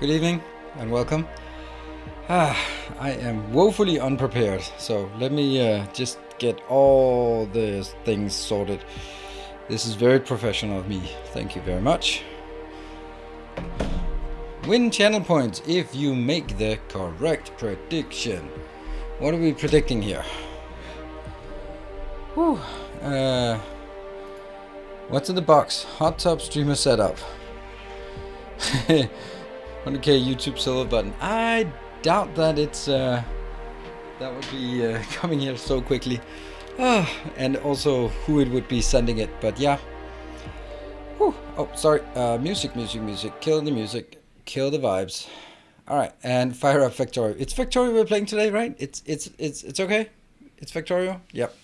Good evening and welcome. I am woefully unprepared, so let me just get all the things sorted. This is very professional of me. Thank you very much. Win channel points if you make the correct prediction. What are we predicting here? Whew. What's in the box? Hot tub streamer setup. 100k YouTube silver button. I doubt that it's that would be coming here so quickly. And also who it would be sending it, but yeah. Whew. Oh, sorry. Music. Kill the music. Kill the vibes. All right, and fire up Factorio. It's Factorio we're playing today, right? It's okay. It's Factorio. Yep.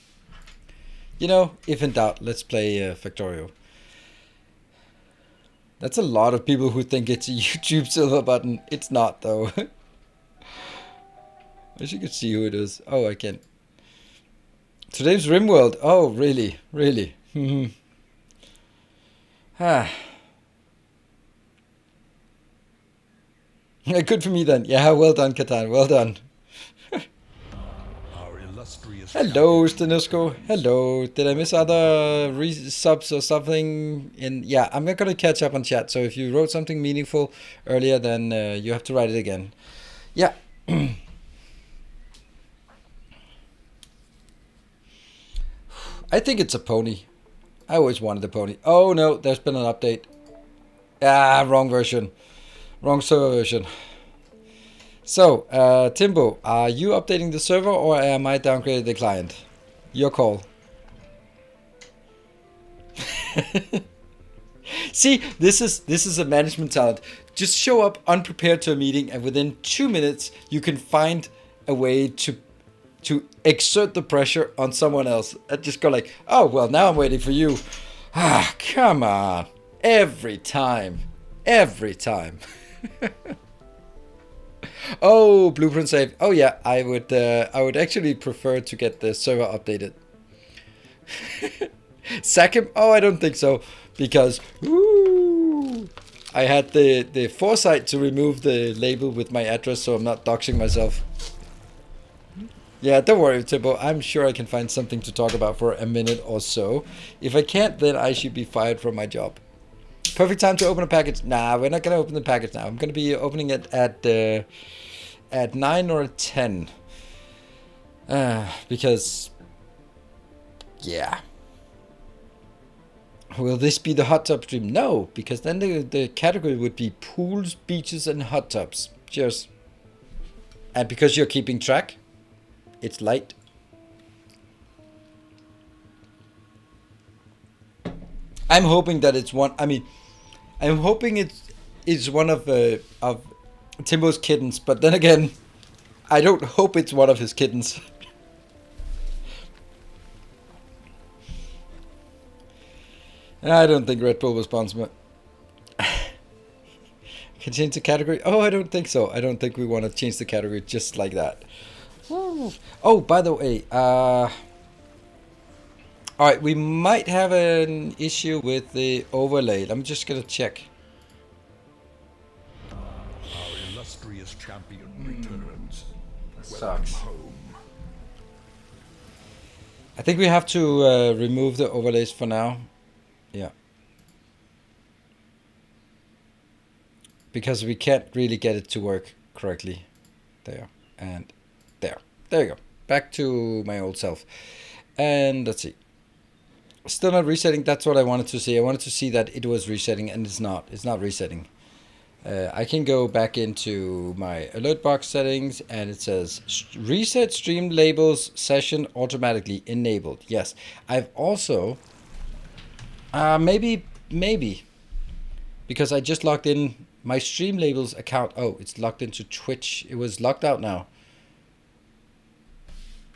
You know, if in doubt, let's play Factorio. That's a lot of people who think it's a YouTube silver button. It's not, though. I wish you could see who it is. Oh, I can. Today's RimWorld. Oh, really? Really? Good for me then. Yeah, well done, Katan. Well done. Hello, Stanisco. Hello. Did I miss other subs or something? Yeah, I'm not gonna catch up on chat. So if you wrote something meaningful earlier, then you have to write it again. Yeah. I think it's a pony. I always wanted a pony. Oh no, there's been an update. Wrong version. Wrong server version. So, Timbo, are you updating the server or am I downgrading the client? Your call. See, this is a management talent. Just show up unprepared to a meeting, and within 2 minutes, you can find a way to exert the pressure on someone else. And just go like, oh well, now I'm waiting for you. Come on, every time. Oh, blueprint save. Oh yeah, I would actually prefer to get the server updated. Sack him? Oh, I don't think so, because I had the foresight to remove the label with my address, so I'm not doxing myself. Yeah, don't worry, Timbo. I'm sure I can find something to talk about for a minute or so. If I can't, then I should be fired from my job. Perfect time to open a package. Nah, we're not gonna open the package now. I'm gonna be opening it at 9 or 10. Because, yeah. Will this be the hot tub stream? No, because then the category would be pools, beaches, and hot tubs. Cheers. And because you're keeping track, it's light. I'm hoping that it's one. I mean, I'm hoping it's one of Timbo's kittens, but then again, I don't hope it's one of his kittens. I don't think Red Bull will sponsor me. Can change the category? Oh, I don't think so. I don't think we want to change the category just like that. Oh, by the way, alright, we might have an issue with the overlay. I'm just gonna check. Our illustrious champion returns. Sucks. Home. I think we have to remove the overlays for now. Yeah. Because we can't really get it to work correctly. There. And there. There you go. Back to my old self. And let's see. Still not resetting. That's what I wanted to see. I wanted to see that it was resetting, and it's not. It's not resetting. I can go back into my alert box settings, and it says reset stream labels session automatically enabled. Yes. I've also maybe because I just logged in my stream labels account. Oh, it's logged into Twitch. It was logged out now.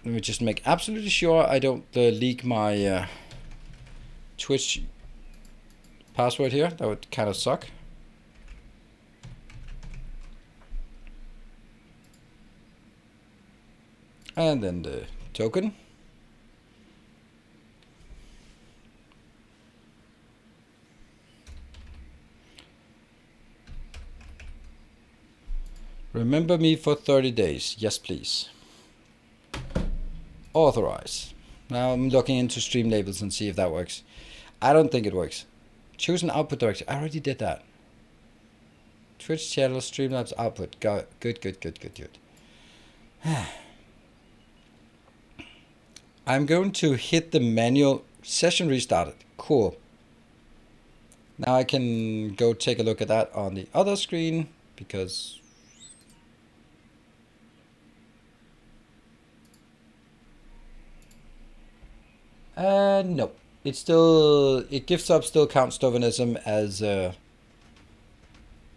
Let me just make absolutely sure I don't leak my Twitch password here. That would kind of suck. And then the token. Remember me for 30 days. Yes, please. Authorize. Now I'm looking into stream labels and see if that works. I don't think it works. Choose an output directory. I already did that. Twitch channel, Streamlabs output. Good, good, good, good, good. I'm going to hit the manual session restarted. Cool. Now I can go take a look at that on the other screen because no. It's still, it gives up still counts Stalinism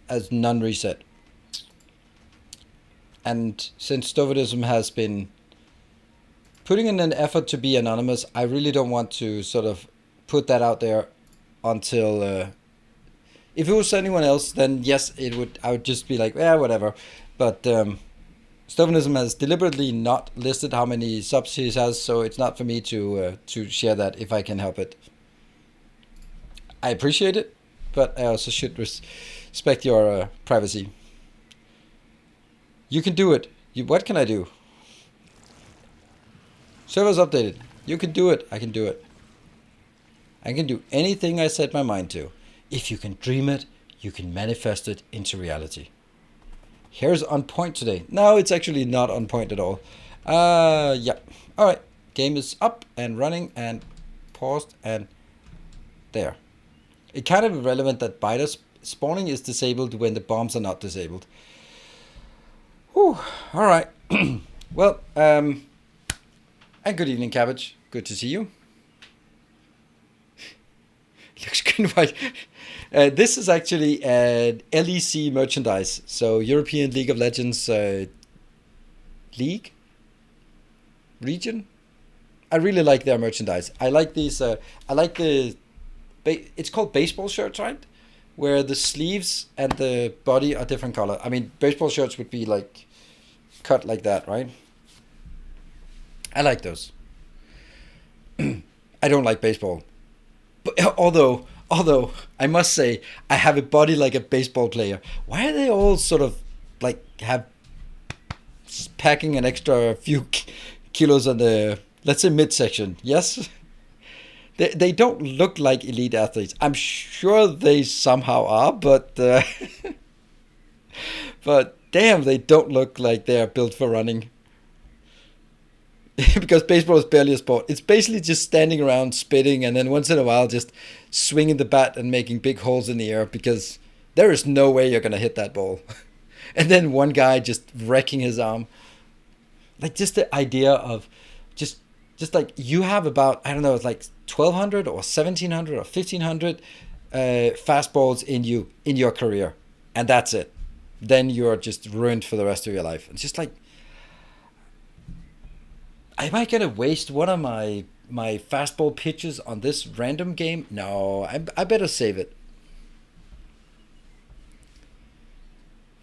as non-reset. And since Stalinism has been putting in an effort to be anonymous, I really don't want to sort of put that out there until if it was anyone else, then yes, it would. I would just be like, yeah, whatever. But Stalinism has deliberately not listed how many subs he has, so it's not for me to share that if I can help it. I appreciate it, but I also should respect your privacy. You can do it. What can I do? Servers updated. You can do it. I can do it. I can do anything I set my mind to. If you can dream it, you can manifest it into reality. Here's on point today. No, it's actually not on point at all. Yeah. All right. Game is up and running and paused and there. It's kind of irrelevant that biter spawning is disabled when the bombs are not disabled. Whew. All right. Well, and good evening, Cabbage. Good to see you. Looks good and white. This is actually an LEC merchandise, so European League of Legends League region. I really like their merchandise. I like these. I like the. It's called baseball shirts, right? Where the sleeves and the body are different color. I mean, baseball shirts would be like cut like that, right? I like those. I don't like baseball. But although I must say I have a body like a baseball player. Why are they all sort of like have packing an extra few kilos on the, let's say, midsection? Yes, they don't look like elite athletes. I'm sure they somehow are, but but damn, they don't look like they are built for running. Because baseball is barely a sport. It's basically just standing around spitting and then once in a while just swinging the bat and making big holes in the air because there is no way you're going to hit that ball. And then one guy just wrecking his arm. Like just the idea of just like you have about, I don't know, it's like 1,200 or 1,700 or 1,500 fastballs in your career. And that's it. Then you're just ruined for the rest of your life. It's just like, am I gonna waste one of my fastball pitches on this random game? No, I better save it.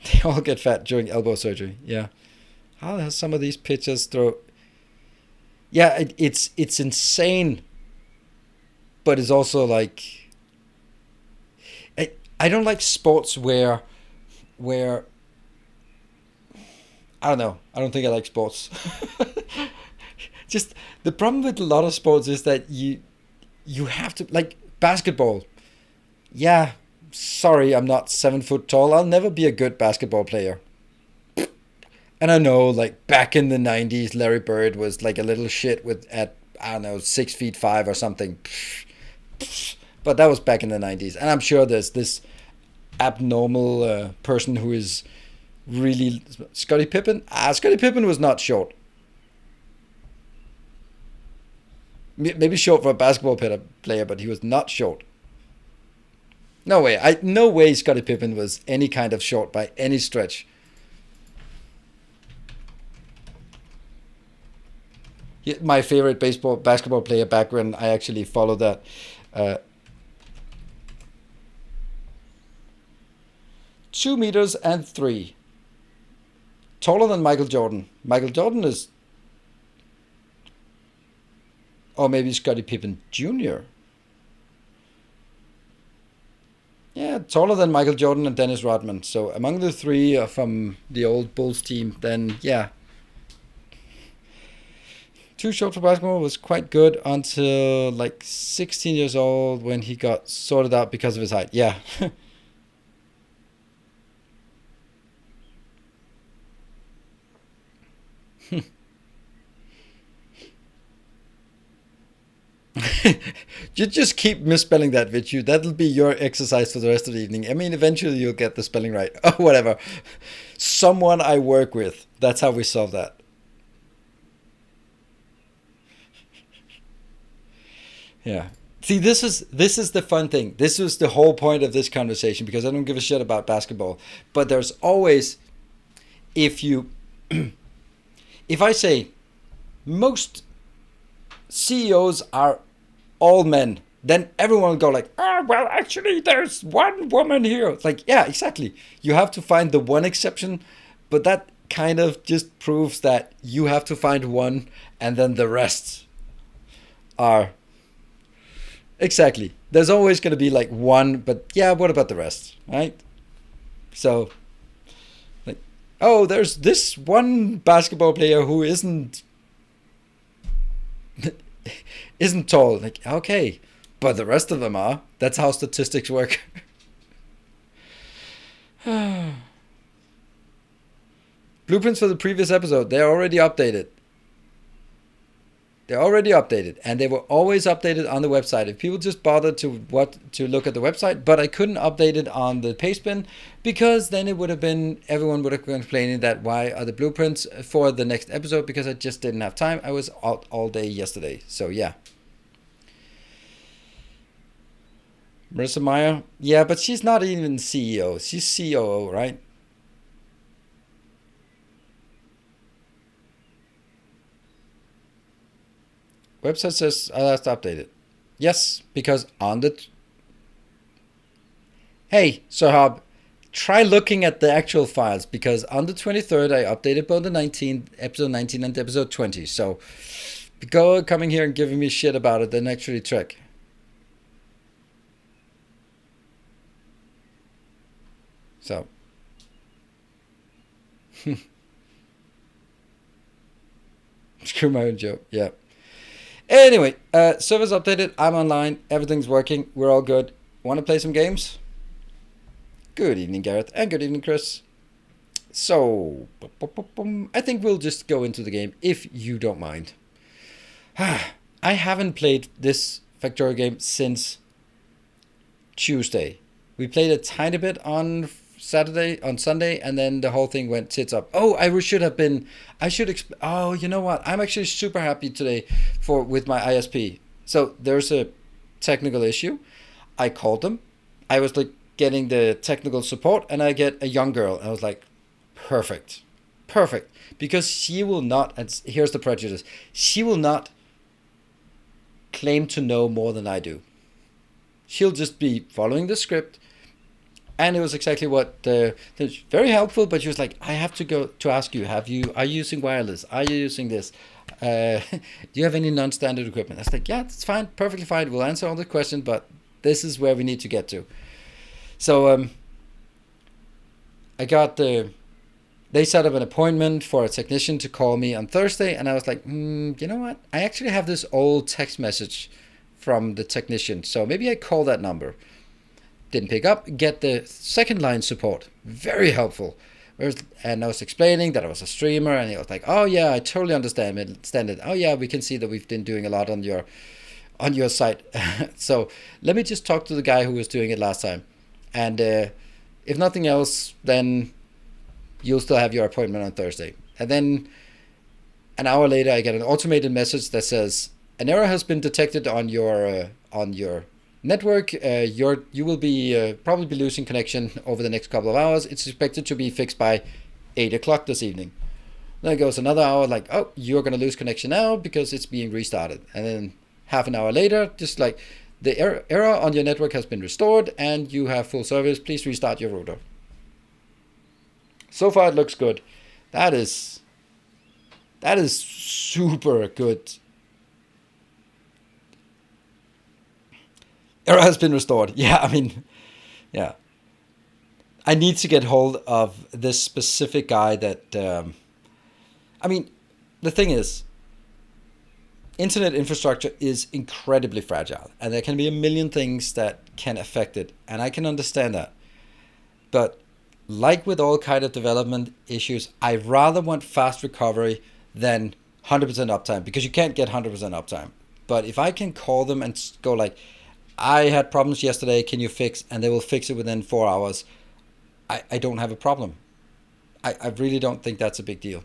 They all get fat during elbow surgery. Yeah, how does some of these pitchers throw? Yeah, it's insane, but it's also like I don't like sports where I don't know. I don't think I like sports. Just the problem with a lot of sports is that you have to, like basketball. Yeah, sorry, I'm not 7 foot tall. I'll never be a good basketball player. And I know, like back in the 90s, Larry Bird was like a little shit I don't know, 6'5" or something. But that was back in the 90s, and I'm sure there's this abnormal person who is really Scottie Pippen. Scottie Pippen was not short. Maybe short for a basketball player, but he was not short. No way. No way Scottie Pippen was any kind of short by any stretch. My favorite basketball player back when I actually followed that. 2 meters and 3. Taller than Michael Jordan. Michael Jordan is... Or maybe Scottie Pippen Jr. Yeah, taller than Michael Jordan and Dennis Rodman. So among the three from the old Bulls team, then yeah. Too short for basketball was quite good until like 16 years old when he got sorted out because of his height. Yeah. You just keep misspelling that, Vichu. That'll be your exercise for the rest of the evening. I mean, eventually you'll get the spelling right. Oh, whatever. Someone I work with. That's how we solve that. Yeah. See, this is the fun thing. This was the whole point of this conversation because I don't give a shit about basketball. But there's always, if you, if I say most CEOs are all men, then everyone will go like, oh, well, actually, there's one woman here. It's like, yeah, exactly. You have to find the one exception, but that kind of just proves that you have to find one, and then the rest are exactly. There's always going to be like one, but yeah, what about the rest, right? So, like, oh, there's this one basketball player who isn't tall. Like, okay, but the rest of them are. That's how statistics work. Blueprints for the previous episode, they're already updated. They're already updated, and they were always updated on the website. If people just bothered to look at the website, but I couldn't update it on the pastebin because then it would have been everyone would have been complaining that why are the blueprints for the next episode because I just didn't have time. I was out all day yesterday, so yeah. Marissa Meyer, yeah, but she's not even CEO. She's COO, right? Website says I'll have to update it. Yes, because on the hey, Sir Hob, try looking at the actual files because on the 23rd I updated both the 19 episode 19 and episode 20. So go coming here and giving me shit about it, then actually check. So screw my own joke. Yeah. Anyway, server's updated. I'm online. Everything's working. We're all good. Want to play some games? Good evening, Gareth, and good evening, Chris. So, I think we'll just go into the game if you don't mind. I haven't played this Factorio game since Tuesday. We played a tiny bit on Sunday, and then the whole thing went tits up. Oh, I should have been. Oh, you know what? I'm actually super happy today with my ISP. So there's a technical issue. I called them. I was like getting the technical support, and I get a young girl. I was like, perfect, because she will not. And here's the prejudice: she will not claim to know more than I do. She'll just be following the script. And it was exactly what was very helpful. But she was like, "I have to go to ask you. Are you using wireless? Are you using this? Do you have any non-standard equipment?" I was like, "Yeah, it's fine, perfectly fine. We'll answer all the questions, but this is where we need to get to." So I got they set up an appointment for a technician to call me on Thursday, and I was like, you know what? I actually have this old text message from the technician, so maybe I call that number. Didn't pick up. Get the second line support. Very helpful. And I was explaining that I was a streamer, and he was like, "Oh yeah, I totally understand it. Oh yeah, we can see that we've been doing a lot on your site." So let me just talk to the guy who was doing it last time, and if nothing else, then you'll still have your appointment on Thursday. And then an hour later, I get an automated message that says an error has been detected on your network. You will be probably be losing connection over the next couple of hours. It's expected to be fixed by 8 o'clock this evening. Then it goes another hour, like, oh, you're going to lose connection now because it's being restarted. And then half an hour later, just like, the error on your network has been restored and you have full service. Please restart your router. So far it looks good. That is super good. Error has been restored. Yeah, I mean, Yeah. I need to get hold of this specific guy that. I mean, the thing is, internet infrastructure is incredibly fragile, and there can be a million things that can affect it, and I can understand that. But like with all kind of development issues, I rather want fast recovery than 100% uptime, because you can't get 100% uptime. But if I can call them and go like, I had problems yesterday, can you fix? And they will fix it within 4 hours. I don't have a problem. I really don't think that's a big deal.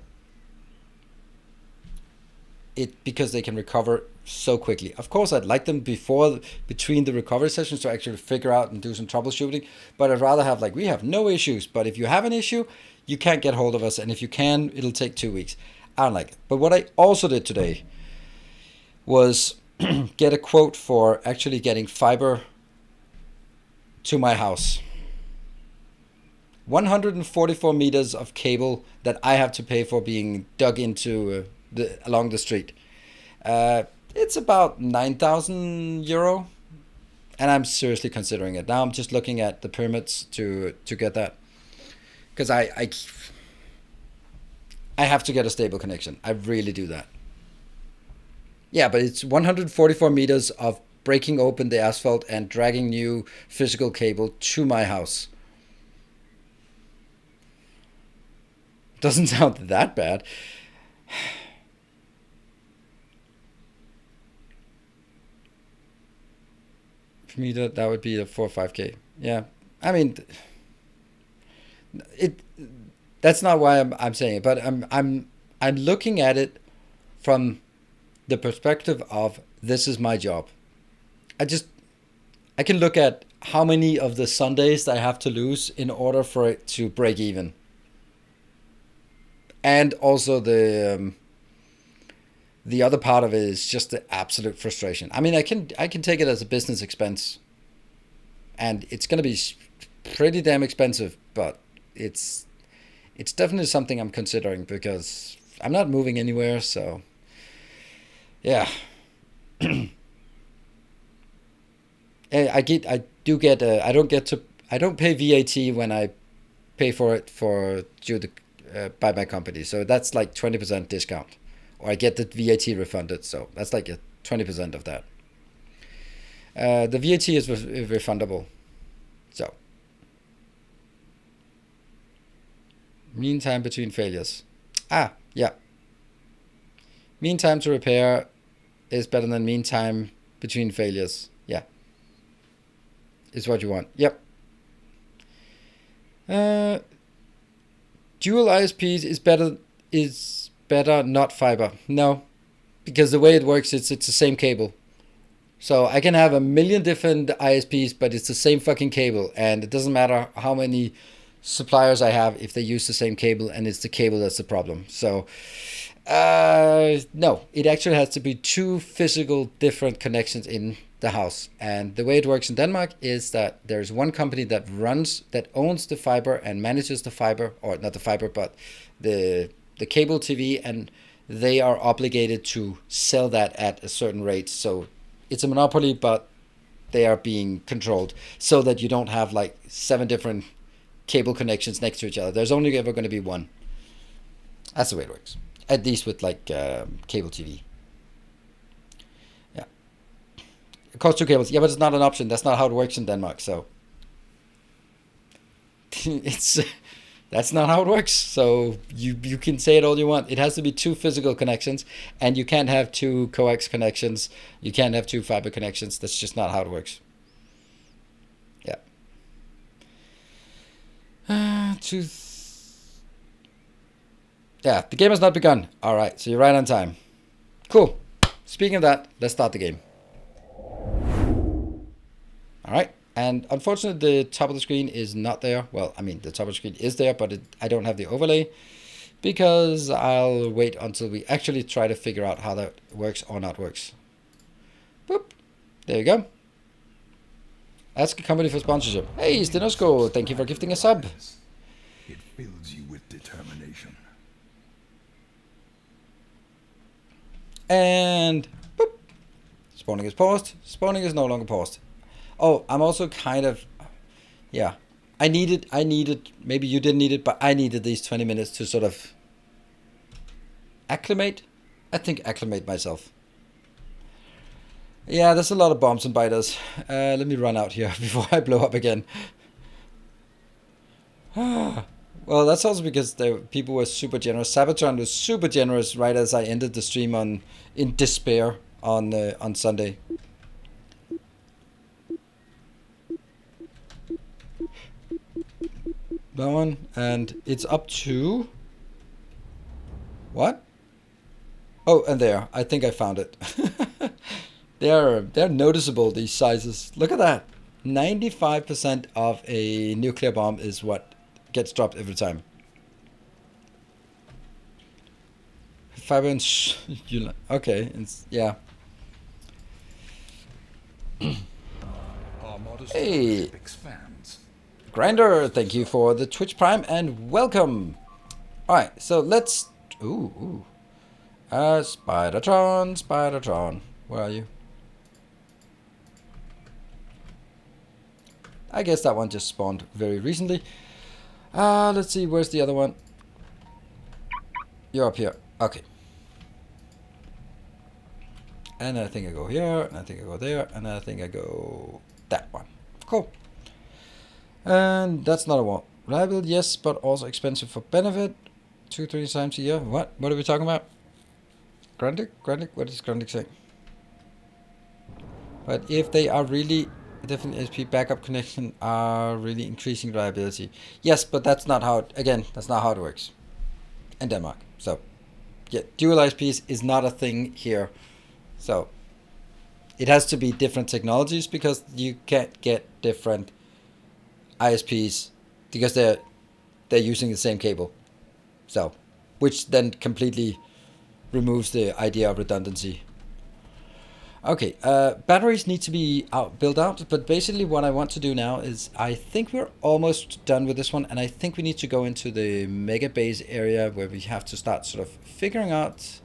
Because they can recover so quickly. Of course, I'd like them between the recovery sessions to actually figure out and do some troubleshooting. But I'd rather have like, we have no issues, but if you have an issue, you can't get hold of us, and if you can, it'll take 2 weeks. I don't like it. But what I also did today was get a quote for actually getting fiber to my house. 144 meters of cable that I have to pay for being dug into along the street. It's about 9,000 euro, and I'm seriously considering it. Now I'm just looking at the permits to get that, because I have to get a stable connection. I really do that. Yeah, but it's 144 meters of breaking open the asphalt and dragging new physical cable to my house. Doesn't sound that bad. For me, that would be a 4 or 5K. Yeah, I mean, that's not why I'm saying it, but I'm looking at it from the perspective of, this is my job. I can look at how many of the Sundays that I have to lose in order for it to break even, and also the other part of it is just the absolute frustration. I mean, I can take it as a business expense, and it's going to be pretty damn expensive, but it's definitely something I'm considering, because I'm not moving anywhere. So yeah. I don't pay VAT when I pay for it by my company, so that's like 20% discount, or I get the VAT refunded, so that's like a 20% of that. The VAT is refundable. So, mean time between failures. Yeah. Mean time to repair is better than mean time between failures. Yeah. Is what you want. Yep. Dual ISPs is better, not fiber. No, because the way it works, it's the same cable. So I can have a million different ISPs, but it's the same fucking cable, and it doesn't matter how many suppliers I have if they use the same cable, and it's the cable that's the problem. So no, it actually has to be two physical different connections in the house. And the way it works in Denmark is that there's one company that owns the fiber and manages the fiber, or not the fiber, but the cable TV, and they are obligated to sell that at a certain rate. So it's a monopoly, but they are being controlled so that you don't have like 7 different cable connections next to each other. There's only ever going to be one. That's the way it works. At least with like cable TV. Yeah. It costs 2 cables. Yeah, but it's not an option. That's not how it works in Denmark. So that's not how it works. So you can say it all you want. It has to be 2 physical connections, and you can't have 2 coax connections. You can't have 2 fiber connections. That's just not how it works. Yeah. Yeah, the game has not begun. All right, so you're right on time. Cool. Speaking of that, let's start the game. All right. And unfortunately, the top of the screen is not there. Well, I mean, the top of the screen is there, but I don't have the overlay, because I'll wait until we actually try to figure out how that works or not works. Boop. There you go. Ask a company for sponsorship. Hey, Stenosko, thank you for gifting a sub. It fills you with determination. And boop. Spawning is paused. Spawning is no longer paused. Oh, I'm also kind of... yeah. I needed, maybe you didn't need it, but I needed these 20 minutes to sort of acclimate. I think acclimate myself. Yeah, there's a lot of bombs and biters. Let me run out here before I blow up again. Well, that's also because people were super generous. Sabatron was super generous right as I ended the stream in despair on Sunday. That one, and it's up to what? Oh, and there, I think I found it. They're noticeable, these sizes. Look at that. 95% of a nuclear bomb is what gets dropped every time. Fiber and okay, it's, yeah. Hey, Grinder, thank you for the Twitch Prime and welcome. All right, so let's. Ooh. Spidertron, where are you? I guess that one just spawned very recently. Let's see, where's the other one? You're up here. Okay. And I think I go here, and I think I go there, and I think I go that one. Cool. And that's not a wall. Reliable, yes, but also expensive for benefit. 2-3 times a year. What? What are we talking about? Grundig? What is Grundig saying? But if they are really different SP backup connection are really increasing reliability. Yes, but that's not how it, again, that's not how it works in Denmark. So yeah, dual ISPs is not a thing here. So it has to be different technologies because you can't get different ISPs because they're using the same cable. So which then completely removes the idea of redundancy. Okay, batteries need to be built out, but basically what I want to do now is I think we're almost done with this one, and I think we need to go into the mega base area where we have to start sort of figuring out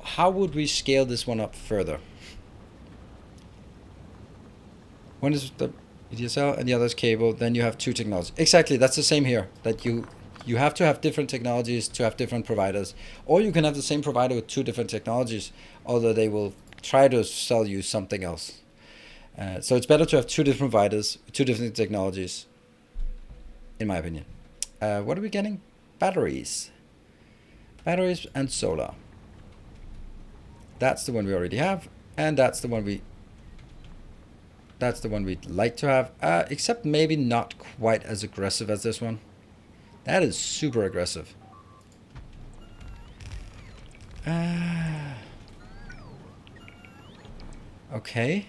how would we scale this one up further. One is the EDSL and the other is cable, then you have two technologies. Exactly, that's the same here, that you have to have different technologies to have different providers, or you can have the same provider with two different technologies, although they will try to sell you something else. So it's better to have two different providers, two different technologies, in my opinion. What are we getting? Batteries. Batteries and solar. That's the one we already have, and that's the one we'd like to have, except maybe not quite as aggressive as this one. That is super aggressive. Okay.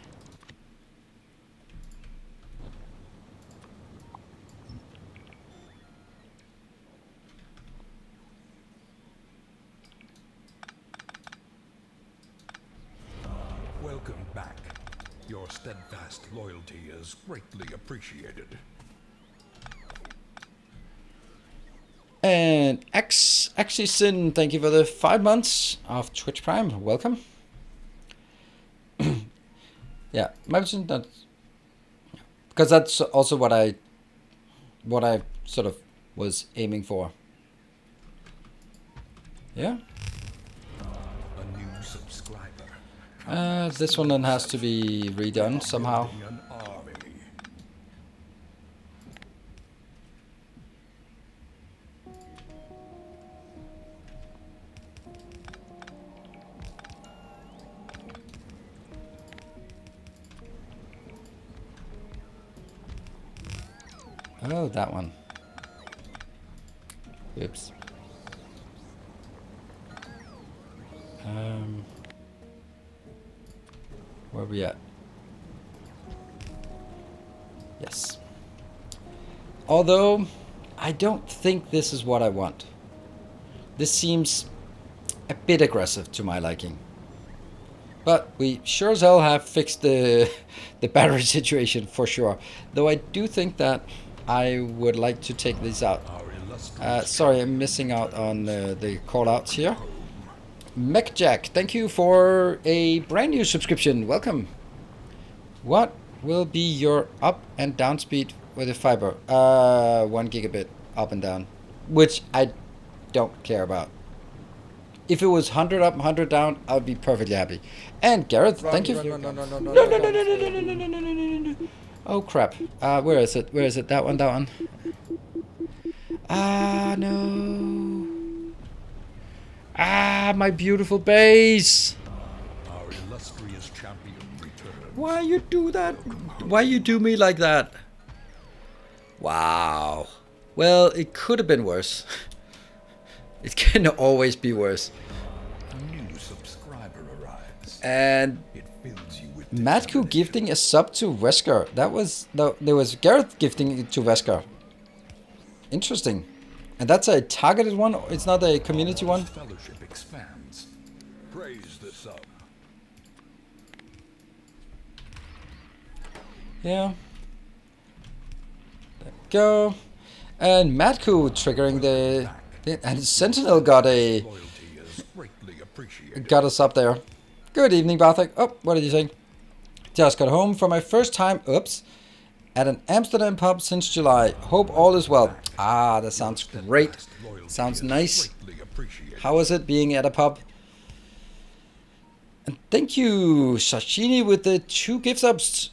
Welcome back. Your steadfast loyalty is greatly appreciated. And Axisin, thank you for the 5 months of Twitch Prime. Welcome. Yeah, imagine that, because that's also what I sort of was aiming for. Yeah. A new subscriber. This one then has to be redone somehow. Oh, that one. Oops. Where are we at? Yes. Although, I don't think this is what I want. This seems a bit aggressive to my liking. But we sure as hell have fixed the battery situation for sure. Though I do think that I would like to take these out. Sorry, I'm missing out on the call-outs here. MechJack, thank you for a brand new subscription. Welcome. What will be your up and down speed with the fiber? 1 gigabit up and down, which I don't care about. If it was 100 up, 100 down, I would be perfectly happy. And Gareth, thank you. No. Oh crap! Where is it? Where is it? That one. That one. Ah no! Ah, my beautiful base. Our illustrious champion returns. Why you do that? Why you do me like that? Wow. Well, it could have been worse. It can always be worse. A new subscriber arrives. And It fills you with Matku gifting a sub to Wesker. That was no, there was Gareth gifting it to Wesker. Interesting. And that's a targeted one. It's not a community one. Fellowship expands. Praise the sub. Yeah. There we go. And Matku triggering the and Sentinel got Loyalty is greatly appreciated. us up there. Good evening, Bartek. Oh, what did you say? Just got home for my first time. Oops. At an Amsterdam pub since July. Hope all is well. Ah, that sounds great. Sounds nice. Greatly appreciated. How is it being at a pub? And thank you, Sashini, with the 2 gift subs.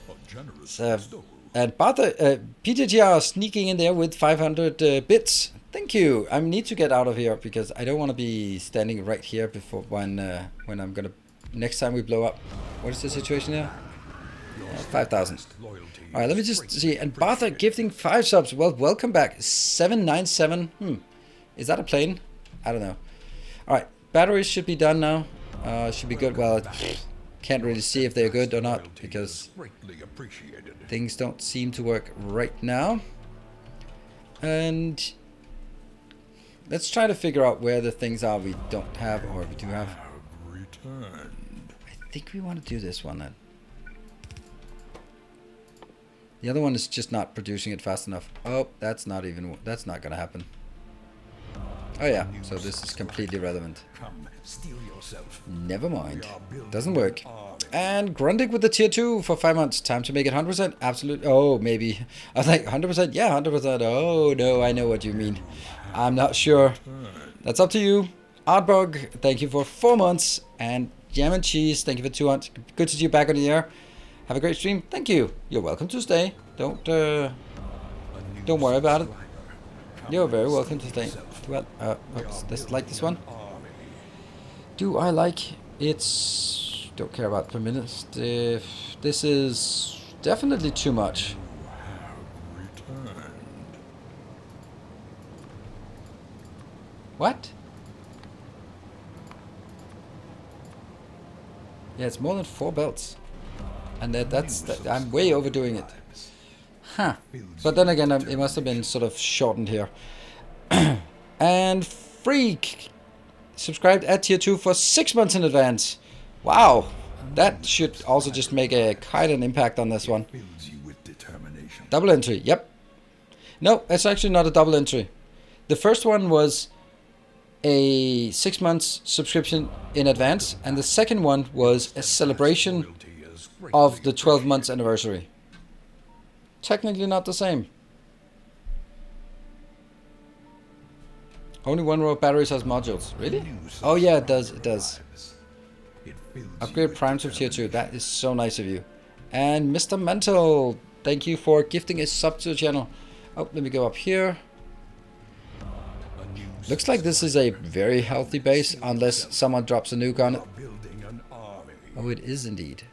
A generous Uh, bestowal. and PTGR sneaking in there with 500 bits. Thank you. I need to get out of here because I don't want to be standing right here before when I'm gonna next time we blow up. What is the situation here? 5,000. Loyalty All right, let me just see. And Bartha gifting 5 subs. Well, welcome back. 797. Is that a plane? I don't know. All right, batteries should be done now. Should be good. Well, can't really see if they're good or not because greatly appreciated. things don't seem to work right now. And let's try to figure out where the things are we don't have or we do have. Returned. I think we want to do this one then. The other one is just not producing it fast enough. Oh, that's not gonna happen. Oh yeah, so this is completely irrelevant. Come, steal yourself. Never mind. Doesn't work. And Grundig with the tier 2 for 5 months. Time to make it 100%? Absolutely. Oh, maybe. I was like, 100%? Yeah, 100%. Oh, no, I know what you mean. I'm not sure. That's up to you. Artbug, thank you for 4 months. And Jam and Cheese, thank you for 2 months. Good to see you back on the air. Have a great stream. Thank you. You're welcome to stay. Don't worry about it. You're very welcome to stay. Well, oops, like this one. Do I like it's? Don't care about per minute. This is definitely too much. What? Yeah, it's more than 4 belts. And I'm way overdoing it. Huh. But then again, it must have been sort of shortened here. And Freak subscribed at tier 2 for 6 months in advance. Wow. That should also just make quite an impact on this one. Fills you with determination. Double entry. Yep. No, it's actually not a double entry. The first one was a 6 months subscription in advance, and the second one was a celebration of the 12 months anniversary. Technically not the same. Only 1 row of batteries has modules. Really? Oh yeah, it does. It does. Upgrade Prime to tier 2. That is so nice of you. And Mr. Mental, thank you for gifting a sub to the channel. Oh, let me go up here. Looks like this is a very healthy base, unless someone drops a nuke on it. Oh, it is indeed.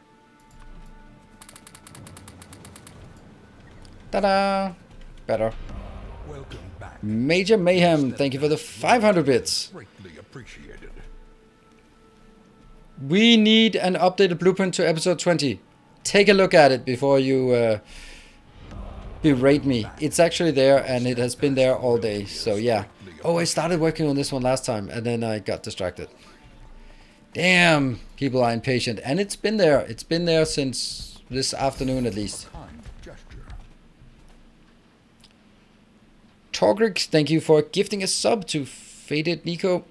Ta-da! Better. Welcome back. Major Mayhem, thank you for the 500 bits. Greatly appreciated. We need an updated blueprint to episode 20. Take a look at it before you berate me. It's actually there, and it has been there all day, so yeah. Oh, I started working on this one last time, and then I got distracted. Damn, people are impatient. And it's been there. It's been there since this afternoon, at least. Kind gesture. Torgrick, thank you for gifting a sub to Faded Nico.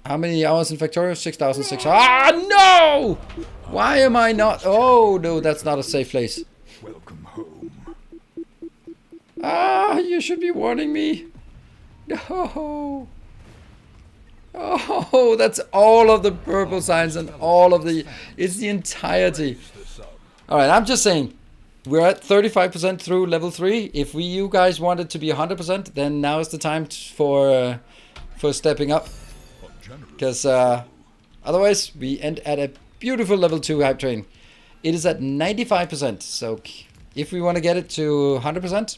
How many hours in Factorio? 6,600. Ah, no! Why am I not? Oh no, that's not a safe place. Welcome home. Ah, you should be warning me. No. Oh, that's all of the purple signs and all of the... It's the entirety. Alright, I'm just saying. We're at 35% through level 3. If you guys want it to be 100%, then now is the time for stepping up. Because otherwise, we end at a beautiful level 2 hype train. It is at 95%. So if we want to get it to 100%,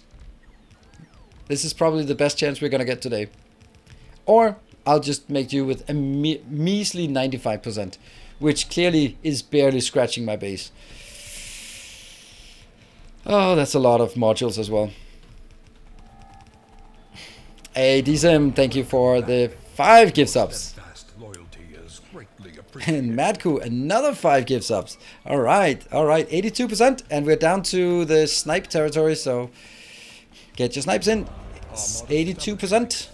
this is probably the best chance we're going to get today. Or I'll just make you with a measly 95%, which clearly is barely scratching my base. Oh, that's a lot of modules as well. Hey, DSM, thank you for the 5 gift subs. And Madku, another 5 gift subs. Alright, 82%, and we're down to the snipe territory, so get your snipes in. It's 82%.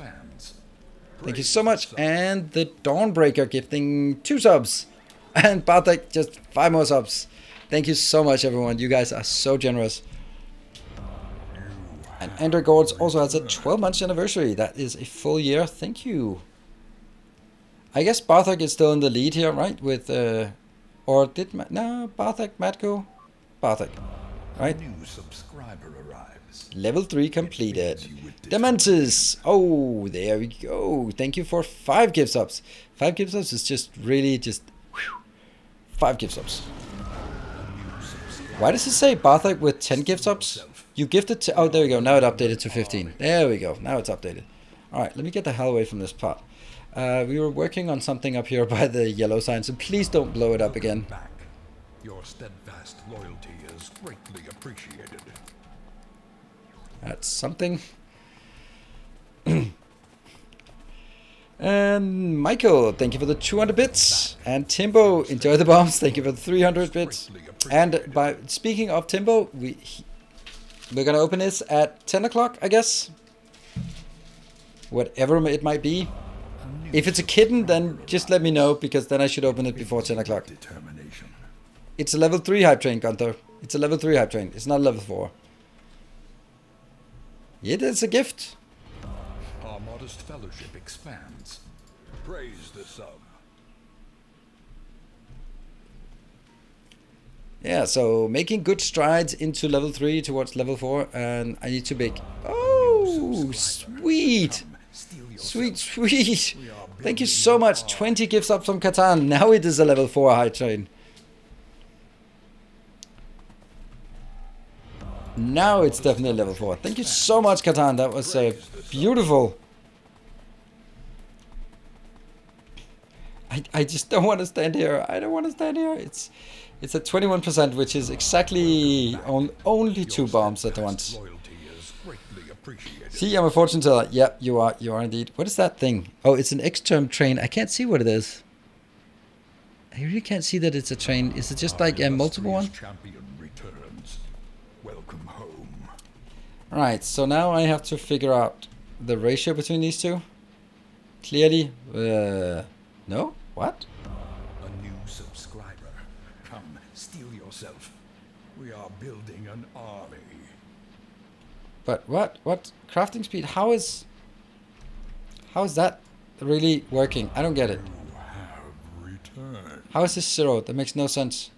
Thank you so much. And the Dawnbreaker gifting 2 subs. And Bartek just 5 more subs. Thank you so much, everyone. You guys are so generous. And Ender Gords also has a 12-month anniversary. That is a full year. Thank you. I guess Bartek is still in the lead here, right? With, or did... No, Bartek, Matko? Bartek, right? New subscriber arrives. Level 3 completed. Dementis. Oh, there we go. Thank you for 5 gift subs. 5 gift subs is just really just... Whew, 5 gift subs. Why does it say Bartek with 10 gift subs? You gifted to... Oh, there we go. Now it updated to 15. There we go. Now it's updated. Alright, let me get the hell away from this part. We were working on something up here by the yellow sign, so please don't blow it up again. Your steadfast loyalty is greatly appreciated. That's something. And Michael, thank you for the 200 bits. And Timbo, enjoy the bombs. Thank you for the 300 bits. And by speaking of Timbo, we're gonna open this at 10 o'clock, I guess. Whatever it might be. If it's a kitten, then just let me know, because then I should open it before 10 o'clock. It's a level 3 hype train, Gunther. It's a level 3 hype train. It's not level 4. It is a gift. Our modest fellowship expands. Praise the sub. Yeah, so making good strides into level 3 towards level 4, and I need to make... Oh, sweet! Sweet, sweet! Thank you so much. 20 gifts up from Catan. Now it is a level 4 high train. Now it's definitely level 4. Thank you so much, Catan. That was beautiful. I just don't want to stand here. I don't want to stand here. It's at 21%, which is exactly only 2 bombs at once. See, I'm a fortune teller. Yep, you are indeed. What is that thing? Oh, it's an X-term train. I can't see what it is. I really can't see that it's a train. Is it just like a multiple one? Welcome home. Alright, so now I have to figure out the ratio between these two. Clearly, no? What? A new subscriber. Come, steel yourself. We are building an army. But what? What? Crafting speed? How is that really working? I don't get it. You have returned. How is this 0? That makes no sense.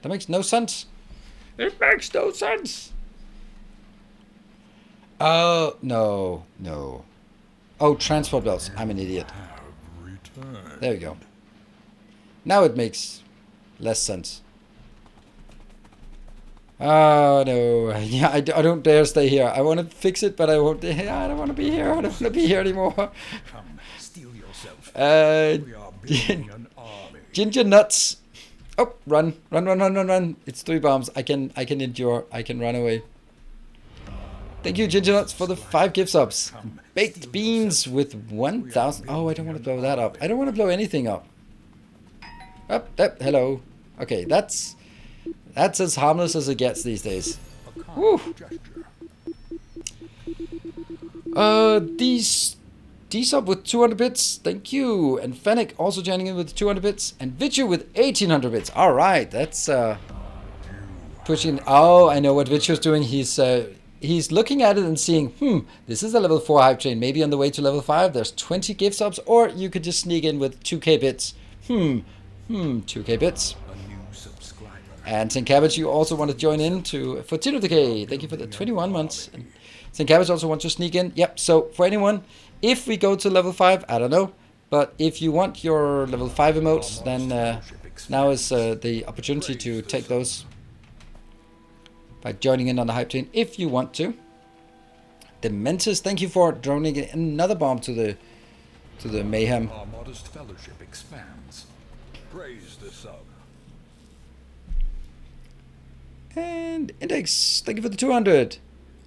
That makes no sense. It makes no sense. Oh, no. Oh, transport belts. I'm an idiot. There we go. Now it makes less sense. Oh, no. Yeah, I don't dare stay here. I want to fix it, but I won't. I don't want to be here. I don't want to be here anymore. Come, steel yourself. We are building an army. Ginger nuts. Oh, run. It's 3 bombs. I can endure. I can run away. Thank you, Ginger Nuts, for the 5 gift subs. Baked beans with 1,000. Oh, I don't want to blow that up. I don't want to blow anything up. Up, hello. Okay, that's as harmless as it gets these days. Woo. D-Sub with 200 bits. Thank you. And Fennec also joining in with 200 bits. And Vichu with 1800 bits. All right, that's pushing. Oh, I know what Vichu's doing. He's looking at it and seeing, this is a level 4 hype train. Maybe on the way to level 5, there's 20 gift subs, or you could just sneak in with 2k bits. 2k bits. And St. Cabbage, you also want to join in for Tino the K. Thank you for the 21 months. And St. Cabbage also wants to sneak in. Yep, so for anyone, if we go to level 5, I don't know. But if you want your level 5 emotes, then now is the opportunity to take those by joining in on the hype train if you want to. Dementus, thank you for droning another bomb to the mayhem. Our modest fellowship expands. Praise the sub. And Index, thank you for the 200.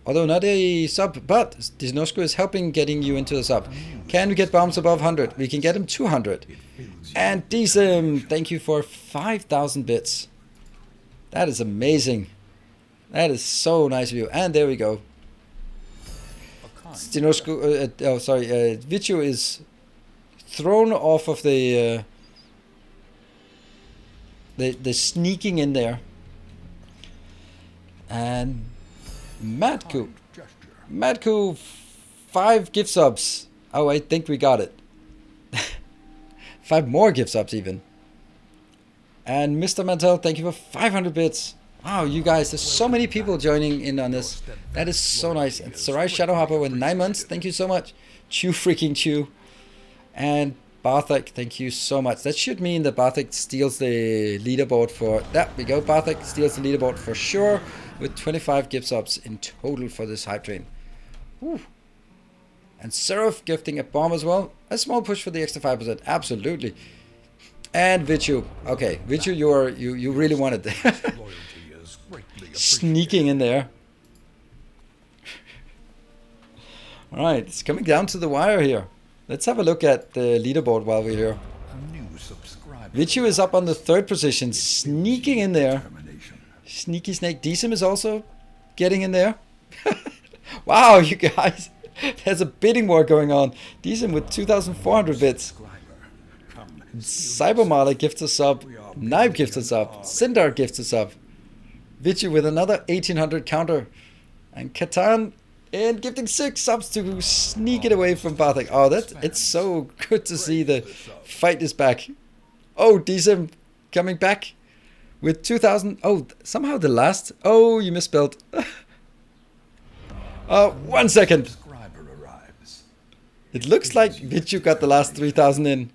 Although not a sub, but Disnosco is helping getting you into the sub. Can we get bombs above 100? We can get him 200. And Decim, thank you for 5,000 bits. That is amazing. That is so nice of you. And there we go. Disnosco, Vichu is thrown off of the sneaking in there. And Madku, 5 gift subs. Oh, I think we got it. 5 more gift subs even. And Mr. Mantel, thank you for 500 bits. Wow, you guys, there's so many people joining in on this. That is so nice. And Sarai Shadowhopper with 9 months, thank you so much. Chew freaking chew. And Barthik, thank you so much. That should mean that Barthik steals the leaderboard for... There we go, Barthik steals the leaderboard for sure. With 25 gift subs in total for this hype train. Woo. And Seraph gifting a bomb as well. A small push for the extra 5%. Absolutely. And Vichu. Okay, Vichu, you really wanted that. Sneaking in there. Alright, it's coming down to the wire here. Let's have a look at the leaderboard while we're here. Vichu is up on the 3rd position, sneaking in there. Sneaky Snake. Decim is also getting in there. Wow, you guys. There's a bidding war going on. Decim with 2,400 bits. Cybermarla gifts a sub. Knife gifts a sub. Sindar gifts a sub. Vichu with another 1,800 counter. And Catan and gifting 6 subs to sneak it away from Barthik. Oh, it's so good to see the fight is back. Oh, Decim coming back. With 2,000... Oh, somehow the last... Oh, you misspelled. 1 second. It looks like Vichu got the last 3,000 in.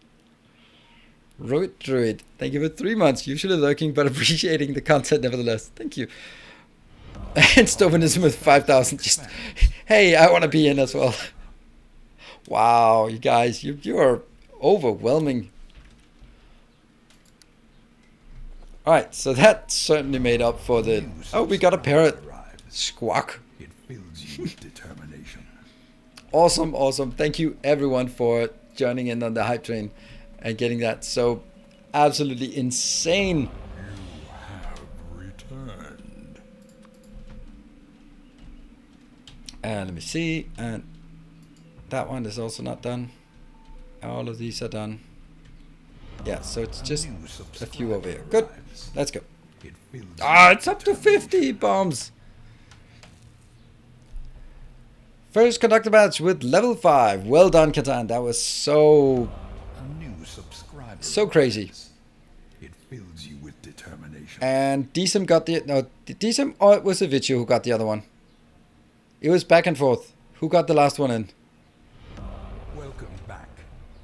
Roid Druid, thank you for 3 months. Usually lurking, but appreciating the content nevertheless. Thank you. And Stovenism with 5,000. Just, hey, I want to be in as well. Wow, you guys, you are overwhelming. Alright, so that certainly made up for the... Oh, we got a parrot. Squawk. It fills you with determination. Awesome, awesome. Thank you everyone for joining in on the hype train and getting that so absolutely insane. You have returned. And let me see. And that one is also not done. All of these are done. Yeah, so it's just a few over here. Good. Let's go. It's up to 50 bombs. First conductor match with level 5. Well done, Catan. That was so crazy. It fills you with determination. And Decim got the... No, Decim, or it was a Vichu who got the other one. It was back and forth. Who got the last one in? Welcome back.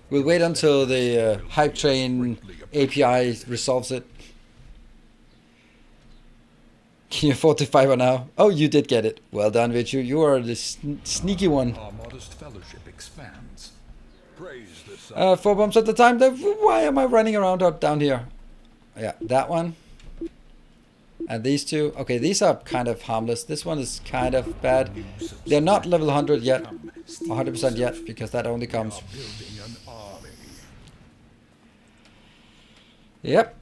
We'll wait until the hype train API resolves it. Can you afford to fiber now? Oh, you did get it. Well done, Vichu. You are the sneaky one. Our modest fellowship expands. Praise the sun. 4 bombs at the time. Why am I running around up down here? Yeah, that one. And these two. Okay, these are kind of harmless. This one is kind of bad. They're not level 100 yet. 100% yet, because that only comes. Yep.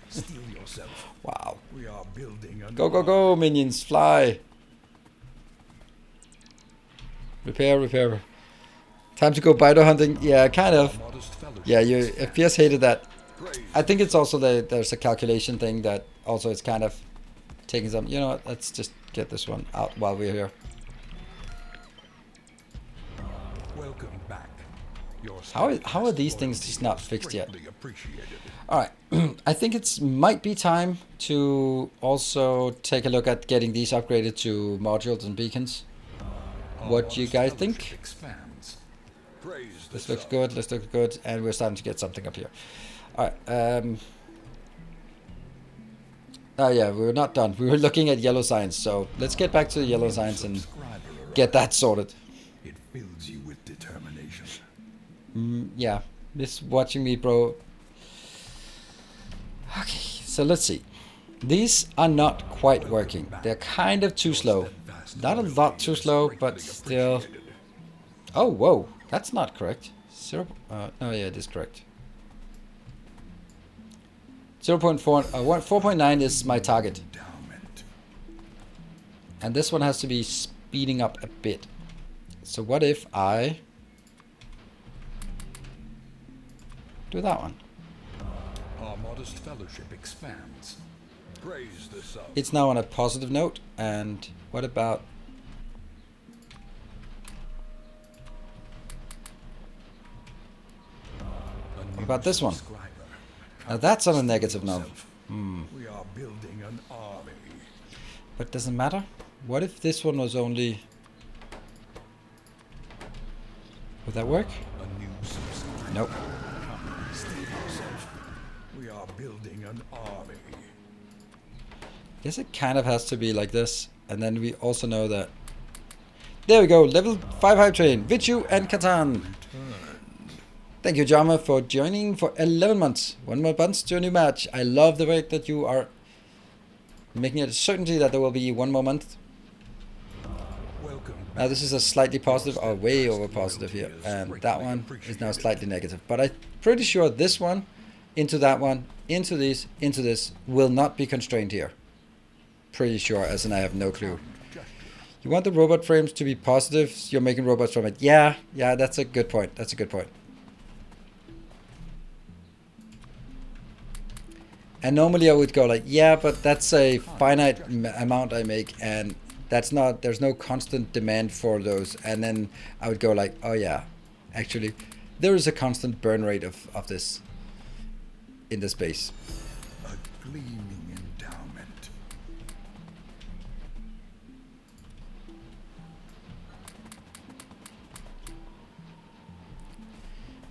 Steal yourself. Wow. We are building an Go, go, go, minions, fly. Repair, repair. Time to go biter hunting. Yeah, kind of. Yeah, you FPS hated that. I think it's also there's a calculation thing that also it's kind of taking some. You know what? Let's just get this one out while we're here. Welcome back. How are these things just not fixed yet? Alright, I think it's might be time to also take a look at getting these upgraded to modules and beacons. What do you guys think? This looks good, this looks good, and we're starting to get something up here. Alright, oh yeah, we were not done. We were looking at yellow signs, so let's get back to the yellow signs and get that sorted. It fills you with determination. Yeah, this watching me, bro. Okay, so let's see. These are not quite working. They're kind of too slow. Not a lot too slow, but still. Oh, whoa, that's not correct. No, yeah, it is correct. 0.4, 4.9 is my target. And this one has to be speeding up a bit. So what if I do that one? Our modest fellowship expands. Praise the sun. It's now on a positive note. And what about this one? Now that's on a negative note. We are building an army. But doesn't matter. What if this one was only? Would that work? A new subscriber. Nope. Come, steel yourself. We are building an army. Guess it kind of has to be like this. And then we also know that. There we go. Level 5 hype train. Vichu and Catan. Thank you, Jama, for joining for 11 months. 1 more month to a new match. I love the way that you are making it a certainty that there will be 1 more month. Now this is a slightly positive, or way over positive here. And that one is now slightly negative. But I'm pretty sure this one, into that one, into these, into this, will not be constrained here. Pretty sure, as in I have no clue. You want the robot frames to be positive, you're making robots from it. Yeah, that's a good point. That's a good point. And normally I would go like, yeah, but that's a finite amount I make, and that's not, there's no constant demand for those. And then I would go like, oh yeah, actually, there is a constant burn rate of this in the space. A gleaming endowment.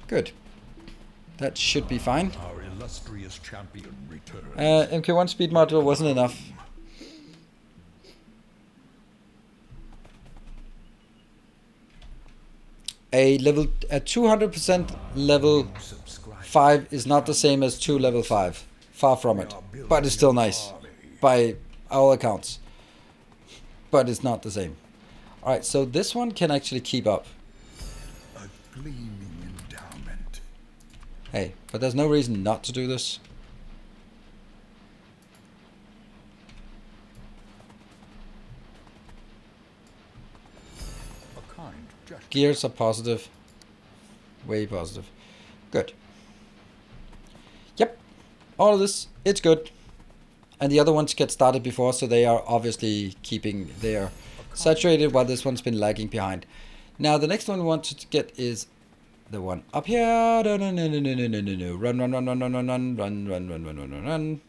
Good. That should be fine. Our illustrious champion returns. MK1 speed module wasn't enough. A 200% level 5 is not the same as 2 level 5. Far from it. But it's still nice. By all accounts. But it's not the same. Alright, so this one can actually keep up. A gleaming endowment. Hey, but there's no reason not to do this. A kind gesture. Gears are positive. Way positive. Good. Yep. All of this, it's good. And the other ones get started before, so they are obviously keeping their saturated while this one's been lagging behind. Now the next one we want to get is the one up here. No, no, no, no, no, no, no, no, no. Run, run, run, run, run, run, run, run, run, run, run, run, run, run.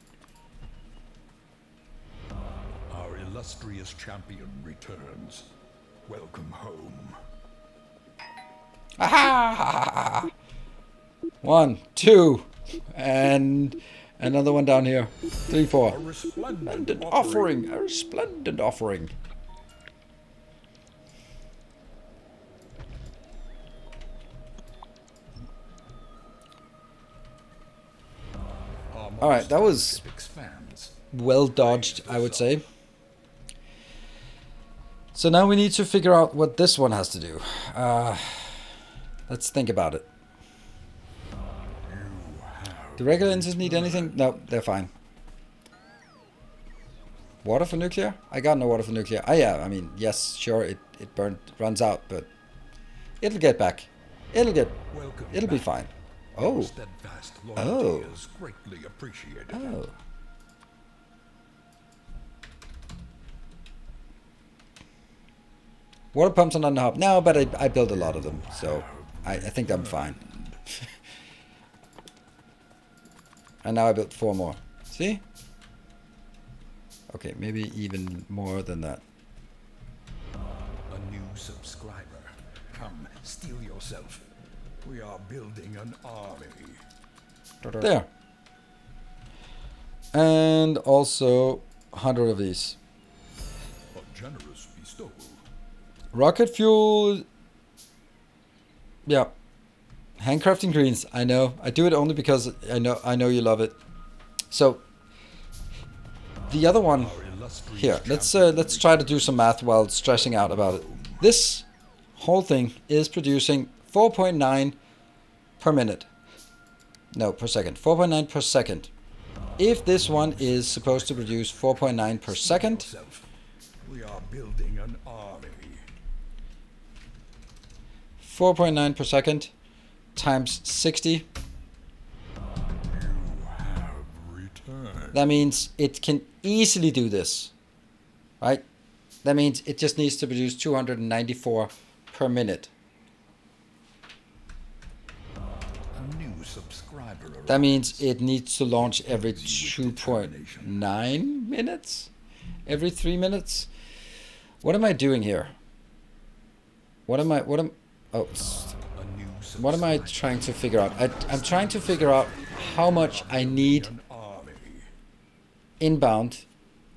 Our illustrious champion returns. Welcome home. Aha! 1, 2, and another one down here. 3, 4. A Resplendent offering. A resplendent offering. Alright, that was well dodged, I would say. So now we need to figure out what this one has to do. Let's think about it. Do regular engines need anything? No, they're fine. Water for nuclear? I got no water for nuclear. Oh yeah, I mean, yes, sure, it runs out, but it'll get back. It'll be fine. Oh. Steadfast Oh. loyalty is greatly appreciated. Oh. Water pumps are not on the hub. No, but I built a lot of them, so I think I'm fine. And now I built 4 more. See? Okay, maybe even more than that. A new subscriber. Come, steel yourself. We are building an army. There. And also 100 of these. A generous bestowal. Rocket fuel. Yeah. Handcrafting greens. I know. I do it only because I know you love it. So the other one here. Let's try to do some math while stressing out about it. This whole thing is producing 4.9 per minute. No, per second. 4.9 per second. If this one is supposed to produce 4.9 per second, we are building an army. 4.9 per second times 60. You have returned. That means it can easily do this, right? That means it just needs to produce 294 per minute. A new subscriber arrives. That means it needs to launch every 2.9 minutes? Every 3 minutes? What am I doing here? What am I trying to figure out? I'm trying to figure out how much I need inbound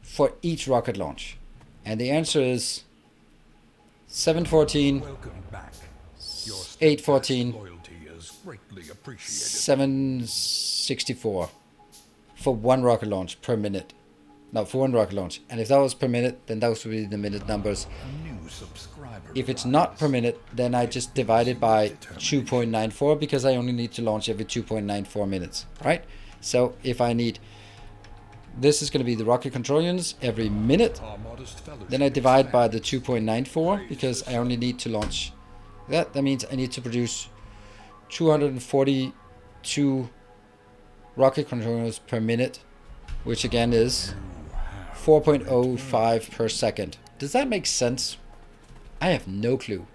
for each rocket launch. And the answer is 714, 814, 764 for one rocket launch per minute. No, for one rocket launch. And if that was per minute, then those would be the minute numbers. If it's not per minute, then I just divide it by 2.94 because I only need to launch every 2.94 minutes, right? So if I need, this is going to be the rocket control units every minute. Then I divide by the 2.94 because I only need to launch that. That means I need to produce 242 rocket control units per minute, which again is 4.05 per second. Does that make sense? I have no clue.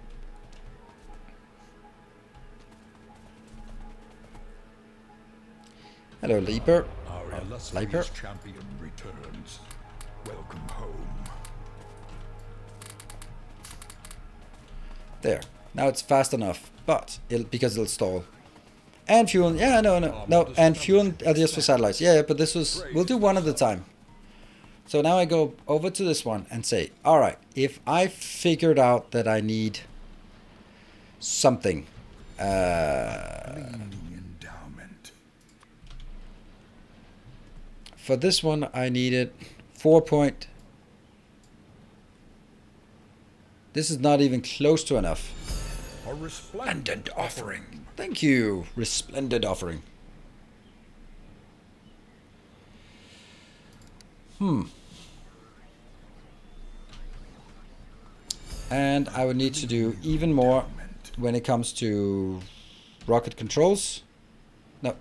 Hello, Leaper. Our illustrious champion returns. Welcome home. There. Now it's fast enough, but because it'll stall. And fuel. Yeah, no. And fuel are just for satellites. Yeah, but this was. We'll do one at a time. So now I go over to this one and say, all right, if I figured out that I need something, for this one I needed 4 point. This is not even close to enough. A resplendent offering. Thank you, resplendent offering. And I would need to do even more when it comes to rocket controls. No.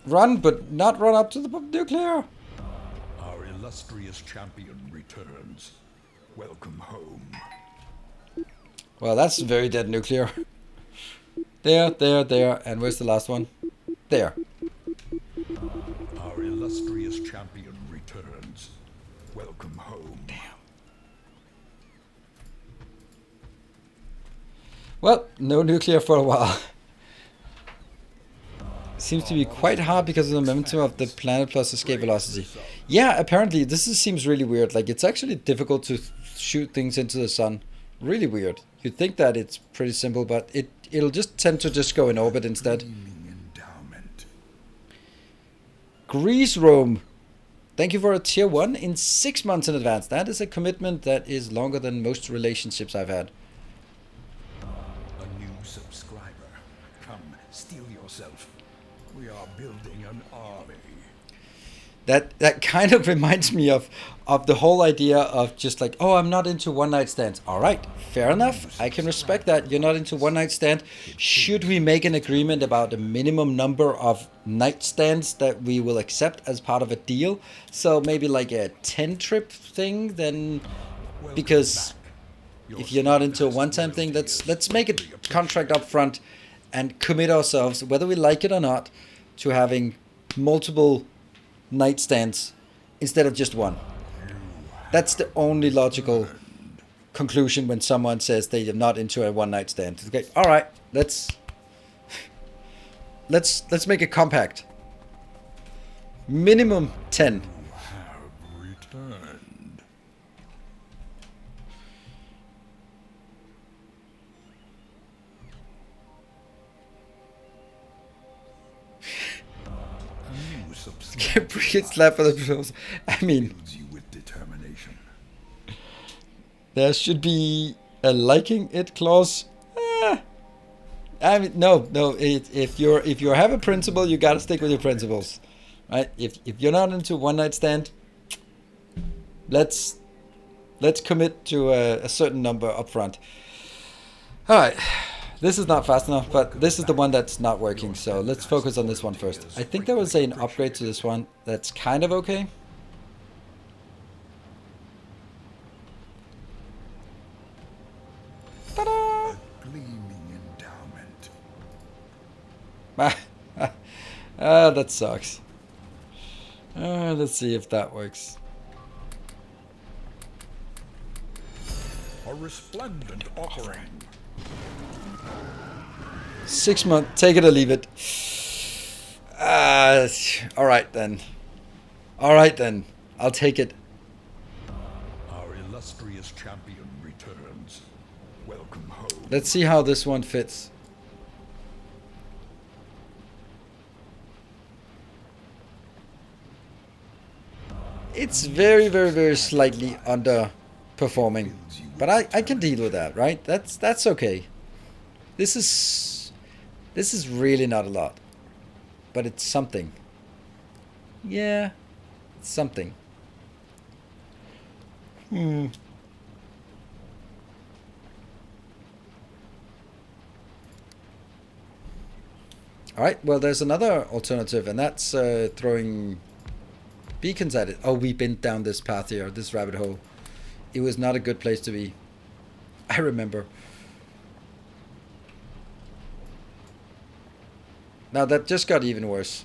Run, but not run up to the nuclear. Our illustrious champion returns. Welcome home. Well, that's very dead nuclear. There. And where's the last one? There. Our illustrious champion returns. Welcome home. Damn. Well, no nuclear for a while. Seems to be quite hard because of the momentum of the planet plus escape velocity. Yeah, apparently this seems really weird. Like, it's actually difficult to shoot things into the sun. Really weird. You'd think that it's pretty simple, but it'll just tend to just go in orbit instead. Grease Rome. Thank you for a tier 1 in 6 months in advance. That is a commitment that is longer than most relationships I've had. A new subscriber. Come, steel yourself. We are building an army. That kind of reminds me of the whole idea of just like, oh, I'm not into one night stands. All right, fair enough. I can respect that. You're not into one night stand. Should we make an agreement about the minimum number of night stands that we will accept as part of a deal? So maybe like a 10 trip thing then, because if you're not into a one-time thing, let's make a contract up front and commit ourselves, whether we like it or not, to having multiple nightstands instead of just one. That's the only logical conclusion when someone says they are not into a one night stand. Okay, all right, let's make a compact. Minimum 10. Have returned. Brilliant slap for the pills. I mean, You with determination. there should be a liking it clause. I mean, no. If you have a principle, you gotta stick with your principles, right? If you're not into one night stand, let's commit to a certain number up front. All right. This is not fast enough, but this is the one that's not working, so let's focus on this one first. I think there was an upgrade to this one that's kind of okay. Ta-da! A gleaming endowment. That sucks. Let's see if that works. A resplendent offering. 6 months, take it or leave it. All right then. I'll take it. Our illustrious champion returns. Welcome home. Let's see how this one fits. It's very, very, very slightly underperforming, but I can deal with that, right? That's okay. This is really not a lot, but it's something. Yeah, it's something. All right, well, there's another alternative, and that's throwing beacons at it. Oh, we've been down this path here, this rabbit hole. It was not a good place to be. I remember. Now that just got even worse.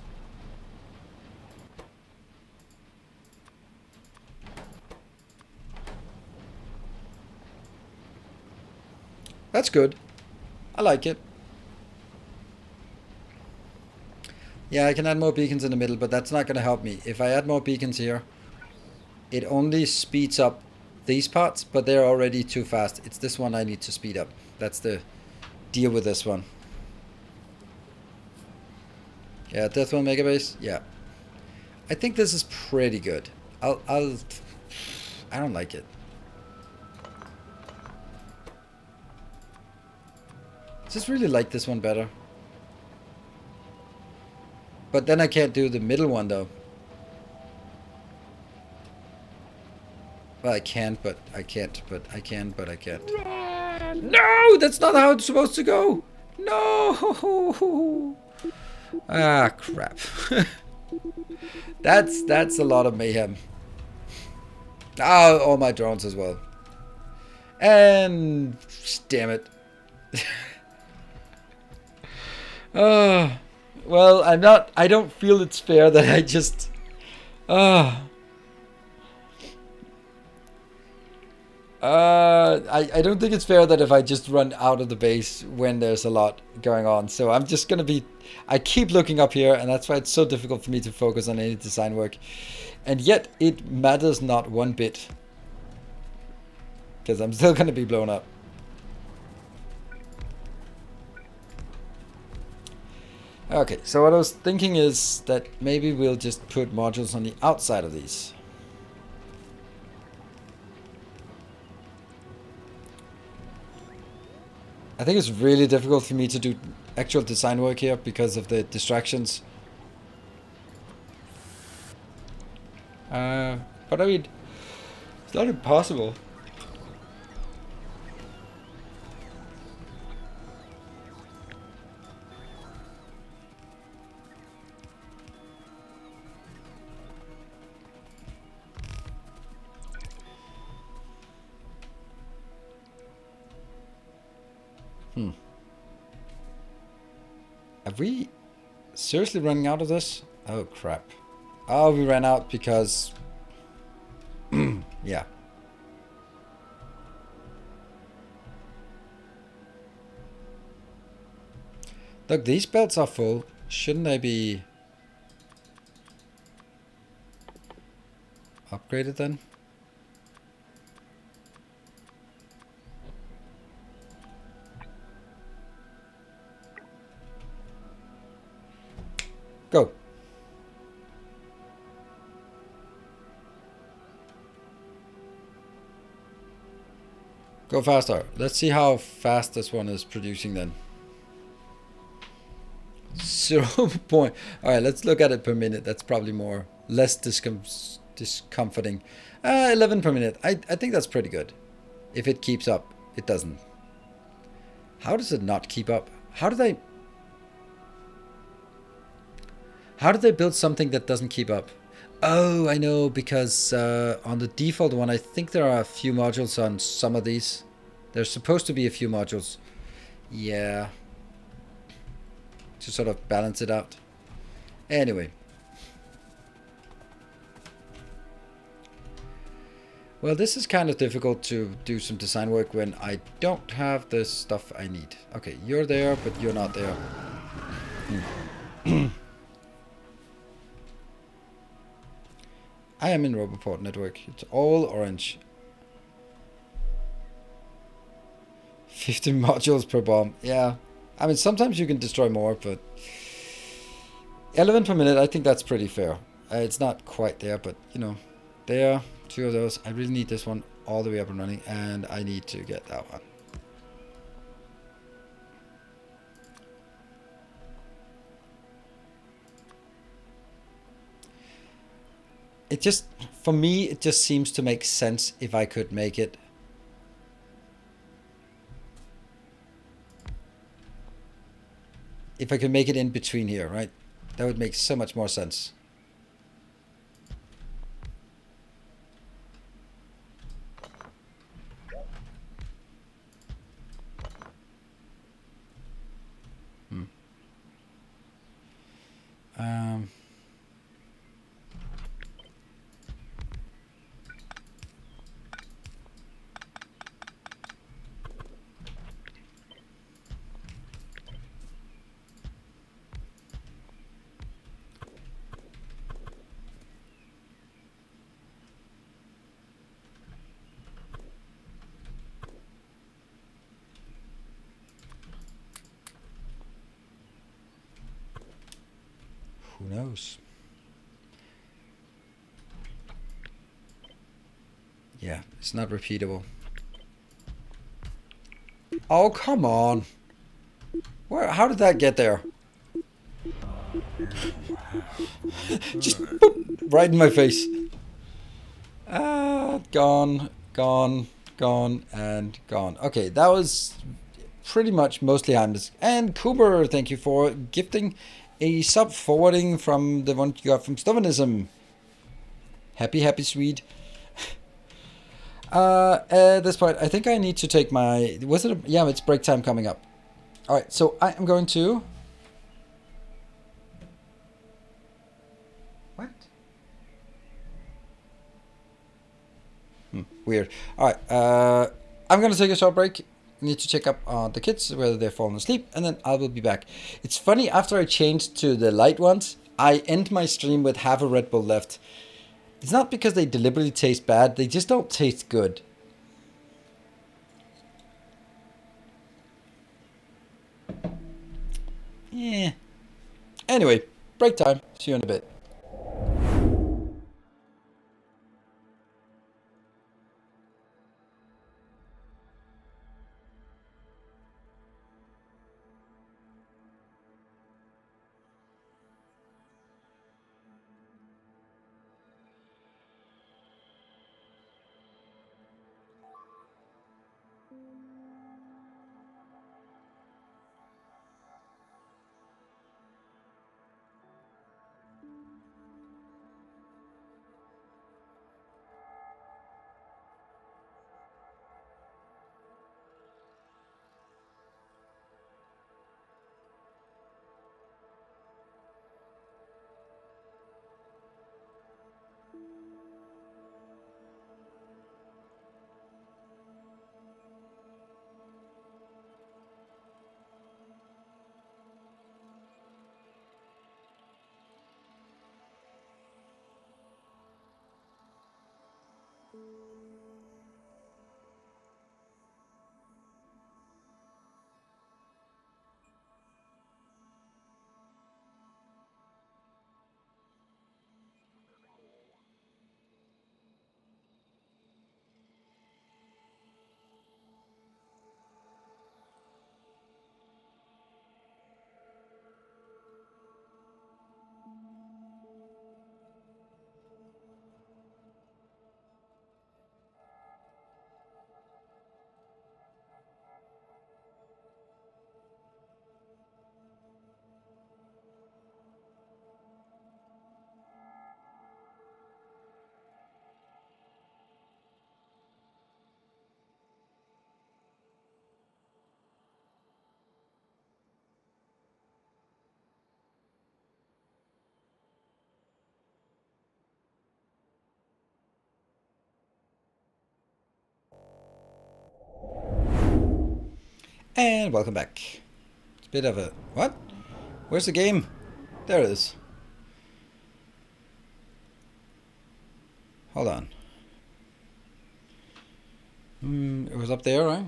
That's good. I like it. Yeah, I can add more beacons in the middle, but that's not going to help me. If I add more beacons here, it only speeds up these parts, but they're already too fast. It's this one I need to speed up. That's the deal with this one. Yeah, Deathwell Mega Base. Yeah, I think this is pretty good. I don't like it. Just really like this one better. But then I can't do the middle one though. Well, I can't, but I can't, but I can, but I can't. No, that's not how it's supposed to go. No. Ah, crap. That's a lot of mayhem. Oh, all my drones as well. And damn it. Oh, well, I don't feel it's fair that I just I don't think it's fair that if I just run out of the base when there's a lot going on. So I'm just gonna be, I keep looking up here, and that's why it's so difficult for me to focus on any design work. And yet it matters not one bit, because I'm still gonna be blown up. Okay, so what I was thinking is that maybe we'll just put modules on the outside of these. I think it's really difficult for me to do actual design work here because of the distractions. But I mean, it's not impossible. Have we seriously running out of this? Oh crap. Oh, we ran out because... yeah. Look, these belts are full. Shouldn't they be upgraded then? Go. Go faster. Let's see how fast this one is producing then. 0. Point. Alright, let's look at it per minute. That's probably more, less discomforting. 11 per minute. I think that's pretty good. If it keeps up. It doesn't. How does it not keep up? How do they build something that doesn't keep up? Oh, I know, because on the default one, I think there are a few modules on some of these. There's supposed to be a few modules. Yeah. To sort of balance it out. Anyway. Well, this is kind of difficult to do some design work when I don't have the stuff I need. Okay, you're there, but you're not there. I am in Roboport network. It's all orange. 50 modules per bomb. Yeah. I mean, sometimes you can destroy more, but 11 per minute, I think that's pretty fair. It's not quite there, but you know, there, 2 of those. I really need this one all the way up and running, and I need to get that one. It just, for me, it just seems to make sense if I could make it. If I could make it in between here, right? That would make so much more sense. Who knows? Yeah, it's not repeatable. Oh, come on. Where? How did that get there? Just boop, right in my face. Gone, gone, gone, and gone. Okay, that was pretty much mostly harmless. And Cooper, thank you for gifting a sub forwarding from the one you got from Stovanism. Happy, happy, sweet. At this point, I think I need to take my... Was it? Yeah, it's break time coming up. Alright, so I am going to... What? Weird. Alright, I'm going to take a short break. Need to check up on the kids, whether they're falling asleep, and then I will be back. It's funny, after I changed to the light ones, I end my stream with half a Red Bull left. It's not because they deliberately taste bad, they just don't taste good. Yeah. Anyway, break time. See you in a bit. And welcome back. It's a bit of a... What? Where's the game? There it is. Hold on. It was up there, right?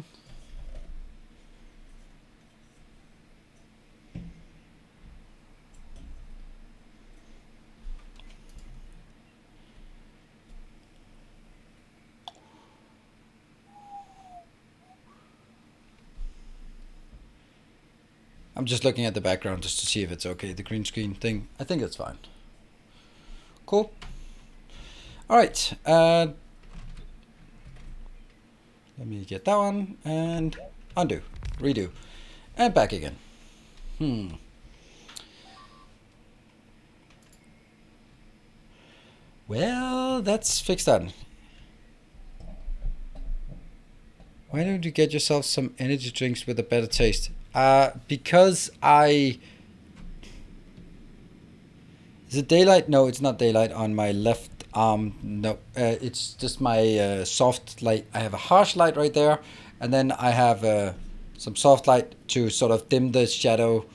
I'm just looking at the background just to see if it's okay. The green screen thing, I think it's fine. Cool. All right. Let me get that one and undo, redo, and back again. Well, that's fixed done. Why don't you get yourself some energy drinks with a better taste? Because I... Is it daylight? No, it's not daylight on my left arm. No, it's just my soft light. I have a harsh light right there, and then I have some soft light to sort of dim the shadow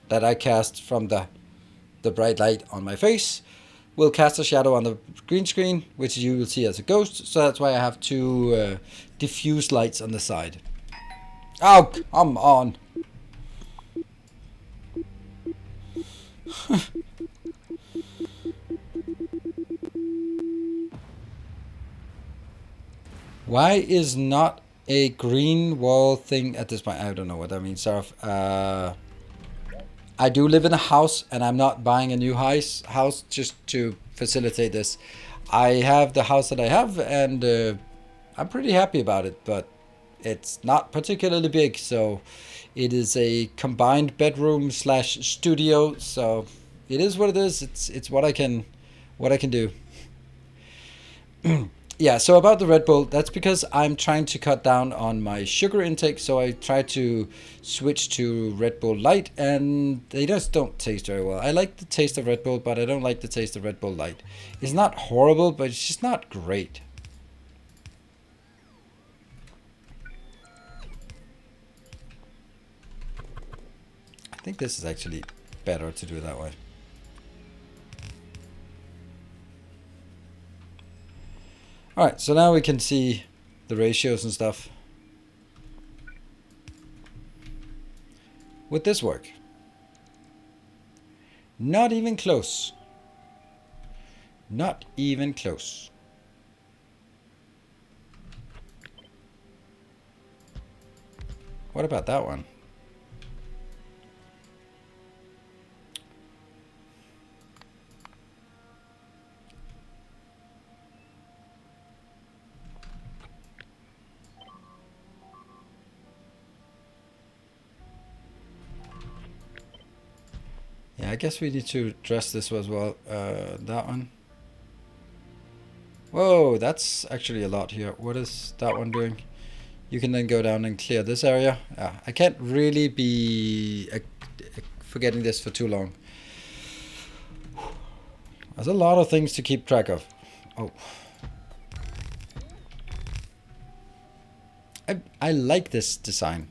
that I cast from the bright light on my face. Will cast a shadow on the green screen, which you will see as a ghost. So that's why I have two diffuse lights on the side. Oh, come on. Why is not a green wall thing at this point? I don't know what that means, Sarah. I do live in a house, and I'm not buying a new house just to facilitate this. I have the house that I have, and I'm pretty happy about it, but it's not particularly big, so it is a combined bedroom / studio, so it is what it is. It's what I can do. Yeah, so about the Red Bull, that's because I'm trying to cut down on my sugar intake, so I try to switch to Red Bull Light, and they just don't taste very well. I like the taste of Red Bull, but I don't like the taste of Red Bull Light. It's not horrible, but it's just not great. I think this is actually better to do that way. Alright, so now we can see the ratios and stuff. Would this work? Not even close. Not even close. What about that one? Yeah, I guess we need to address this as well. That one. Whoa, that's actually a lot here. What is that one doing? You can then go down and clear this area. I can't really be forgetting this for too long. There's a lot of things to keep track of. Oh. I like this design.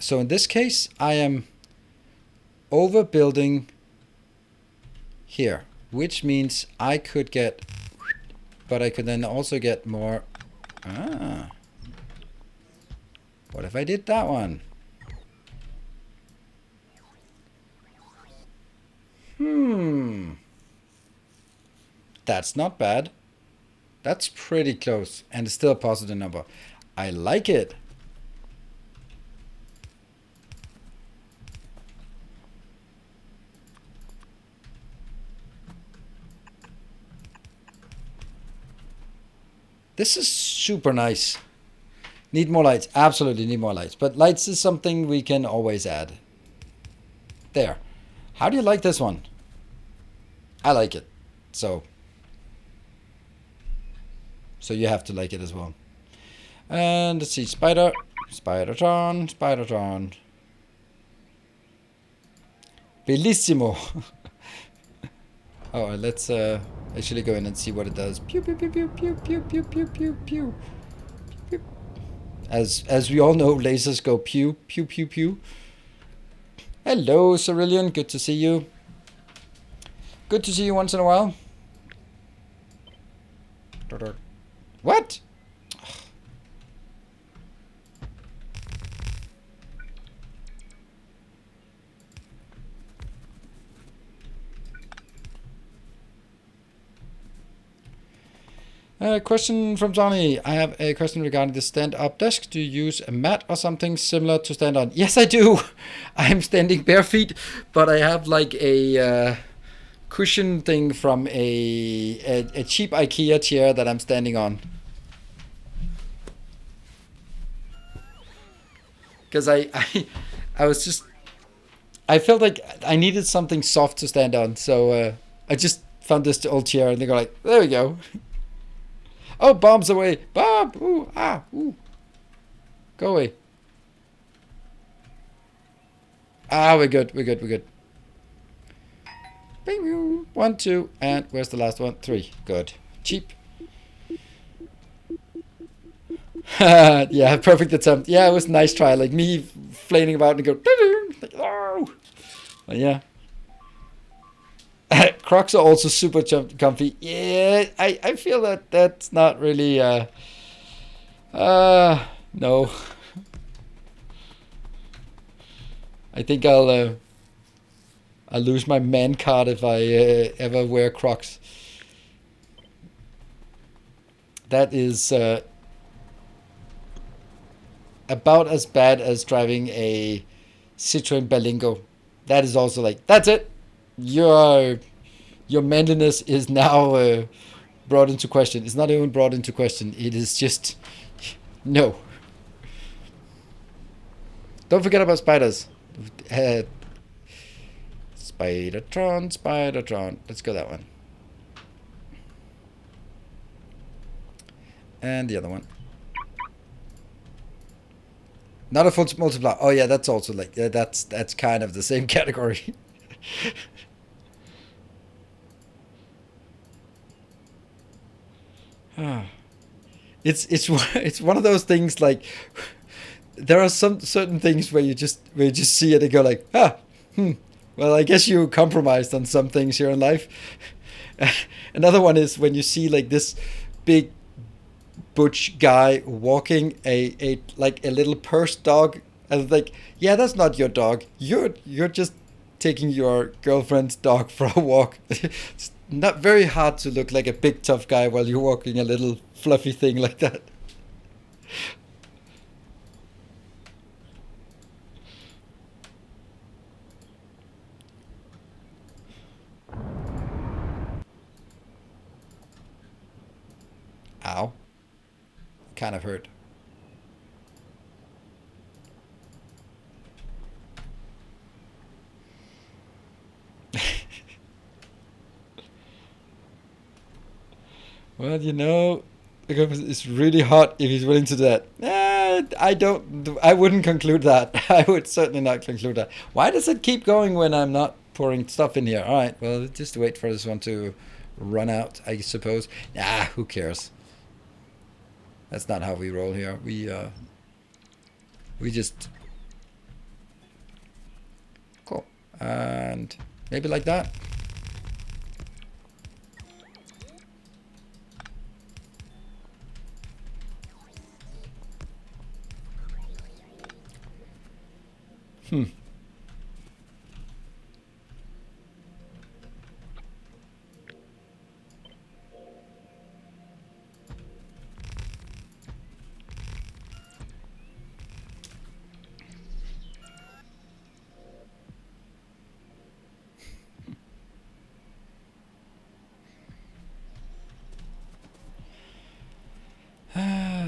So in this case, I am overbuilding here, which means I could get, but I could then also get more. Ah, what if I did that one? That's not bad. That's pretty close, and it's still a positive number. I like it. This is super nice. Need more lights. Absolutely need more lights. But lights is something we can always add. There. How do you like this one? I like it. So you have to like it as well. And let's see. Spidertron. Bellissimo. Oh, let's actually go in and see what it does. Pew pew pew pew pew pew pew pew pew pew. As we all know, lasers go pew pew pew pew. Hello, Cerulean. Good to see you. Good to see you once in a while. What? Question from Johnny. I have a question regarding the stand-up desk. Do you use a mat or something similar to stand on? Yes, I do. I'm standing bare feet, but I have like a cushion thing from a cheap IKEA chair that I'm standing on. Because I felt like I needed something soft to stand on, so I just found this old chair and they go like, there we go. Oh, bombs away. Bomb. Ooh, ah, ooh. Go away. Ah, we're good. 1, 2, and where's the last one? 3. Good. Cheap. Yeah, perfect attempt. Yeah, it was a nice try. Like me flailing about and go, like, oh. But yeah. Crocs are also super comfy. Yeah, I feel that that's not really no. I think I'll lose my man card if I ever wear Crocs. That is about as bad as driving a Citroen Berlingo. That is also like, that's it. Your manliness is now brought into question. It's not even brought into question. It is just no. Don't forget about spiders. Spidertron. Let's go that one. And the other one. Not a full multiplier. Oh yeah, that's also like that's kind of the same category. It's one of those things like there are some certain things where you just see it and go like, well, I guess you compromised on some things here in life. Another one is when you see like this big butch guy walking a like a little purse dog, and like, yeah, that's not your dog. You're just taking your girlfriend's dog for a walk. It's not very hard to look like a big tough guy while you're walking a little fluffy thing like that. Ow. Kind of hurt. Well, you know, it's really hot if he's willing to do that. I wouldn't conclude that. I would certainly not conclude that. Why does it keep going when I'm not pouring stuff in here? All right, well, just wait for this one to run out, I suppose. Who cares? That's not how we roll here. We just And maybe like that.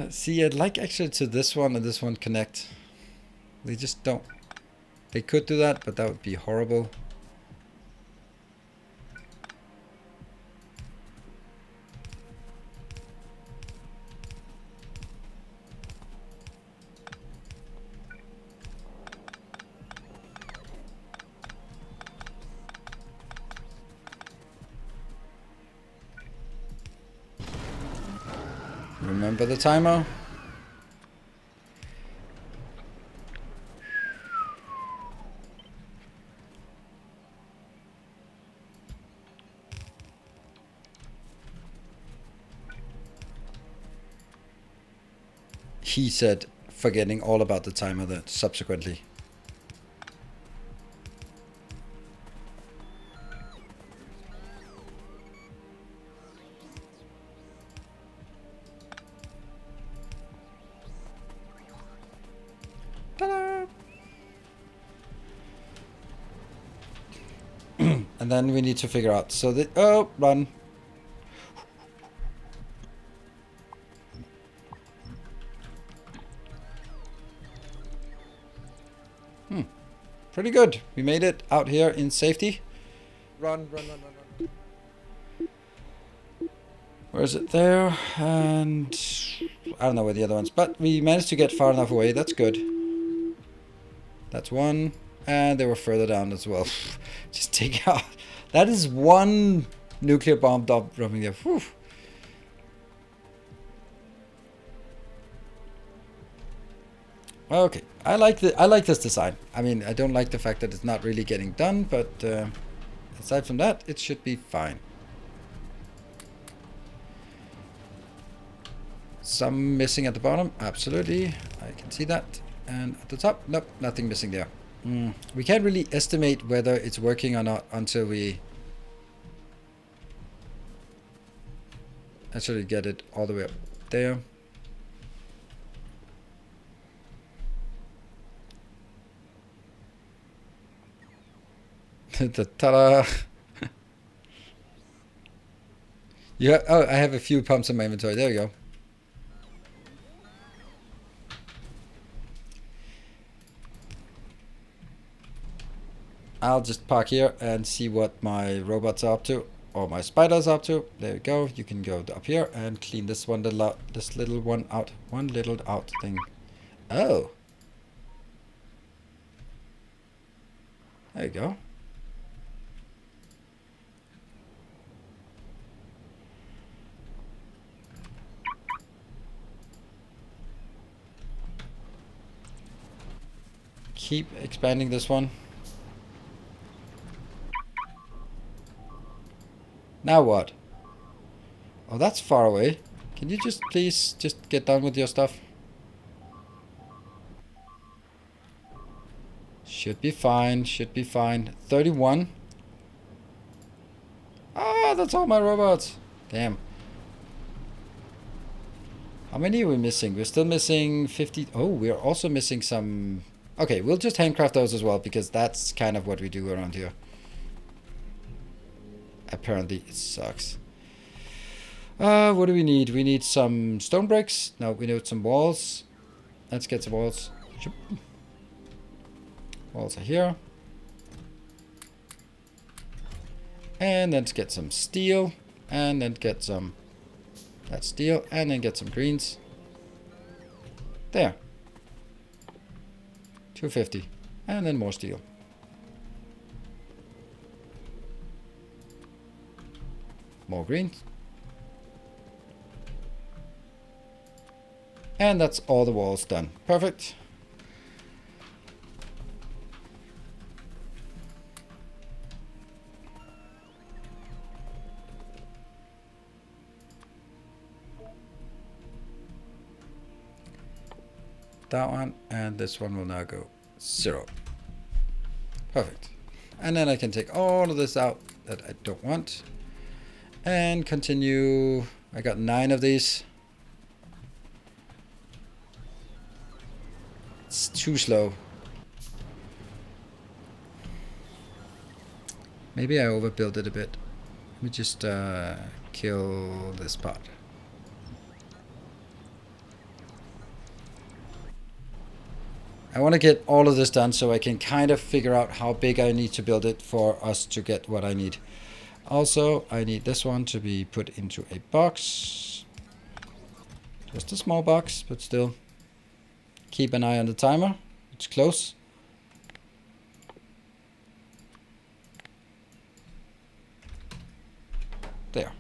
See, I'd like actually to this one and this one connect. They just don't. They could do that, but that would be horrible. Remember the timer? He said, forgetting all about the timer that subsequently. Ta-da! And then we need to figure out. So the run. Pretty good. We made it out here in safety. Run. Where is it? There. And I don't know where the other ones. But we managed to get far enough away. That's good. That's one. And they were further down as well. Just take out. That is one nuclear bomb dropping there. Whew. Okay, I like this design. I mean, I don't like the fact that it's not really getting done, but aside from that, it should be fine. Some missing at the bottom, absolutely. I can see that. And at the top, nope, nothing missing there. We can't really estimate whether it's working or not until we actually get it all the way up there. Ta-da! Yeah. Oh, I have a few pumps in my inventory. There we go. I'll just park here and see what my robots are up to, or my spiders are up to. There we go. You can go up here and clean this one little out, this little one out, one little out thing. Oh, there you go. Keep expanding this one. Now what? Oh, that's far away. Can you just please just get done with your stuff? Should be fine, should be fine. 31. Ah, that's all my robots. Damn. How many are we missing? We're still missing 50. Oh, we're also missing some. Okay, we'll just handcraft those as well, because that's kind of what we do around here. Apparently it sucks. What do we need? We need some stone bricks. No, we need some walls. Let's get some walls. Walls are here. And then let's get some steel. And then get some... That's steel. And then get some greens. There. 250. And then more steel. More greens. And that's all the walls done. Perfect. that one, and this one will now go 0. Perfect. And then I can take all of this out that I don't want and continue. I got 9 of these. It's too slow. Maybe I overbuilt it a bit. Let me just kill this part. I want to get all of this done so I can kind of figure out how big I need to build it for us to get what I need. Also, I need this one to be put into a box. Just a small box, but still. Keep an eye on the timer. It's close. There.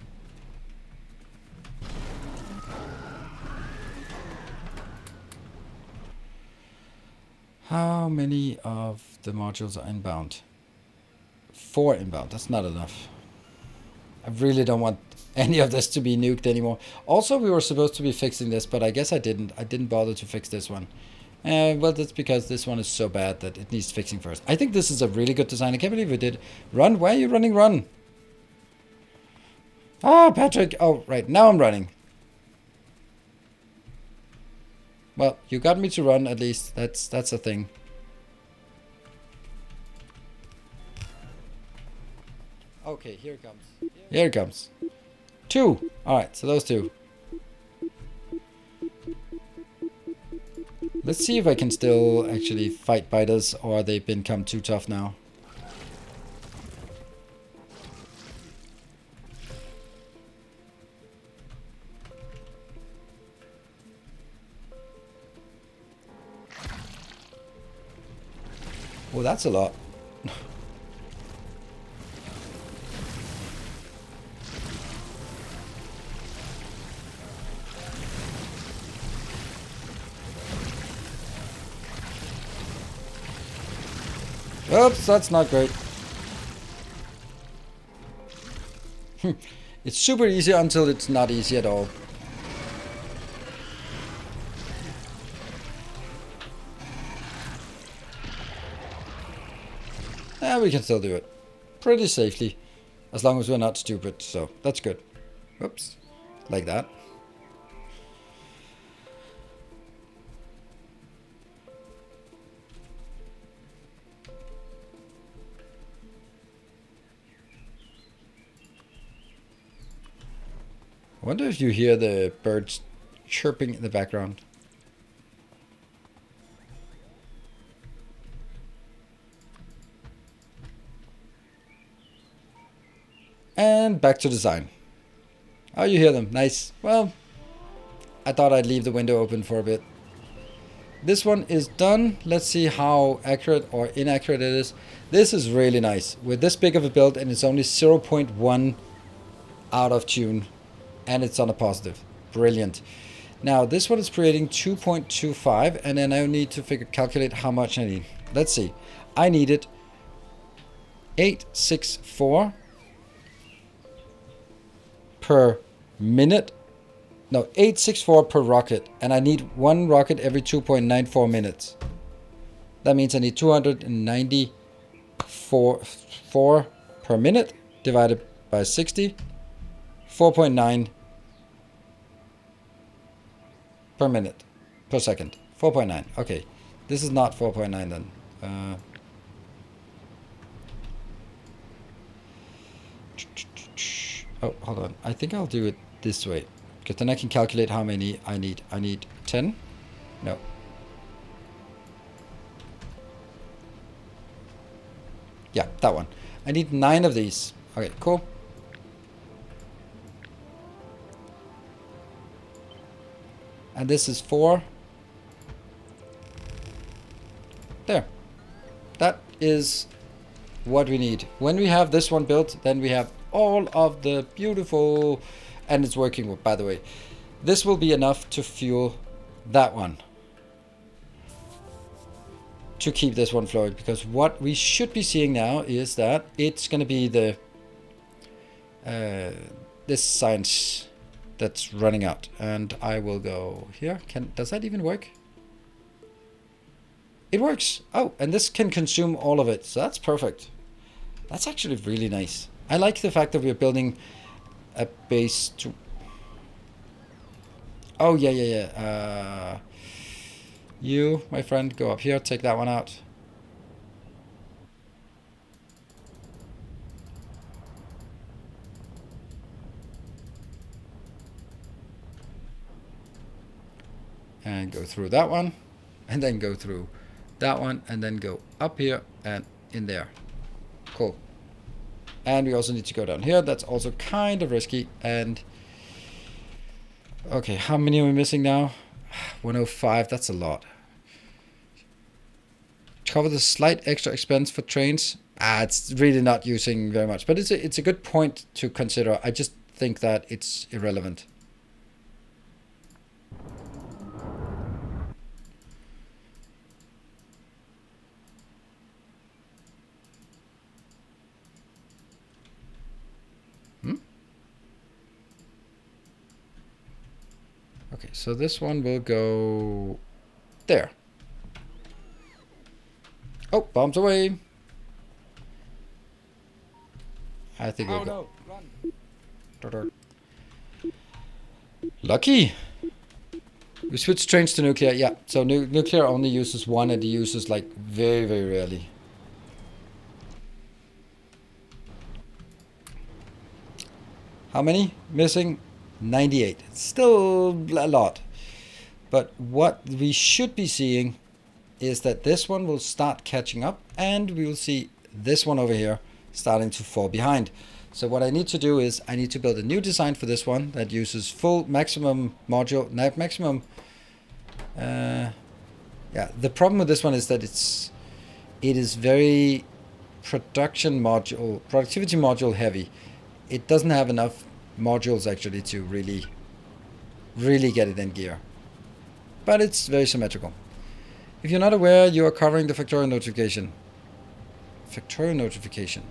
How many of the modules are inbound? 4 inbound. That's not enough. I really don't want any of this to be nuked anymore. Also, we were supposed to be fixing this, but I guess I didn't. I didn't bother to fix this one. Well, that's because this one is so bad that it needs fixing first. I think this is a really good design. I can't believe we did. Run? Why are you running? Run! Ah, Patrick! Oh, right. Now I'm running. Well, you got me to run at least. That's a thing. Okay, here it comes. Here it comes. 2. Alright, so those 2. Let's see if I can still actually fight biters, or they've become too tough now. Oh, that's a lot. Oops, that's not great. It's super easy until it's not easy at all. We can still do it pretty safely, as long as we're not stupid, so that's good. Oops, like that. I wonder if you hear the birds chirping in the background. And back to design. Oh, you hear them. Nice. Well, I thought I'd leave the window open for a bit. This one is done. Let's see how accurate or inaccurate it is. This is really nice. With this big of a build, and it's only 0.1 out of tune. And it's on a positive. Brilliant. Now, this one is creating 2.25. And then I need to calculate how much I need. Let's see. I needed 864 per minute. No, 864 per rocket. And I need 1 rocket every 2.94 minutes. That means I need 294 per minute divided by 60. 4.9 per minute. Per second. 4.9. Okay. This is not 4.9 then. Oh, hold on. I think I'll do it this way. Because then I can calculate how many I need. I need 10? No. Yeah, that one. I need 9 of these. Okay, cool. And this is 4. There. That is what we need. When we have this one built, then we have all of the beautiful... And it's working, by the way. This will be enough to fuel that one. To keep this one flowing. Because what we should be seeing now is that it's going to be the... this science that's running out. And I will go here. Does that even work? It works. Oh, and this can consume all of it. So that's perfect. That's actually really nice. I like the fact that we're building a base to... Oh, yeah. You, my friend, go up here. Take that one out. And go through that one. And then go through that one. And then go up here and in there. Cool. And we also need to go down here. That's also kind of risky. And... okay, how many are we missing now? 105, that's a lot. Cover the slight extra expense for trains. It's really not using very much. But it's a good point to consider. I just think that it's irrelevant. Okay, so this one will go there. Oh, bombs away. I think we'll go. Run. Lucky. We switched trains to nuclear. Yeah, so nuclear only uses one, and it uses like very, very rarely. How many missing? 98. Still a lot. But what we should be seeing is that this one will start catching up, and we will see this one over here starting to fall behind. So what I need to do is I need to build a new design for this one that uses full maximum module, maximum. Yeah, the problem with this one is that it is very productivity module heavy. It doesn't have enough modules actually to really get it in gear. But it's very symmetrical. If you're not aware, you are covering the Factorio notification. Factorio notification.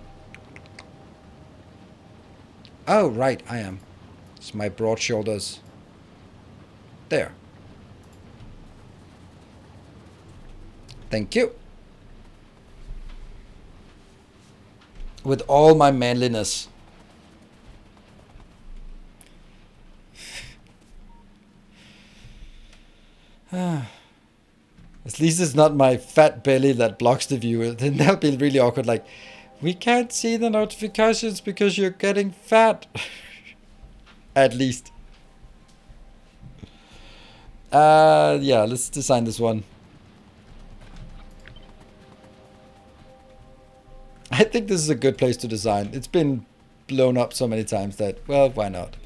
Oh, right, I am. It's my broad shoulders. There. Thank you. With all my manliness. At least it's not my fat belly that blocks the view. Then that'll be really awkward. Like, we can't see the notifications because you're getting fat. At least. Yeah, let's design this one. I think this is a good place to design. It's been blown up so many times that, well, why not?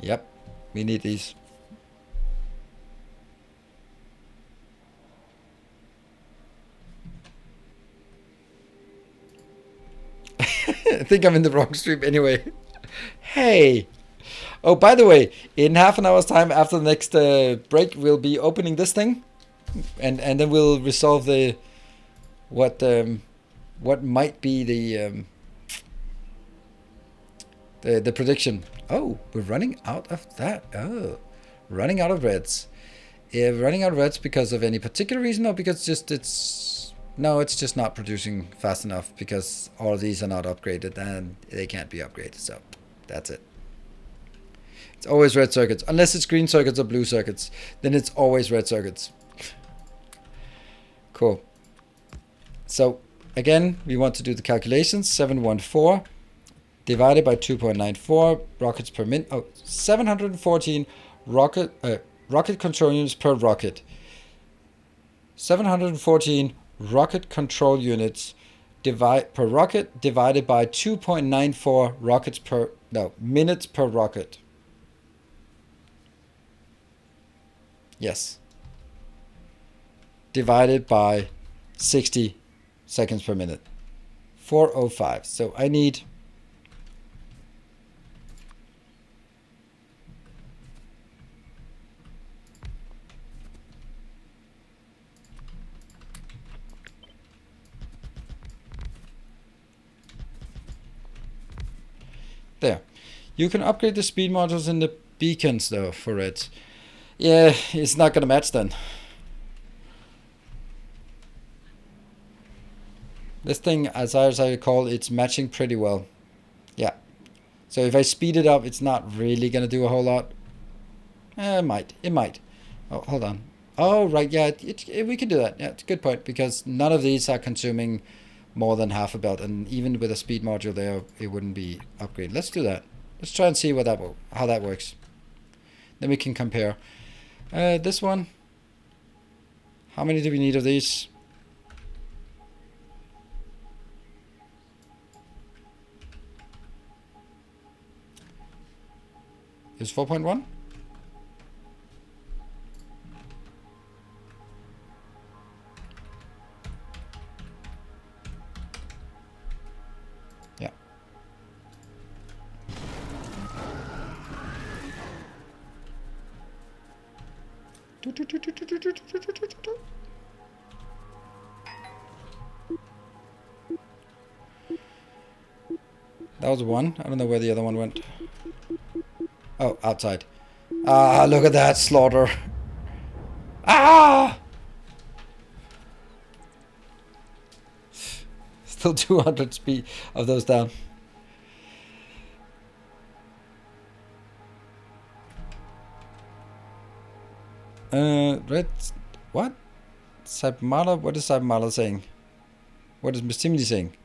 Yep, we need these. I think I'm in the wrong stream anyway. Hey! Oh, by the way, in half an hour's time after the next break, we'll be opening this thing. And then we'll resolve the... what might be the prediction. Oh, we're running out of that. Oh, running out of reds. Running out of reds because of any particular reason, or because it's just not producing fast enough because all of these are not upgraded and they can't be upgraded. So that's it. It's always red circuits, unless it's green circuits or blue circuits. Then it's always red circuits. Cool. So again, we want to do the calculations. 714 divided by 2.94 rockets per minute. Oh, 714 rocket control units per rocket. 714 rocket control units per rocket divided by 2.94 minutes per rocket. Yes. Divided by 60 seconds per minute. 405. So I need there. You can upgrade the speed modules in the beacons though for it. Yeah, it's not gonna match then. This thing, as I recall, it's matching pretty well. Yeah. So if I speed it up, it's not really gonna do a whole lot. It might. It might. Oh, hold on. Oh, right. Yeah, we can do that. Yeah, it's a good point, because none of these are consuming more than half a belt, and even with a speed module there, it wouldn't be upgraded. Let's do that. Let's try and see how that works. Then we can compare. This one. How many do we need of these? Is 4.1? Yeah. That was one. I don't know where the other one went. Oh, outside. Ah, look at that slaughter. Ah! Still 200 speed of those down. Red. What? Saibmala? What is Saibmala saying? What is Mistimini saying?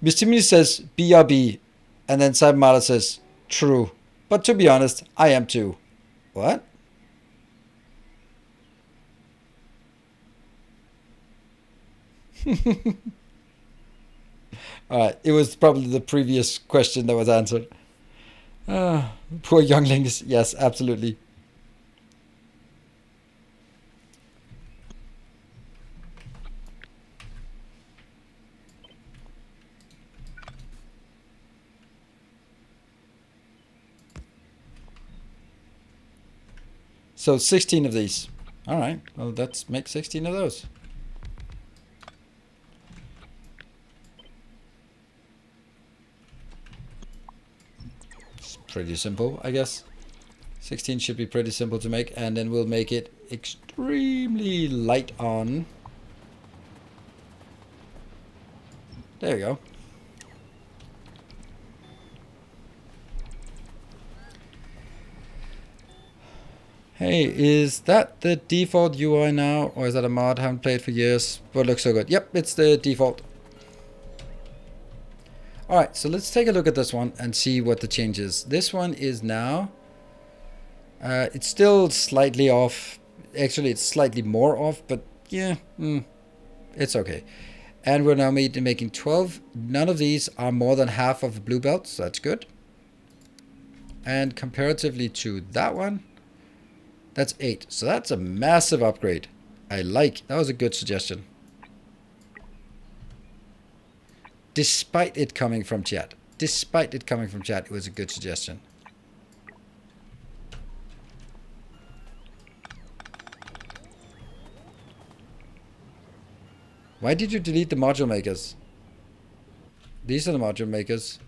Mistimini says BRB, and then Saibmala says true. But to be honest, I am too. What? Alright, it was probably the previous question that was answered. Poor younglings. Yes, absolutely. So 16 of these. Alright, well, let's make 16 of those. It's pretty simple, I guess. 16 should be pretty simple to make, and then we'll make it extremely light on. There you go. Hey, is that the default UI now, or is that a mod? I haven't played for years, but it looks so good. Yep, it's the default. Alright, so let's take a look at this one and see what the change is. This one is now, it's still slightly off. Actually, it's slightly more off, but yeah, it's okay. And we're now making 12. None of these are more than half of the blue belt, so that's good. And comparatively to that one, that's 8. So that's a massive upgrade. That was a good suggestion. Despite it coming from chat. It was a good suggestion. Why did you delete the module makers? These are the module makers.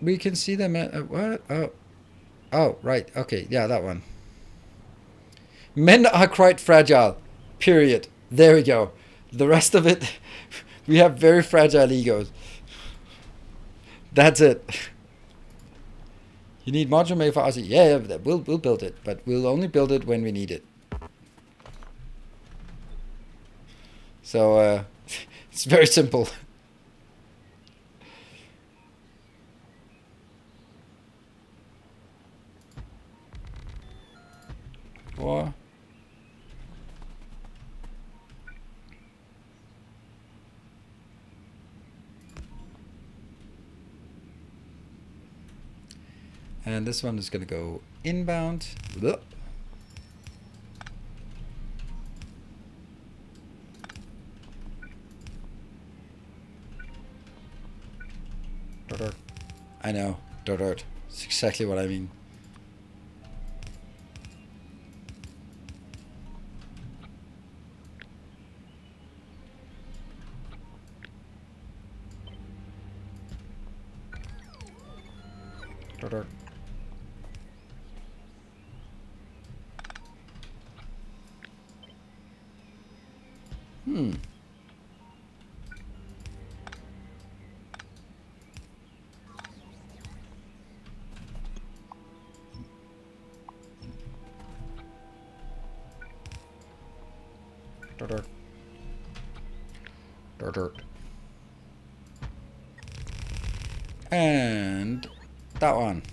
We can see them at what? Oh, right. Okay, yeah, that one. Men are quite fragile. Period. There we go. The rest of it, we have very fragile egos. That's it. You need module maker for us? Yeah, we'll build it, but we'll only build it when we need it. So it's very simple. Four. And this one is going to go inbound. Ugh. I know. It's exactly what I mean. Dirt. Hmm. Dirt. Dirt. And that one.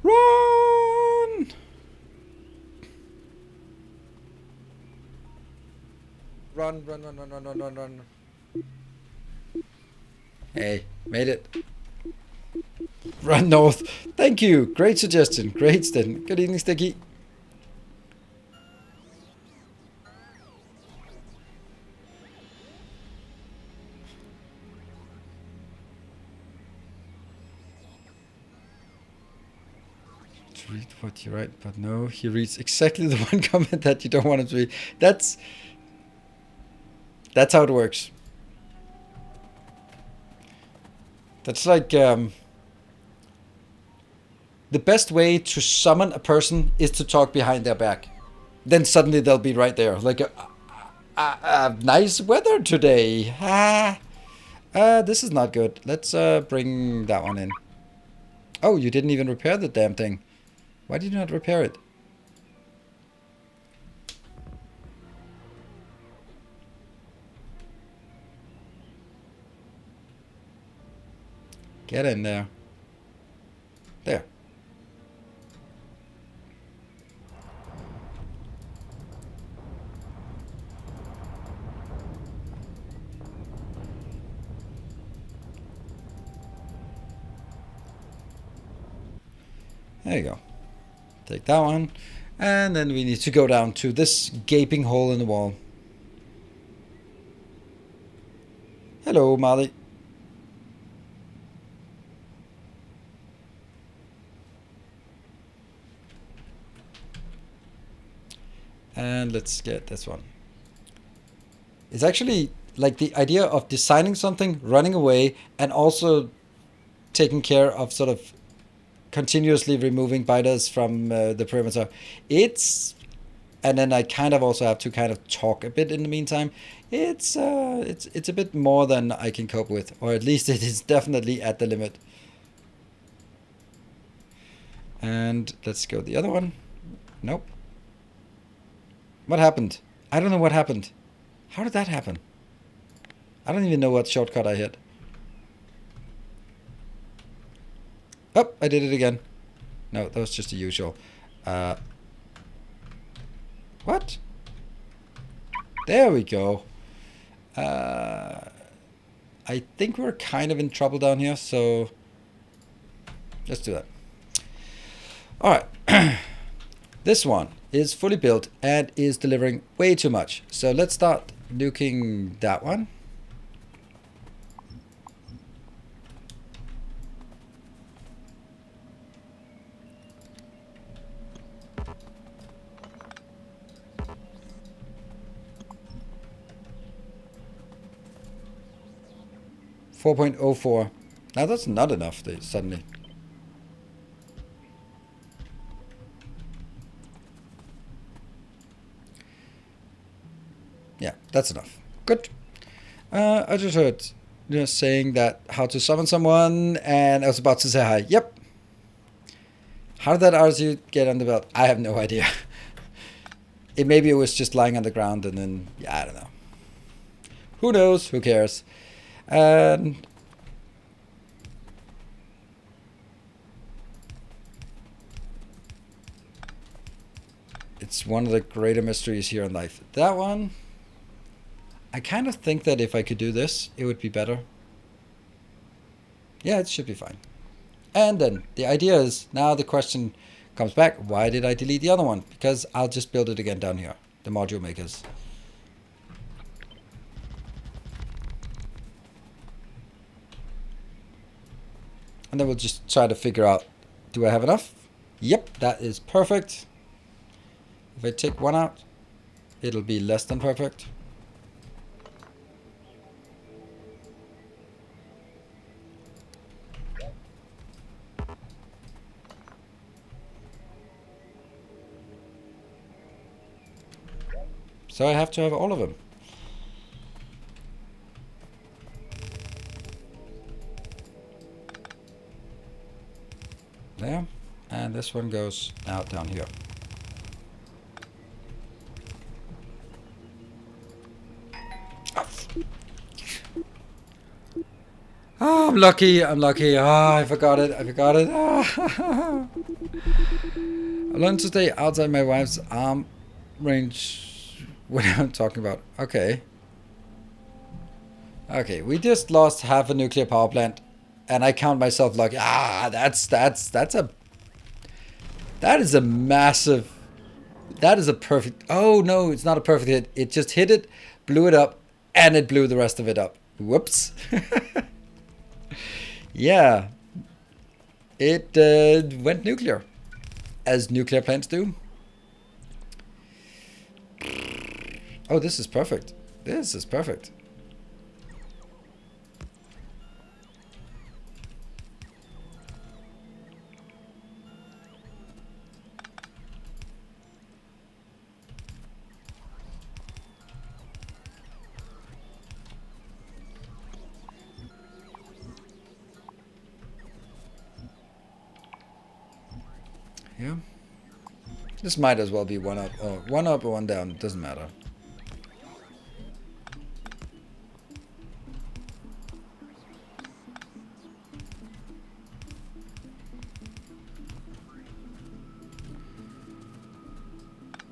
Run! Run, run, run, run, run, run, run, run. Hey, made it. Run north. Thank you. Great suggestion. Great, Stin. Good evening, Sticky. To read what you write, but no, he reads exactly the one comment that you don't want him to read. That's how it works. That's like the best way to summon a person is to talk behind their back. Then suddenly they'll be right there. Like, nice weather today. This is not good. Let's bring that one in. Oh, you didn't even repair the damn thing. Why did you not repair it? Get in there. There. There you go. Take that one. And then we need to go down to this gaping hole in the wall. Hello, Molly. And let's get this one. It's actually like the idea of designing something, running away, and also taking care of sort of continuously removing biters from the perimeter. And then I kind of also have to kind of talk a bit in the meantime. It's a bit more than I can cope with, or at least it is definitely at the limit. And let's go the other one. Nope. What happened? I don't know what happened. How did that happen? I don't even know what shortcut I hit. Oh, I did it again. No, that was just the usual. What? There we go. I think we're kind of in trouble down here, so let's do that. All right. This one is fully built and is delivering way too much. So let's start nuking that one. .04. Now that's not enough suddenly. Yeah, that's enough. Good. I just heard saying that how to summon someone, and I was about to say hi. Yep. How did that RSU get on the belt? I have no idea. Maybe it was just lying on the ground, and then yeah, I don't know. Who knows? Who cares? And it's one of the greater mysteries here in life. That one, I kind of think that if I could do this, it would be better. Yeah, it should be fine. And then the idea is, now the question comes back, why did I delete the other one? Because I'll just build it again down here, the module makers. And then we'll just try to figure out, do I have enough? Yep, that is perfect. If I take one out, it'll be less than perfect. So I have to have all of them. There. And this one goes now down here. Oh, I'm lucky. I'm lucky. Ah, I forgot it. I forgot it. Ah. I learned to stay outside my wife's arm range when I'm talking about. Okay. Okay, we just lost half a nuclear power plant, and I count myself lucky. Ah, that is a massive. That is a perfect. Oh no, it's not a perfect hit. It just hit it, blew it up, and it blew the rest of it up. Whoops. Yeah. It went nuclear, as nuclear plants do. Oh, this is perfect. This is perfect. Yeah. This might as well be one up. Oh, one up or one down. It doesn't matter.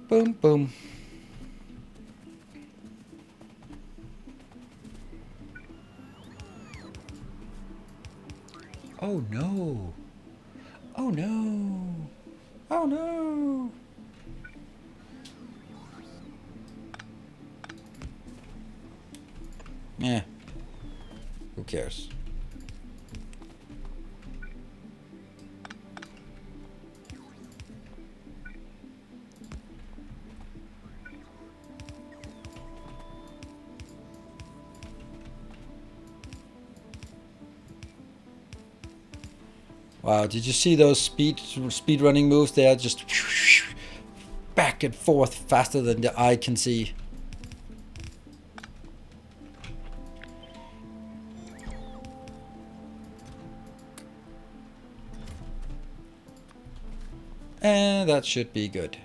Boom, boom. Oh no. Oh no. Oh no. Yeah. Who cares? Wow, did you see those speed running moves? They are just back and forth faster than the eye can see. And that should be good.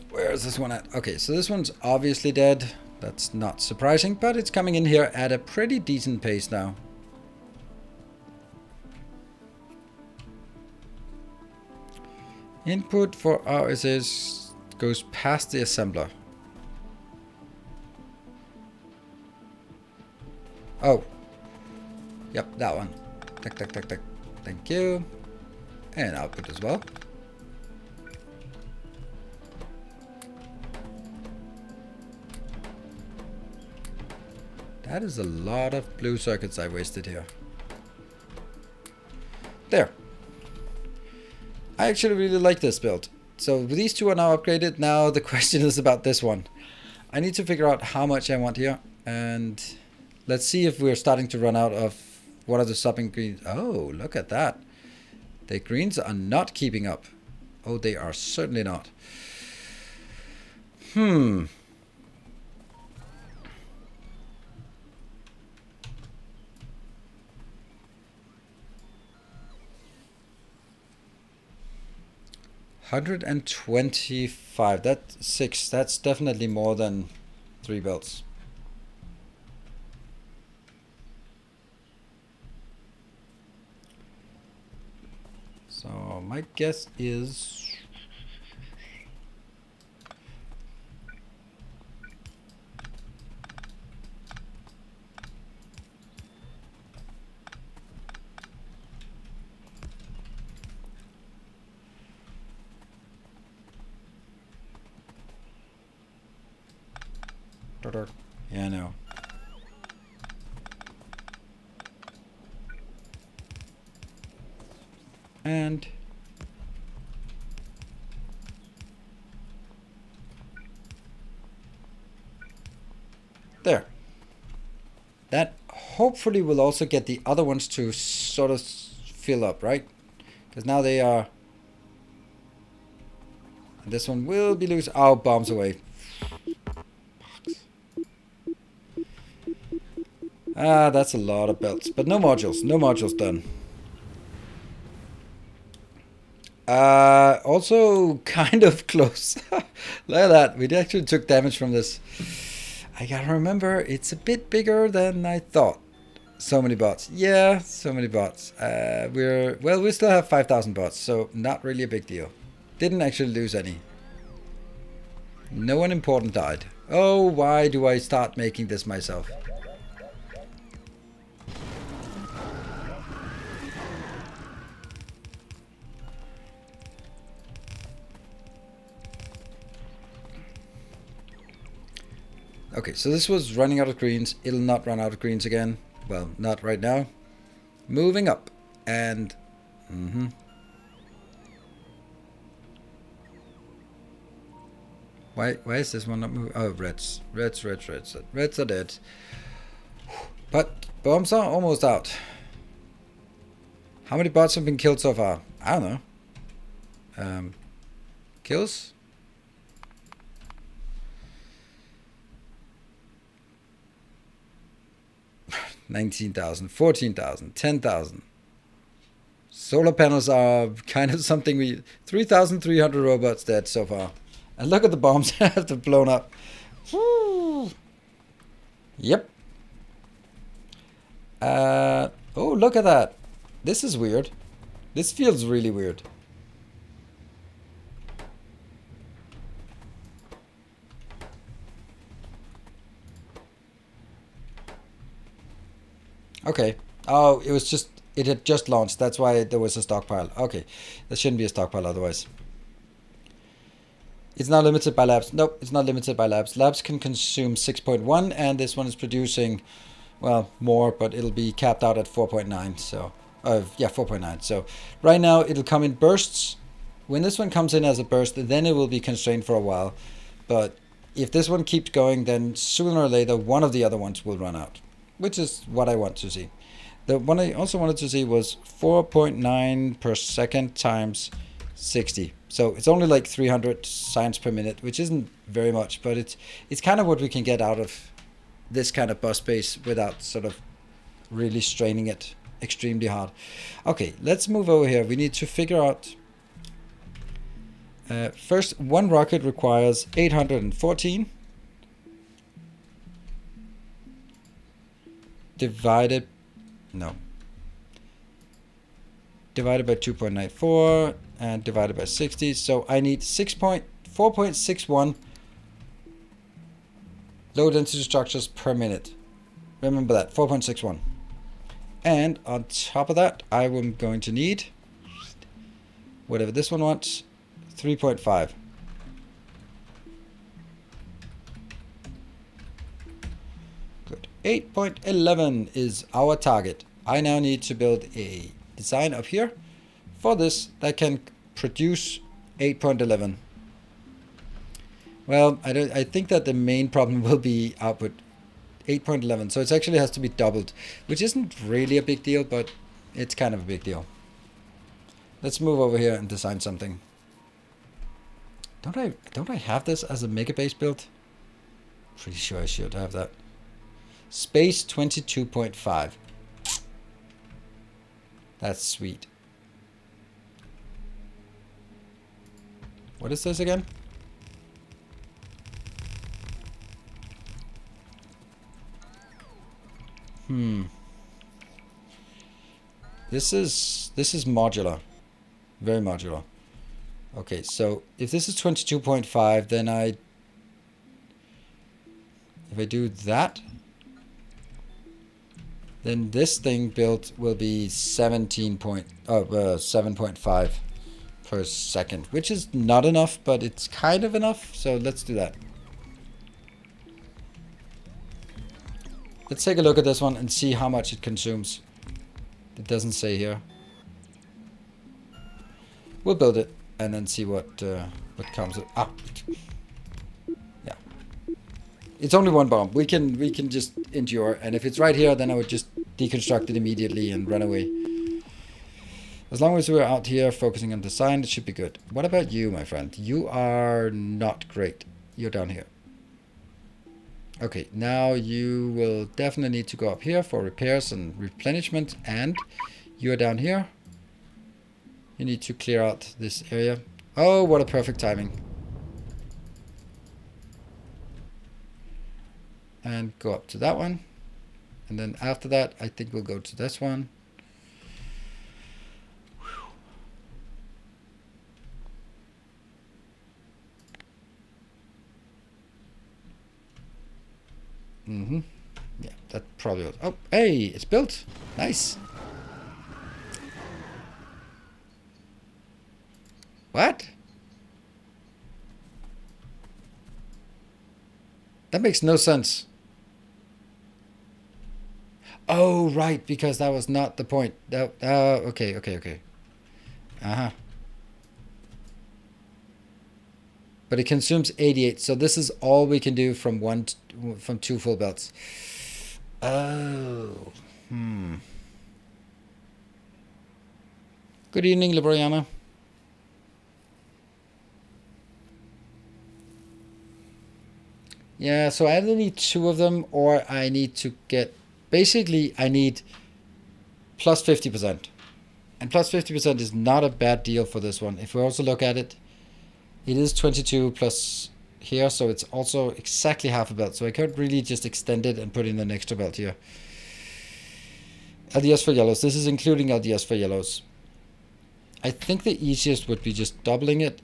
Where is this one at? Okay, so this one's obviously dead. That's not surprising, but it's coming in here at a pretty decent pace now. Input for RSS goes past the assembler. Oh. Yep, that one. Tick, tick, tick, tick. Thank you. And output as well. That is a lot of blue circuits I wasted here. There. I actually really like this build. So these two are now upgraded. Now the question is about this one. I need to figure out how much I want here. And let's see if we're starting to run out of what are the stopping greens. Oh, look at that. The greens are not keeping up. Oh, they are certainly not. 125. That's 6. That's definitely more than 3 belts. So my guess is yeah, I know. And there. That hopefully will also get the other ones to sort of fill up, right? Because now they are... This one will be loose. Oh, bombs away. Ah, that's a lot of belts. But no modules. No modules done. Also kind of close. Look at that. We actually took damage from this. I gotta remember, it's a bit bigger than I thought. So many bots. Yeah, so many bots. We still have 5,000 bots, so not really a big deal. Didn't actually lose any. No one important died. Oh, why do I start making this myself? Okay, so this was running out of greens. It'll not run out of greens again. Well, not right now. Moving up. And... Why is this one not moving? Oh, reds. Reds are dead. But bombs are almost out. How many bots have been killed so far? I don't know. Kills? 19,000, 14,000, 10,000. Solar panels are kind of something 3,300 robots dead so far. And look at the bombs that have blown up. Woo. Yep. Oh, look at that. This is weird. This feels really weird. Okay. Oh, it had just launched. That's why there was a stockpile. Okay. There shouldn't be a stockpile otherwise. It's not limited by labs. Nope, it's not limited by labs. Labs can consume 6.1 and this one is producing, well, more, but it'll be capped out at 4.9. So, yeah, 4.9. So right now it'll come in bursts. When this one comes in as a burst, then it will be constrained for a while. But if this one keeps going, then sooner or later one of the other ones will run out, which is what I want to see. The one I also wanted to see was 4.9 per second times 60. So it's only like 300 signs per minute, which isn't very much, but it's kind of what we can get out of this kind of bus space without sort of really straining it extremely hard. Okay, let's move over here. We need to figure out... first, one rocket requires 814 divided by 2.94 and divided by 60. So I need 4.61 low density structures per minute. Remember that, 4.61. And on top of that, I am going to need whatever this one wants, 3.5. Good. 8.11 is our target. I now need to build a design up here for this that can produce 8.11. Well, I think that the main problem will be output 8.11. So it actually has to be doubled, which isn't really a big deal, but it's kind of a big deal. Let's move over here and design something. Don't I have this as a mega base build? Pretty sure I should have that. Space 22.5. That's sweet. What is this again? This is modular. Very modular. Okay, so if this is 22.5, then if I do that, then this thing built will be 7.5 per second, which is not enough, but it's kind of enough. So let's do that. Let's take a look at this one and see how much it consumes. It doesn't say here. We'll build it and then see what comes. Ah, yeah. It's only one bomb. We can just endure. And if it's right here, then I would just deconstruct it immediately and run away. As long as we're out here focusing on design, it should be good. What about you, my friend? You are not great. You're down here. Okay, now you will definitely need to go up here for repairs and replenishment, and you're down here. You need to clear out this area. Oh, what a perfect timing. And go up to that one. And then after that, I think we'll go to this one. Mm-hmm. Yeah, that probably was. Oh, hey, it's built. Nice. What? That makes no sense. Oh, right, because that was not the point. That, okay. Uh-huh. But it consumes 88, so this is all we can do from from 2 full belts. Oh. Good evening, Liberiana. Yeah, so I either need 2 of them, or I need to get... Basically, I need plus 50%. And plus 50% is not a bad deal for this one. If we also look at it, it is 22 plus here, so it's also exactly half a belt. So I could really just extend it and put in an extra belt here. LDS for yellows. This is including LDS for yellows. I think the easiest would be just doubling it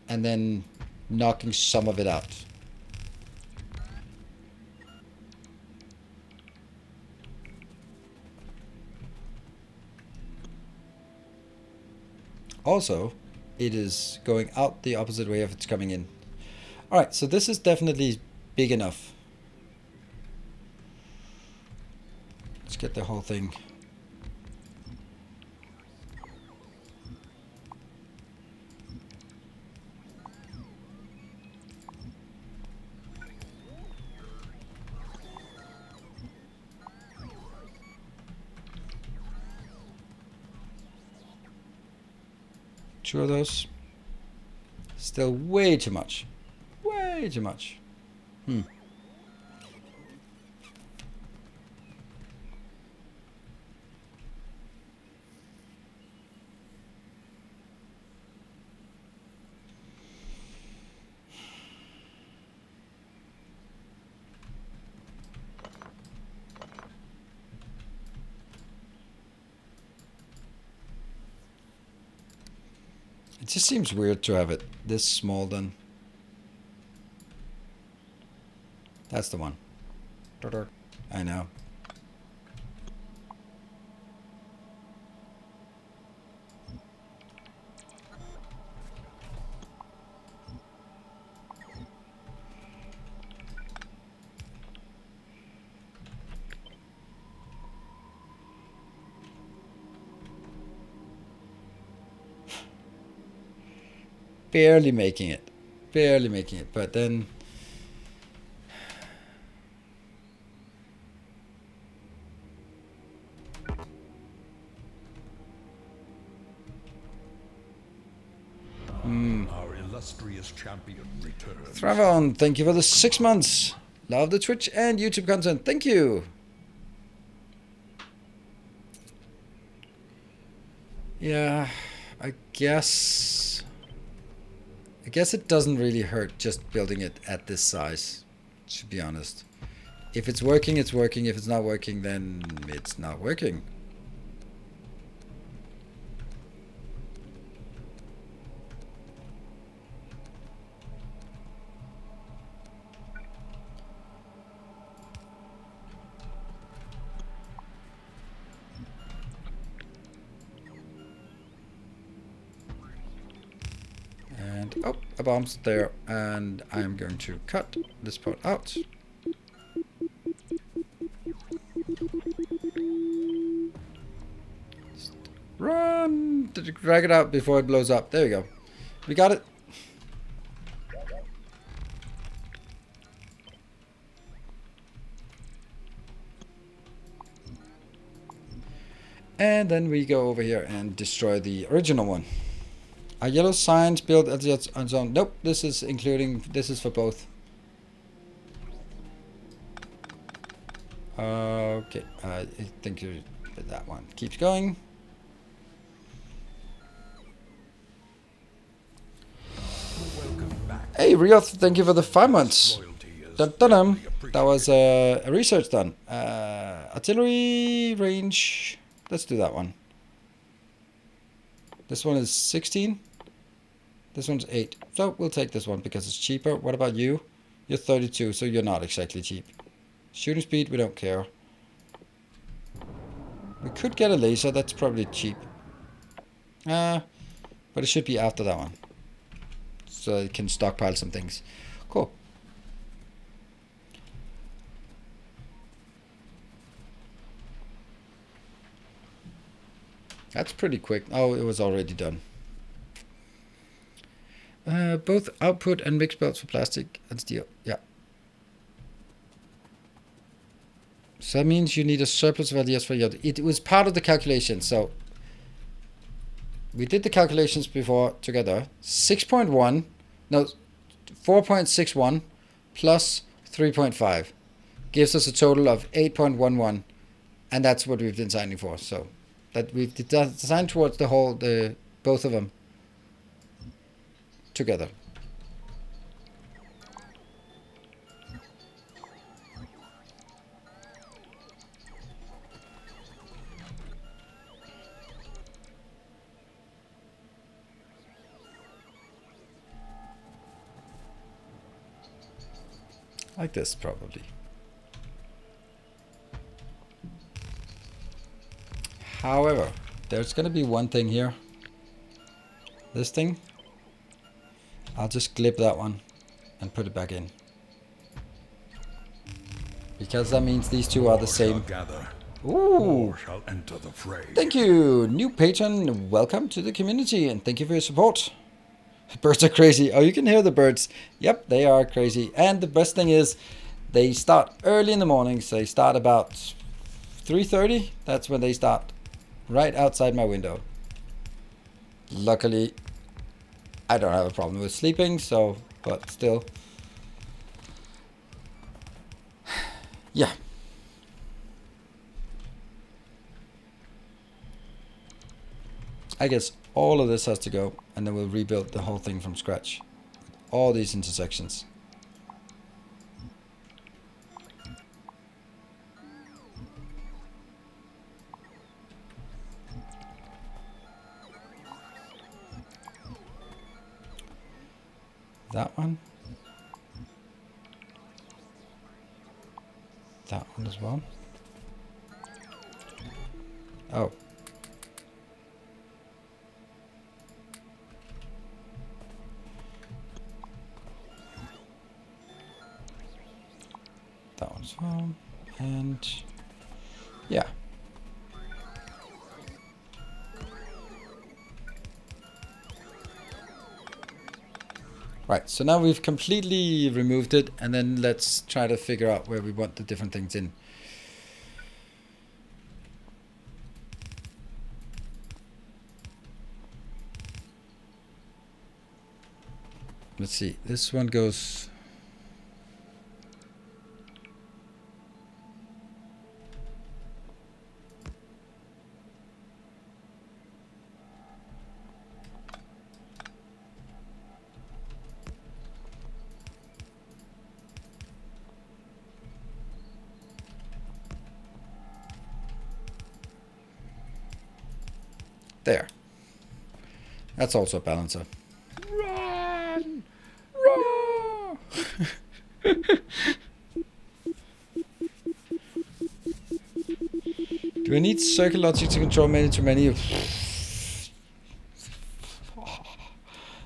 and then knocking some of it out. Also, it is going out the opposite way if it's coming in. Alright, so this is definitely big enough. Let's get the whole thing. Two of those. Still way too much. Way too much. It just seems weird to have it this small then. That's the one. I know. Barely making it. Barely making it. But then... Our illustrious champion returns. Thravon, thank you for the 6 months. Love the Twitch and YouTube content. Thank you. Yeah, I guess it doesn't really hurt just building it at this size, to be honest. If it's working, it's working. If it's not working, then it's not working. And, oh, a bomb's there. And I'm going to cut this part out. Just run! Drag it out before it blows up. There we go. We got it. And then we go over here and destroy the original one. Are yellow signs built as on zone? Nope, this is including, this is for both. Okay, I think that one keeps going. Hey Rioth, thank you for the 5 months. Dun, dun, dun. That was a research done. Artillery range, let's do that one. This one is 16. This one's 8. So we'll take this one because it's cheaper. What about you? You're 32, so you're not exactly cheap. Shooting speed, we don't care. We could get a laser, that's probably cheap. But it should be after that one. So it can stockpile some things. Cool. That's pretty quick. Oh, it was already done. Both output and mixed belts for plastic and steel. Yeah. So that means you need a surplus of ideas for your... It was part of the calculation. So we did the calculations before together. 6.1, no, 4.61 plus 3.5 gives us a total of 8.11, and that's what we've been designing for. So that we've designed towards the whole, both of them together. Like this, probably. However, there's going to be one thing here. This thing. I'll just clip that one and put it back in. Because that means these two are the same. Ooh! Thank you, new patron. Welcome to the community and thank you for your support. Birds are crazy. Oh, you can hear the birds. Yep, they are crazy. And the best thing is, they start early in the morning. So they start about 3:30. That's when they start, right outside my window. Luckily, I don't have a problem with sleeping. So, but still, yeah. I guess all of this has to go, and then we'll rebuild the whole thing from scratch. All these intersections. That one. That one as well. Oh. That one as well. And yeah. Right, so now we've completely removed it, and then let's try to figure out where we want the different things in. Let's see, this one goes... There. That's also a balancer. Run! Run! Do I need circuit logic to control many to many?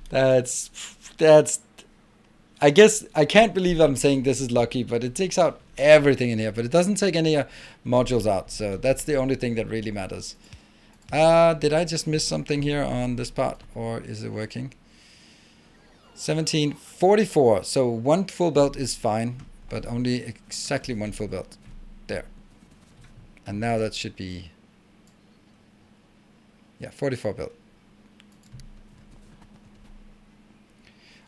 That's I guess I can't believe I'm saying this is lucky, but it takes out everything in here, but it doesn't take any modules out, so that's the only thing that really matters. Did I just miss something here on this part, or is it working? 1744. So one full belt is fine, but only exactly one full belt. There. And now that should be Yeah, 44 built.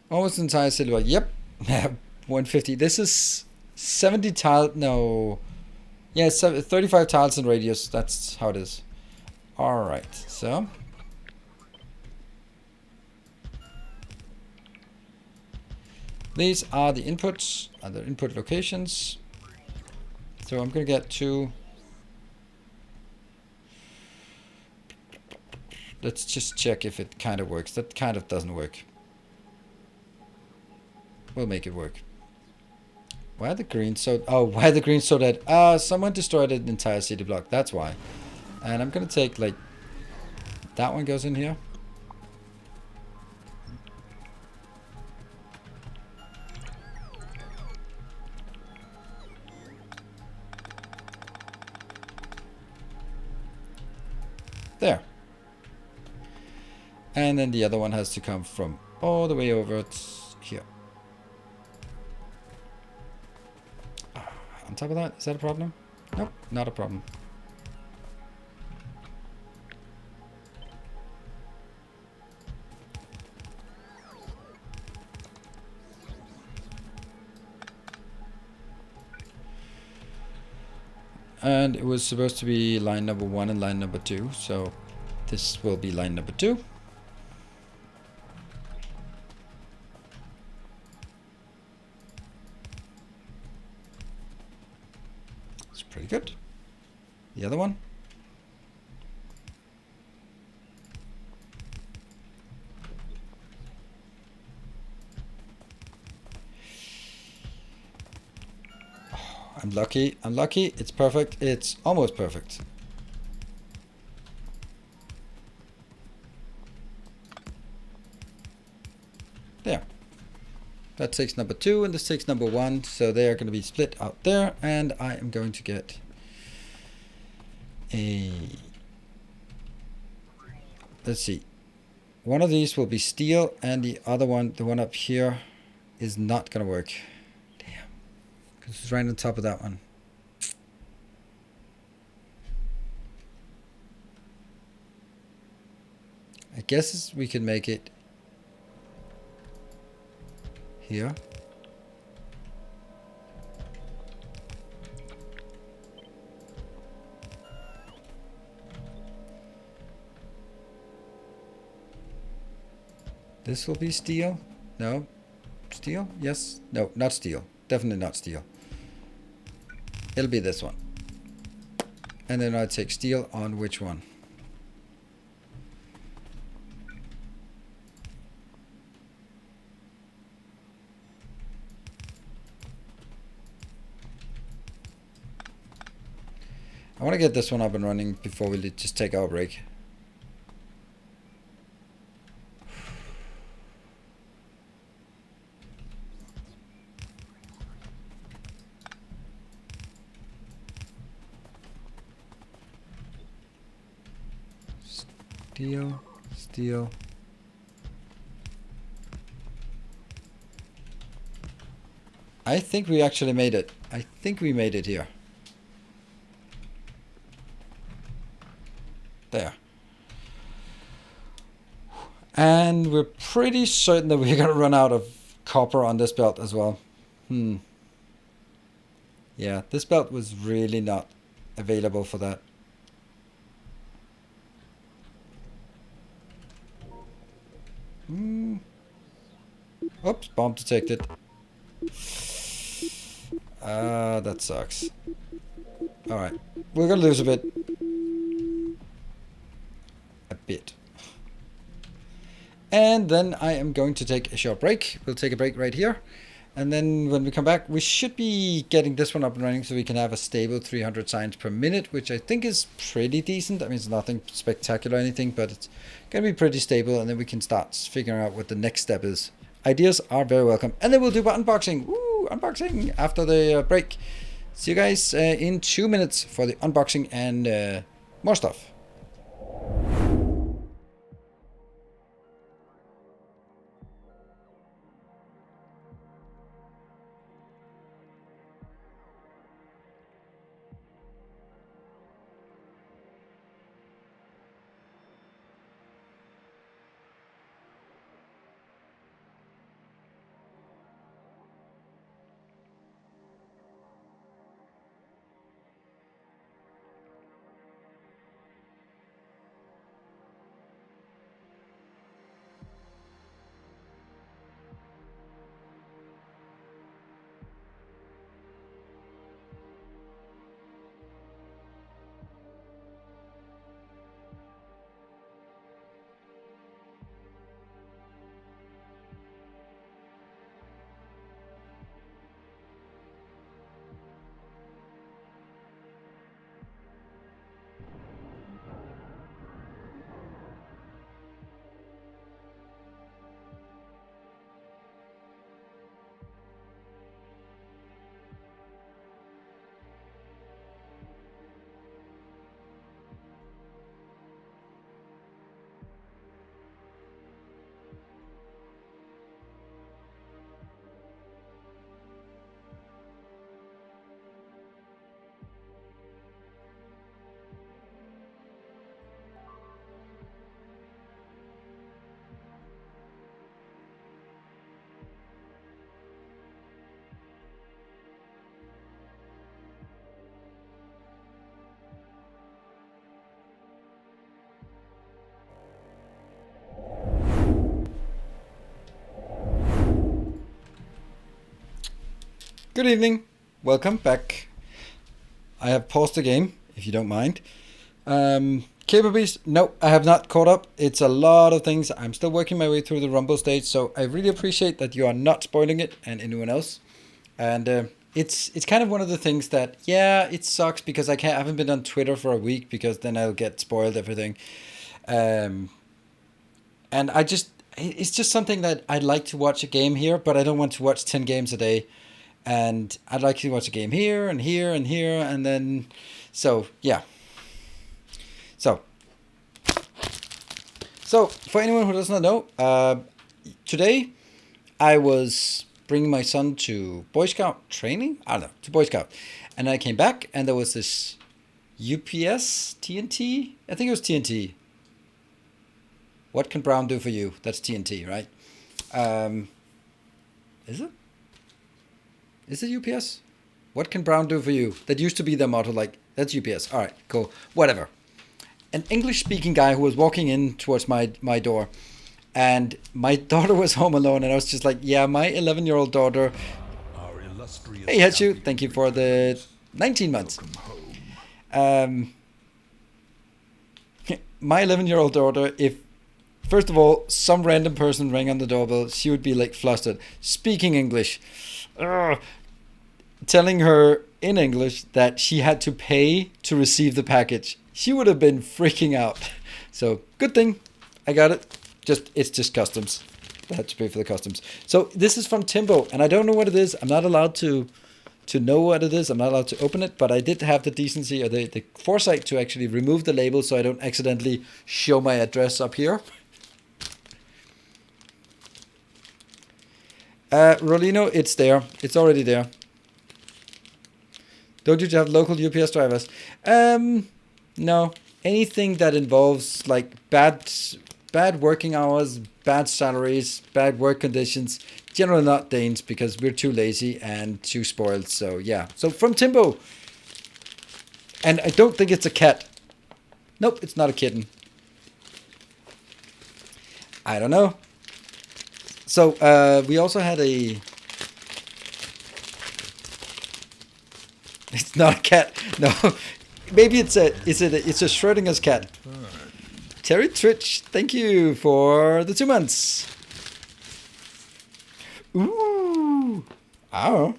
Almost entire silver. Yep. 150. This is 70 tile. No. Yeah, 35 tiles in radius. That's how it is. Alright, so. These are the inputs, the input locations. So I'm going to get to. Let's just check if it kind of works. That kind of doesn't work. We'll make it work. Why are the greens so... Oh, why are the greens so dead? Someone destroyed an entire city block. That's why. And I'm going to take, like... That one goes in here. There. And then the other one has to come from all the way over here. On top of that, is that a problem? Nope, not a problem. And it was supposed to be line number 1 and line number 2, so this will be line number 2. It's pretty good. The other one. Unlucky, unlucky. It's perfect. It's almost perfect. There. That takes number 2 and this takes number 1. So they are going to be split out there. And I am going to get a... Let's see. One of these will be steel and the other one, the one up here, is not going to work. It's right on top of that one. I guess we can make it here. This will be steel. No. Steel? Yes. No, not steel. Definitely not steel. It'll be this one. And then I'll take steel on which one? I want to get this one up and running before we just take our break. Steel, steel. I think we actually made it. I think we made it here. There. And we're pretty certain that we're going to run out of copper on this belt as well. Yeah, this belt was really not available for that. Oops, bomb detected. That sucks. Alright, we're gonna lose a bit. And then I am going to take a short break. We'll take a break right here. And then when we come back, we should be getting this one up and running so we can have a stable 300 signs per minute, which I think is pretty decent. I mean, it's nothing spectacular or anything, but it's going to be pretty stable. And then we can start figuring out what the next step is. Ideas are very welcome. And then we'll do unboxing. Woo, unboxing after the break. See you guys in 2 minutes for the unboxing and more stuff. Good evening. Welcome back. I have paused the game, if you don't mind. Cable Beast, no, I have not caught up. It's a lot of things. I'm still working my way through the Rumble stage, so I really appreciate that you are not spoiling it and anyone else. And it's kind of one of the things that, yeah, it sucks because I haven't been on Twitter for a week because then I'll get spoiled everything. And it's just something that I'd like to watch a game here, but I don't want to watch 10 games a day. And I'd like to watch a game here and here and here, and then, so, yeah. So, for anyone who does not know, today I was bringing my son to Boy Scout training. I don't know, to Boy Scout. And I came back, and there was this UPS TNT. I think it was TNT. What can Brown do for you? That's TNT, right? Is it? Is it UPS? What can Brown do for you? That used to be their motto, like, that's UPS. All right, cool. Whatever. An English-speaking guy who was walking in towards my door, and my daughter was home alone, and I was just like, yeah, my 11-year-old daughter... Hey, Hetsu, thank you for the 19 months. My 11-year-old daughter, if, first of all, some random person rang on the doorbell, she would be, like, flustered. Speaking English. Telling her in English that she had to pay to receive the package. She would have been freaking out. So, good thing. I got it. It's just customs. I had to pay for the customs. So, this is from Timbo, and I don't know what it is. I'm not allowed to know what it is. I'm not allowed to open it, but I did have the decency or the foresight to actually remove the label so I don't accidentally show my address up here. Rolino, it's there. It's already there. Don't you have local UPS drivers? No. Anything that involves like bad working hours, bad salaries, bad work conditions. Generally not Danes because we're too lazy and too spoiled. So yeah. So from Timbo. And I don't think it's a cat. Nope, it's not a kitten. I don't know. So we also had a... It's not a cat. No. Maybe it's a Schrodinger's cat. Terry Twitch, thank you for the 2 months. Ooh. Oh.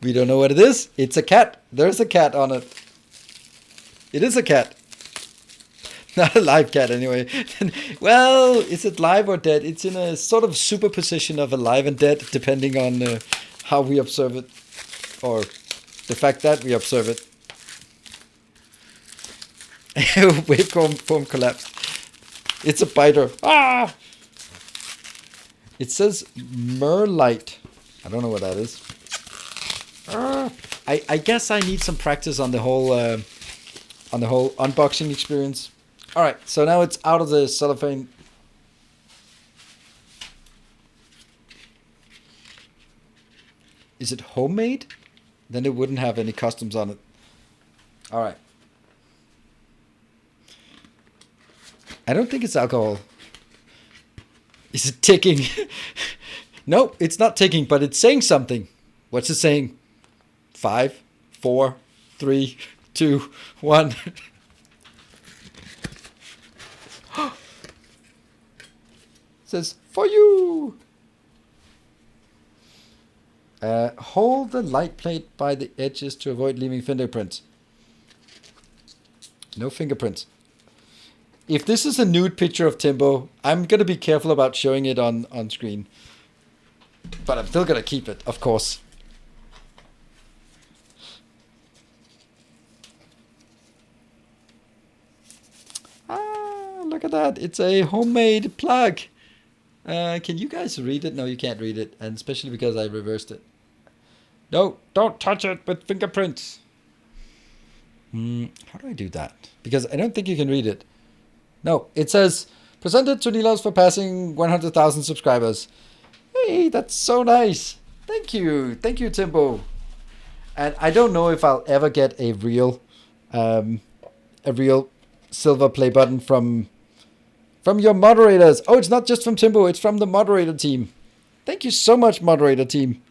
We don't know what it is. It's a cat. There's a cat on it. It is a cat. Not a live cat anyway. Well, is it live or dead? It's in a sort of superposition of alive and dead, depending on how we observe it. Or the fact that we observe it. Waveform collapsed. It's a biter. Ah! It says Merlite. I don't know what that is. I guess I need some practice on the whole unboxing experience. All right, so now it's out of the cellophane. Is it homemade? Then it wouldn't have any customs on it. All right. I don't think it's alcohol. Is it ticking? No, it's not ticking, but it's saying something. What's it saying? 5, 4, 3, 2, 1. It says, for you. Hold the light plate by the edges to avoid leaving fingerprints. No fingerprints. If this is a nude picture of Timbo, I'm going to be careful about showing it on screen. But I'm still going to keep it, of course. Ah, look at that. It's a homemade plug. Can you guys read it? No, you can't read it. And especially because I reversed it. No, don't touch it with fingerprints. How do I do that? Because I don't think you can read it. No, it says, presented to Nilos for passing 100,000 subscribers. Hey, that's so nice. Thank you. Thank you, Timbo. And I don't know if I'll ever get a real silver play button from your moderators. Oh, it's not just from Timbo, it's from the moderator team. Thank you so much, moderator team.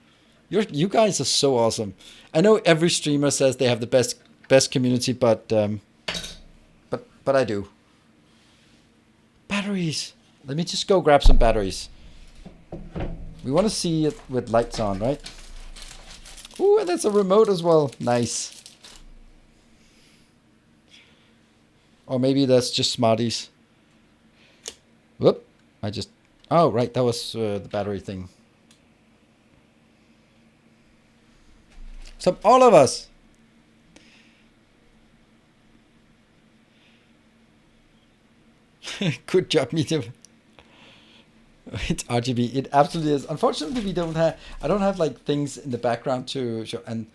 You guys are so awesome. I know every streamer says they have the best community, but I do. Batteries. Let me just go grab some batteries. We want to see it with lights on, right? Ooh, and that's a remote as well. Nice. Or maybe that's just Smarties. Whoop. Oh, right. That was the battery thing. So all of us. Good job, Medium. It's RGB. It absolutely is. Unfortunately, I don't have like things in the background to show. And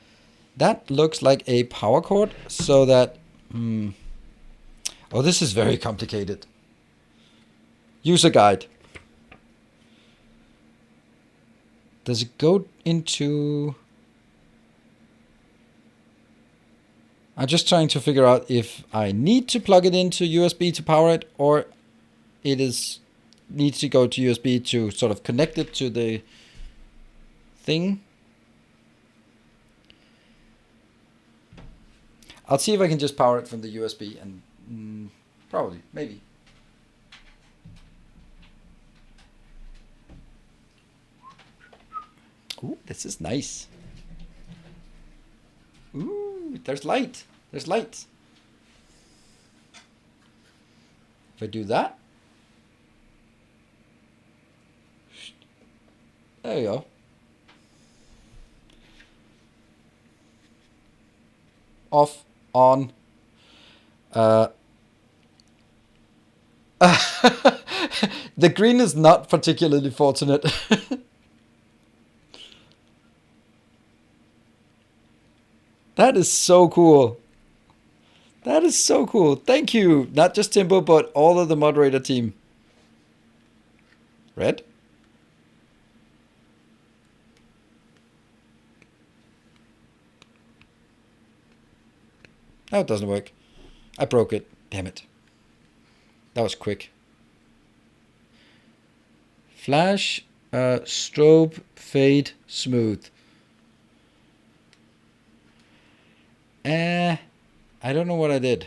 that looks like a power cord. So that... Oh, this is very complicated. User guide. Does it go into... I'm just trying to figure out if I need to plug it into USB to power it, or it needs to go to USB to sort of connect it to the thing. I'll see if I can just power it from the USB and probably, maybe. Ooh, this is nice. Ooh, there's light. There's light. If I do that. There you go. Off, on. The green is not particularly fortunate. That is so cool. That is so cool. Thank you. Not just Timbo, but all of the moderator team. Red? No, it doesn't work. I broke it. Damn it. That was quick. Flash, strobe, fade, smooth. I don't know what I did.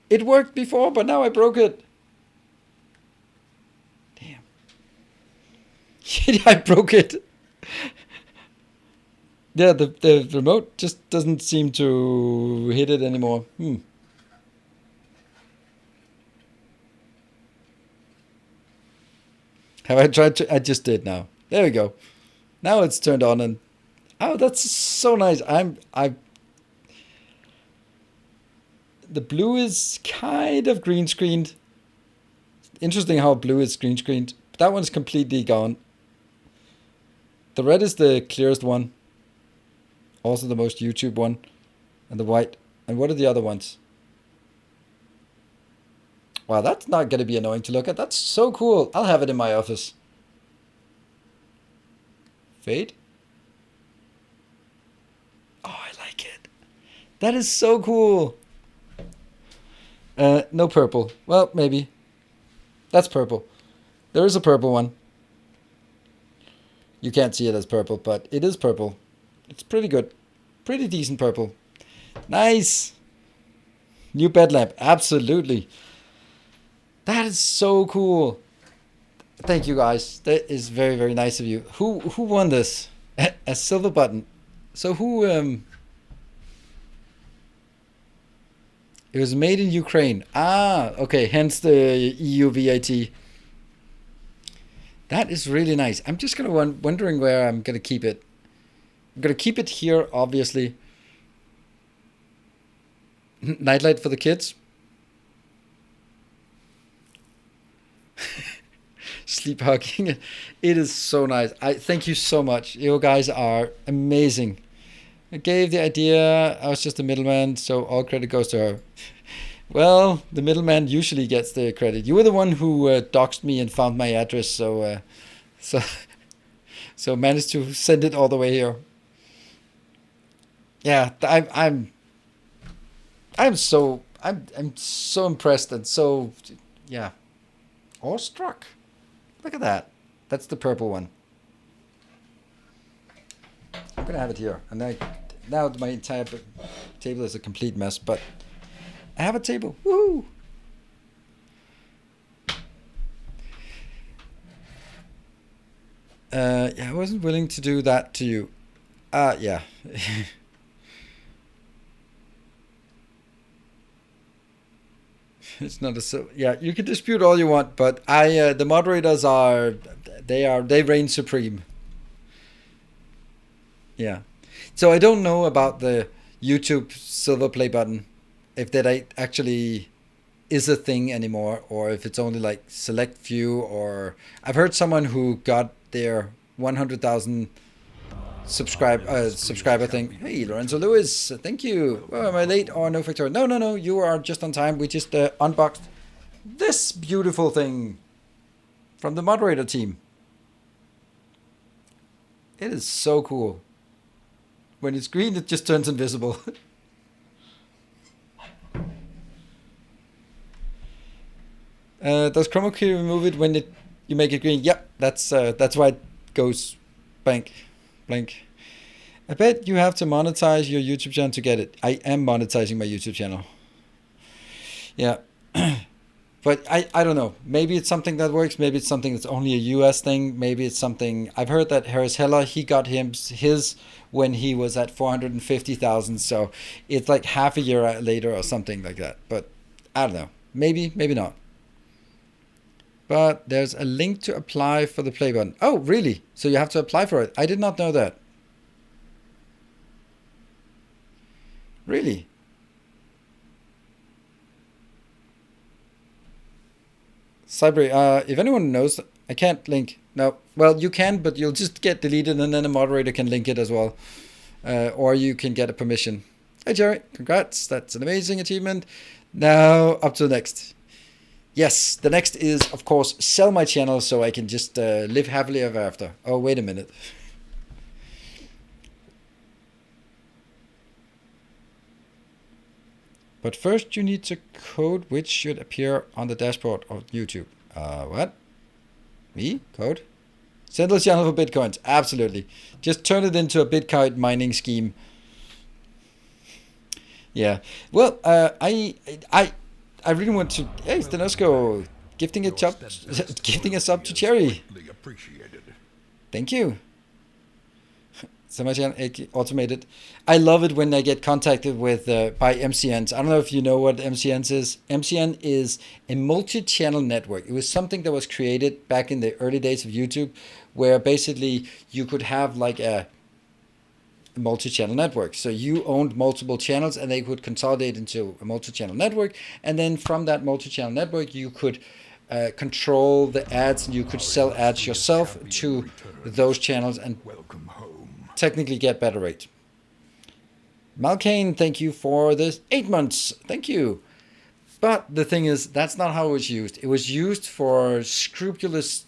It worked before, but now I broke it. Damn. I broke it. Yeah, the remote just doesn't seem to hit it anymore. Have I tried to? I just did now. There we go. Now it's turned on and... Oh, that's so nice. The blue is kind of green screened. Interesting how blue is green screened. But that one's completely gone. The red is the clearest one. Also the most YouTube one. And the white. And what are the other ones? Wow, that's not going to be annoying to look at. That's so cool. I'll have it in my office. Fade. Oh, I like it. That is so cool. No purple. Well, maybe. That's purple. There is a purple one. You can't see it as purple, but it is purple. It's pretty good. Pretty decent purple. Nice. New bed lamp. Absolutely. That is so cool. Thank you, guys. That is very, very nice of you. Who won this? A silver button. So who... It was made in Ukraine. Ah, okay. Hence the EU VAT. That is really nice. I'm just wondering where I'm gonna keep it. I'm gonna keep it here, obviously. Nightlight for the kids. Sleep hugging. It is so nice. I thank you so much. You guys are amazing. I gave the idea. I was just a middleman, so all credit goes to her. Well, the middleman usually gets the credit. You were the one who doxed me and found my address, so managed to send it all the way here. Yeah, I'm so impressed and so, yeah, awestruck. Look at that. That's the purple one. I'm gonna have it here. And now my entire table is a complete mess, but I have a table. Woo! Yeah, I wasn't willing to do that to you. Yeah. It's not a yeah. You can dispute all you want, but the moderators they reign supreme. Yeah. So I don't know about the YouTube silver play button, if that actually is a thing anymore, or if it's only like select few. Or I've heard someone who got their 100,000 subscriber thing. Hey, Lorenzo Lewis, thank you. Oh, am I late or no, Factorio? No, you are just on time. We just unboxed this beautiful thing from the moderator team. It is so cool. When it's green, it just turns invisible. Does chroma key remove it when you make it green? Yep, that's why it goes blank. I bet you have to monetize your YouTube channel to get it. I am monetizing my YouTube channel. Yeah. But I don't know. Maybe it's something that works. Maybe it's something that's only a US thing. Maybe it's something... I've heard that Harris Heller, he got his when he was at 450,000. So it's like half a year later or something like that. But I don't know. Maybe not. But there's a link to apply for the play button. Oh, really? So you have to apply for it. I did not know that. Really? Cyber, if anyone knows, I can't link. No. Well, you can, but you'll just get deleted and then a moderator can link it as well. Or you can get a permission. Hey, Jerry. Congrats. That's an amazing achievement. Now, up to the next. Yes, the next is, of course, sell my channel so I can just live happily ever after. Oh, wait a minute. But first you need to code which should appear on the dashboard of YouTube. What? Me? Code? Central channel for Bitcoins. Absolutely. Just turn it into a Bitcoin mining scheme. Yeah. Well, I really want to... Hey, Stenosko, gifting a sub to Cherry. Thank you. So much automated. I love it when I get contacted with by MCNs. I don't know if you know what MCNs is. MCN is a multi-channel network. It was something that was created back in the early days of YouTube, where basically you could have like a multi-channel network. So you owned multiple channels and they could consolidate into a multi-channel network. And then from that multi-channel network, you could control the ads and you could sell ads yourself to those channels and technically get better rate. Malkane, thank you for this 8 months. Thank you. But the thing is, that's not how it was used. It was used for unscrupulous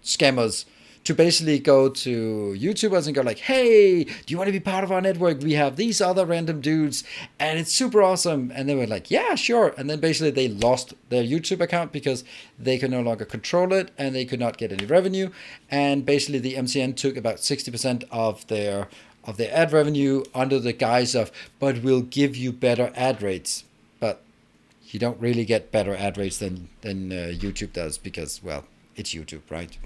scammers to basically go to YouTubers and go like, hey, do you want to be part of our network? We have these other random dudes and it's super awesome. And they were like, yeah, sure. And then basically they lost their YouTube account because they could no longer control it and they could not get any revenue. And basically the MCN took about 60% of their ad revenue under the guise of, but we'll give you better ad rates. But you don't really get better ad rates than YouTube does because, well, it's YouTube, right?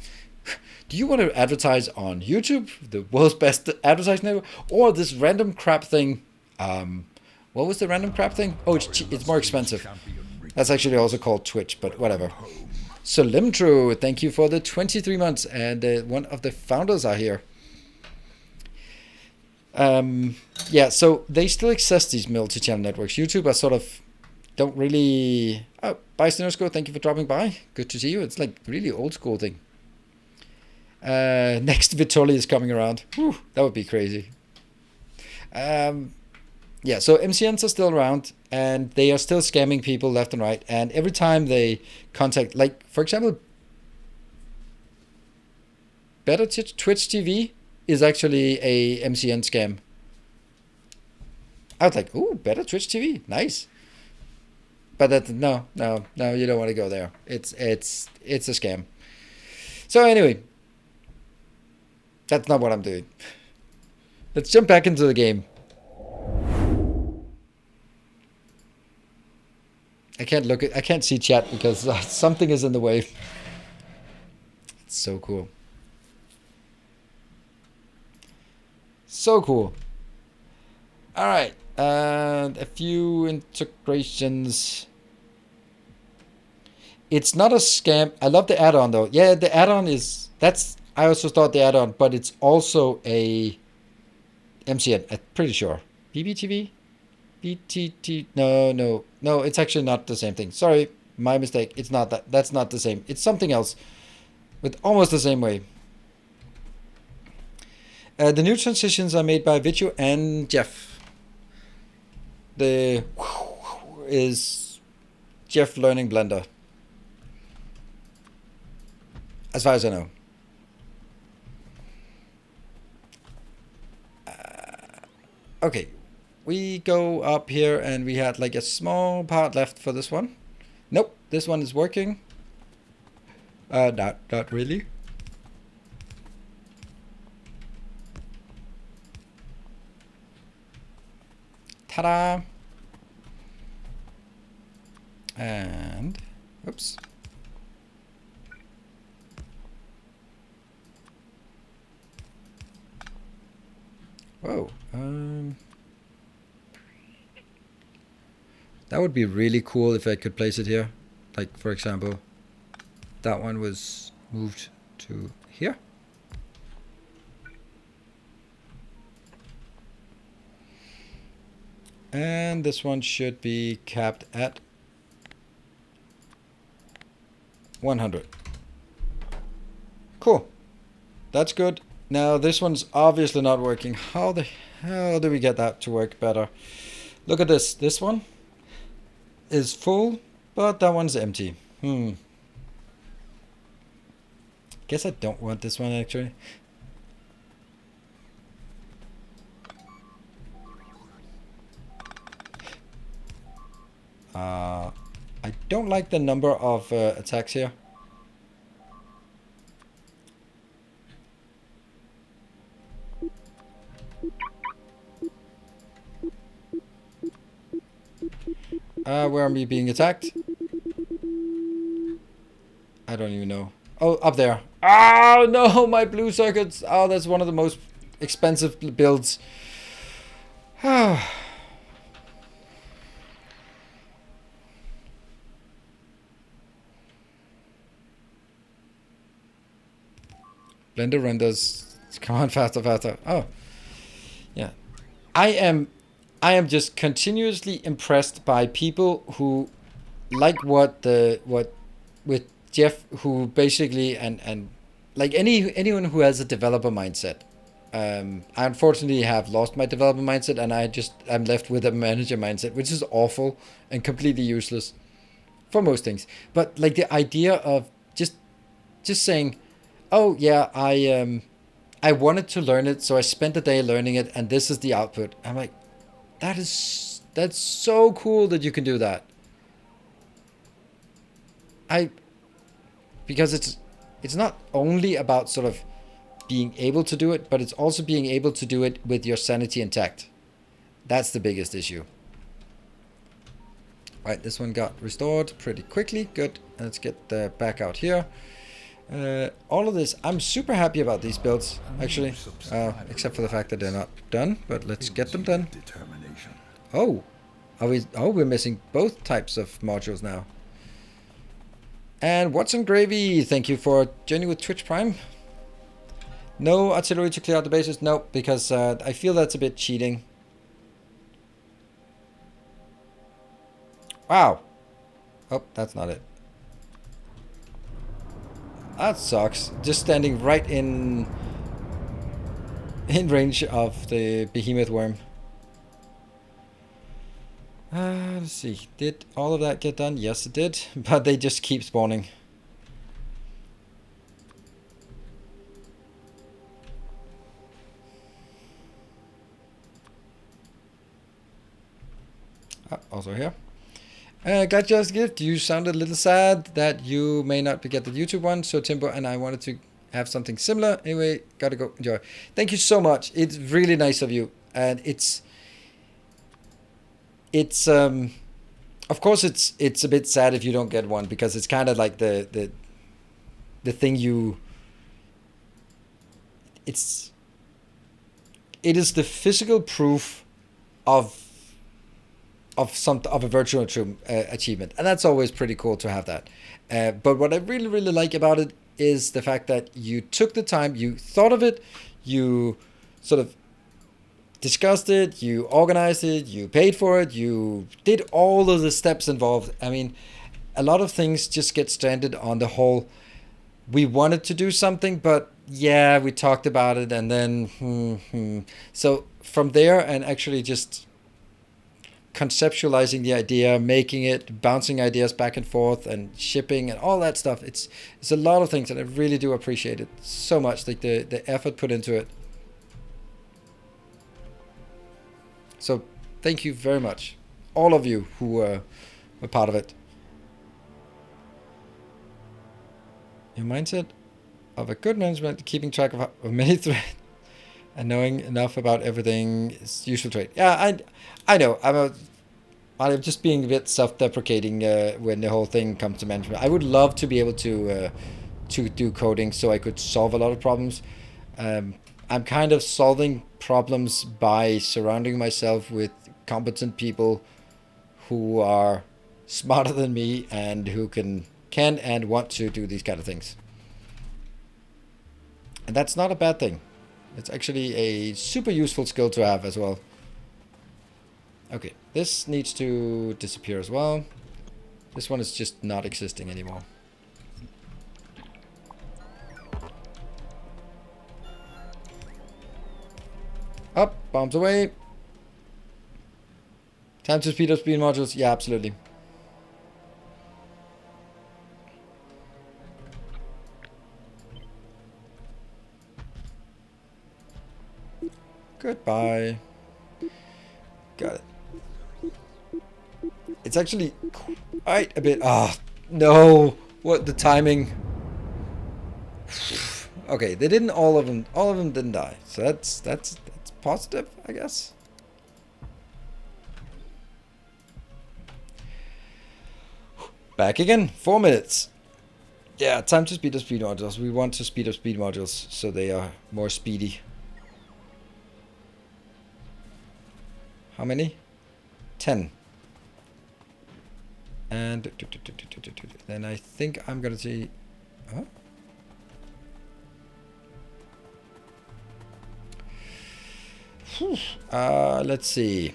Do you want to advertise on YouTube, the world's best advertising network, or this random crap thing? What was the random crap thing? Oh, it's more expensive. That's actually also called Twitch, but whatever. So Limtru, thank you for the 23 months, and one of the founders are here. Yeah, so they still exist, these multi-channel networks. YouTube are sort of don't really... Oh, bye, Stenosko, thank you for dropping by. Good to see you. It's like really old school thing. Next Vitoli is coming around. Whew, that would be crazy. Yeah, so MCNs are still around and they are still scamming people left and right. And every time they contact, like, for example, Better Twitch TV is actually a MCN scam. I was like, ooh, Better Twitch TV, nice. But that, no, you don't want to go there. It's a scam. So anyway, that's not what I'm doing. Let's jump back into the game. I can't see chat because something is in the way. It's so cool. So cool. All right, and a few integrations. It's not a scam. I love the add-on though. Yeah, the add-on is, I also thought the add-on, but it's also a MCN. I'm pretty sure. BBTV? BTT? No. It's actually not the same thing. Sorry, my mistake. It's not that. That's not the same. It's something else with almost the same way. The new transitions are made by Vitchu and Jeff. The is Jeff learning Blender, as far as I know. Okay, we go up here and we had like a small part left for this one. Nope, this one is working. Not really. Ta-da! And, oops. Whoa, that would be really cool if I could place it here. Like, for example, that one was moved to here. And this one should be capped at 100. Cool. That's good. Now this one's obviously not working. How the hell do we get that to work better? Look at this. This one is full, but that one's empty. Guess I don't want this one actually. I don't like the number of attacks here. Where am I being attacked? I don't even know. Oh, up there. Oh no, my blue circuits. Oh, that's one of the most expensive builds. Blender renders. Come on, faster. Oh, yeah. I am just continuously impressed by people who like what with Jeff, who basically and like anyone who has a developer mindset. I unfortunately have lost my developer mindset, and I'm left with a manager mindset, which is awful and completely useless for most things. But like the idea of just saying, oh yeah, I wanted to learn it, so I spent a day learning it, and this is the output. I'm like, that's so cool that you can do that. Because it's not only about sort of being able to do it, but it's also being able to do it with your sanity intact. That's the biggest issue. Right, this one got restored pretty quickly. Good. Let's get back out here. All of this, I'm super happy about these builds, actually, except for the fact that they're not done, but let's get them done. Oh, we're missing both types of modules now. And Watson Gravy, thank you for joining with Twitch Prime. No artillery to clear out the bases? No, because I feel that's a bit cheating. Wow. Oh, that's not it. That sucks. Just standing right in range of the behemoth worm. Let's see. Did all of that get done? Yes, it did. But they just keep spawning. Also here. Got your gift. You sounded a little sad that you may not get the YouTube one. So Timbo and I wanted to have something similar. Anyway, gotta go enjoy. Thank you so much. It's really nice of you, and it's of course it's a bit sad if you don't get one, because it's kind of like the thing you. It is the physical proof of a virtual achievement, and that's always pretty cool to have that. But what I really like about it is the fact that you took the time, you thought of it, you sort of discussed it, you organized it, you paid for it, you did all of the steps involved. I mean, a lot of things just get stranded on the whole. We wanted to do something, but yeah, we talked about it, and then so from there, and actually just conceptualizing the idea, making it, bouncing ideas back and forth, and shipping and all that stuff. It's a lot of things, and I really do appreciate it so much, like the effort put into it. So thank you very much, all of you who were part of it. Your mindset of a good management, keeping track of many threads and knowing enough about everything is useful trait. Yeah, I know. I'm just being a bit self-deprecating when the whole thing comes to management. I would love to be able to do coding so I could solve a lot of problems. I'm kind of solving problems by surrounding myself with competent people who are smarter than me and who can and want to do these kind of things. And that's not a bad thing. It's actually a super useful skill to have as well. Okay, this needs to disappear as well. This one is just not existing anymore. Up, bombs away. Time to speed up speed modules. Yeah, absolutely. Goodbye. Got it. It's actually quite a bit. Ah, oh, no. What the timing? Okay, they didn't. All of them didn't die. So that's positive, I guess. Back again. 4 minutes. Yeah, time to speed up speed modules. We want to speed up speed modules so they are more speedy. How many? 10. And then I think I'm gonna see. Huh? Let's see.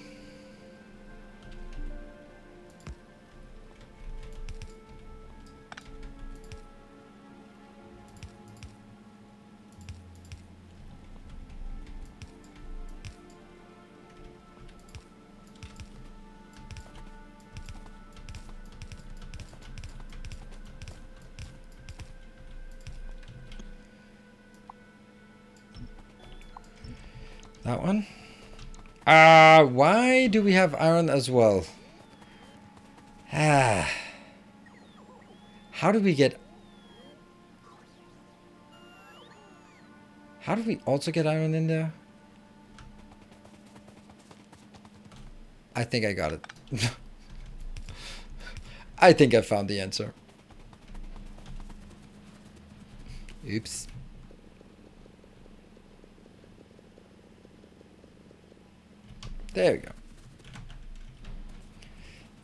That one? Why do we have iron as well? How do we get... How do we also get iron in there? I think I got it. I think I found the answer. Oops. There we go.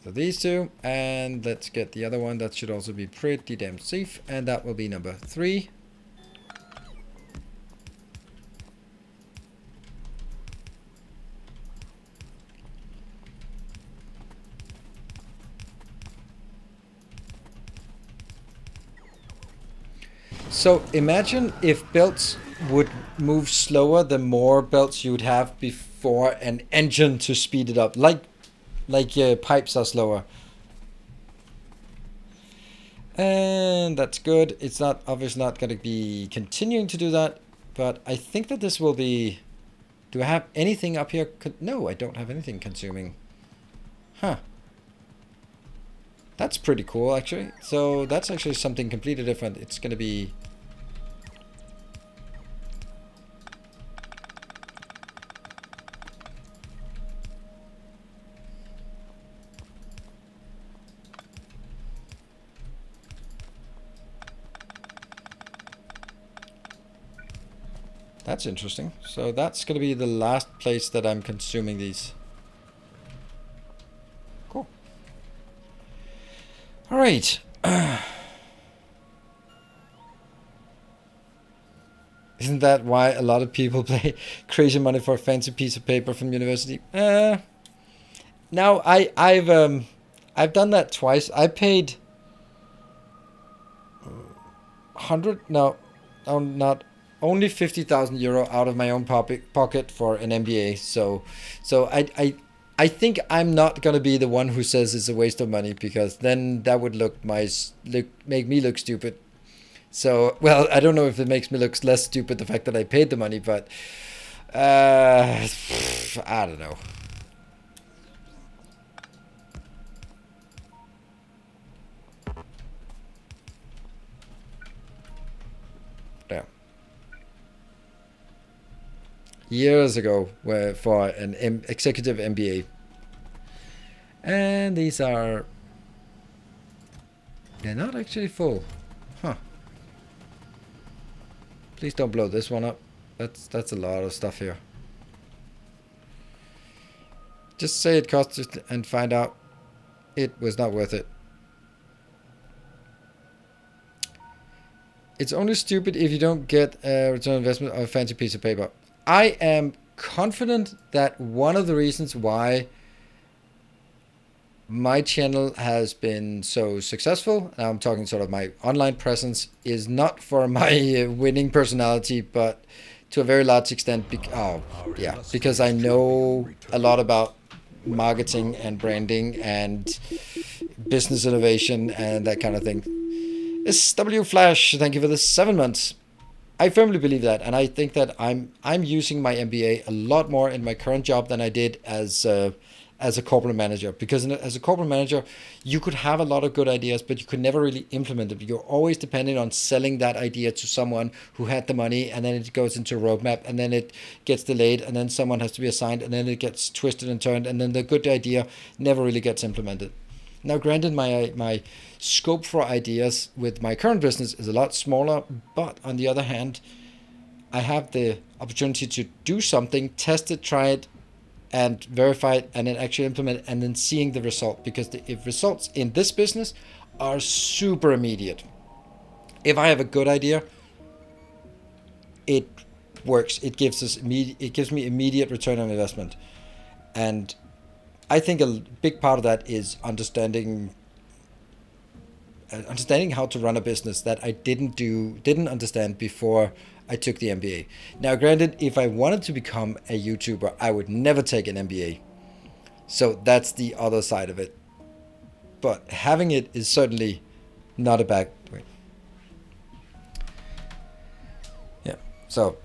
So these two, and let's get the other one. That should also be pretty damn safe, and that will be number 3. So imagine if belts would move slower, the more belts you would have before an engine to speed it up, like pipes are slower. And that's good. It's not obviously not going to be continuing to do that, but I think that this will be... Do I have anything up here? No, I don't have anything consuming. Huh. That's pretty cool, actually. So that's actually something completely different. It's going to be... That's interesting. So that's going to be the last place that I'm consuming these. Cool. All right. Isn't that why a lot of people pay crazy money for a fancy piece of paper from university? Now I've done that twice. I paid 100 no, not only 50,000 euro out of my own pocket for an MBA. So I think I'm not gonna be the one who says it's a waste of money, because then that would make me look stupid. So, well, I don't know if it makes me look less stupid the fact that I paid the money, but I don't know. Yeah. Years ago, for an executive MBA, and these are, they're not actually full, huh? Please don't blow this one up. That's a lot of stuff here. Just say it costs it and find out it was not worth it. It's only stupid if you don't get a return on investment of a fancy piece of paper. I am confident that one of the reasons why my channel has been so successful, and I'm talking sort of my online presence, is not for my winning personality, but to a very large extent, because I know a lot about marketing and branding and business innovation and that kind of thing. SW Flash, thank you for the 7 months. I firmly believe that, and I think that I'm using my MBA a lot more in my current job than I did as a corporate manager, because as a corporate manager you could have a lot of good ideas, but you could never really implement it. You're always dependent on selling that idea to someone who had the money, and then it goes into a roadmap, and then it gets delayed, and then someone has to be assigned, and then it gets twisted and turned, and then the good idea never really gets implemented. Now, granted, my scope for ideas with my current business is a lot smaller, but on the other hand, I have the opportunity to do something, test it, try it, and verify it, and then actually implement it, and then seeing the result, because the results in this business are super immediate. If I have a good idea, it works. It gives me immediate return on investment, and I think a big part of that is understanding how to run a business that I didn't understand before I took the MBA. Now, granted, if I wanted to become a YouTuber, I would never take an MBA. So that's the other side of it. But having it is certainly not a bad way. Yeah. So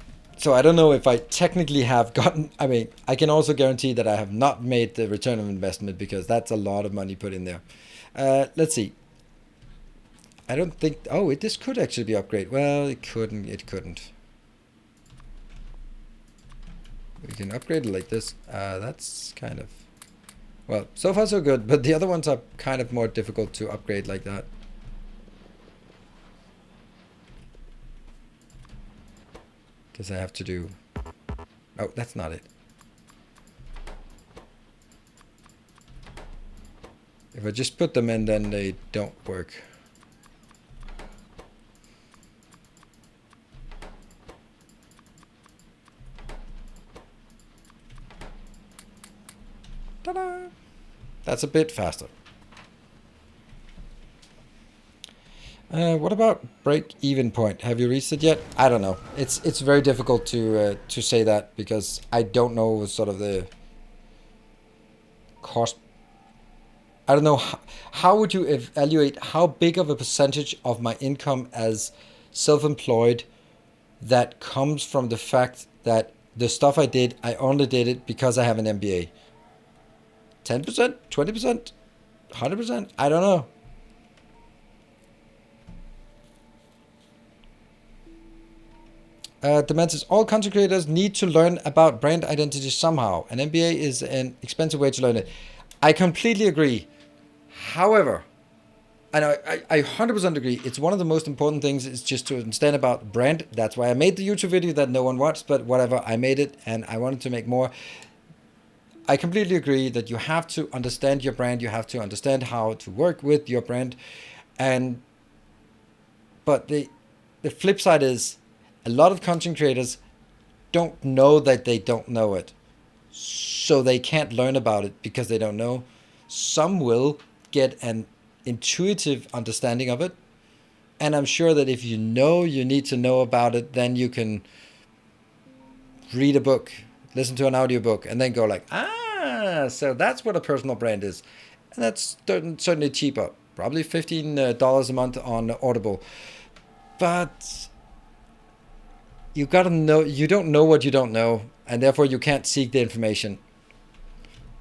I don't know if I technically have gotten, I mean, I can also guarantee that I have not made the return on investment, because that's a lot of money put in there. Let's see. I don't think, this could actually be upgraded. Well, it couldn't. We can upgrade it like this. That's kind of, well, so far so good, but the other ones are kind of more difficult to upgrade like that. Because I have to do, oh, that's not it. If I just put them in, then they don't work. Ta-da! That's a bit faster. What about break-even point? Have you reached it yet? I don't know. It's very difficult to say that, because I don't know sort of the cost. I don't know. How would you evaluate how big of a percentage of my income as self-employed that comes from the fact that the stuff I did, I only did it because I have an MBA? 10%? 20%? 100%? I don't know. Demand says all content creators need to learn about brand identity somehow. An MBA is an expensive way to learn it. I completely agree. However, and I 100% agree, it's one of the most important things is just to understand about brand. That's why I made the YouTube video that no one watched, but whatever, I made it and I wanted to make more. I completely agree that you have to understand your brand. You have to understand how to work with your brand. But the flip side is a lot of content creators don't know that they don't know it. So they can't learn about it because they don't know. Some will get an intuitive understanding of it. And I'm sure that if you know you need to know about it, then you can read a book, listen to an audiobook, and then go like, so that's what a personal brand is. And that's certainly cheaper, probably $15 a month on Audible. But you gotta know, you don't know what you don't know, and therefore you can't seek the information.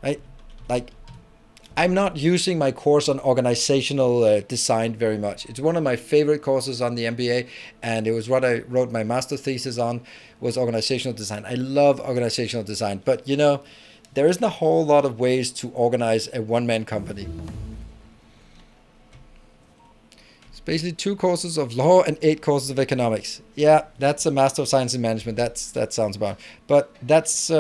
Right? Like, I'm not using my course on organizational design very much. It's one of my favorite courses on the MBA, and it was what I wrote my master thesis on, was organizational design. I love organizational design, but you know, there isn't a whole lot of ways to organize a one-man company. It's basically 2 courses of law and 8 courses of economics. Yeah, that's a Master of Science in Management. That sounds about. But that's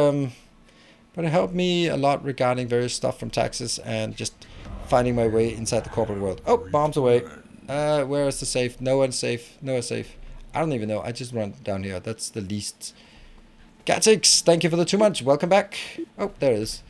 but it helped me a lot regarding various stuff from taxes and just finding my way inside the corporate world. Oh, bombs away. Where is the safe? No one's safe. No one's safe. I don't even know. I just run down here. That's the least. Gatix, thank you for the 2 months. Welcome back. Oh, there it is.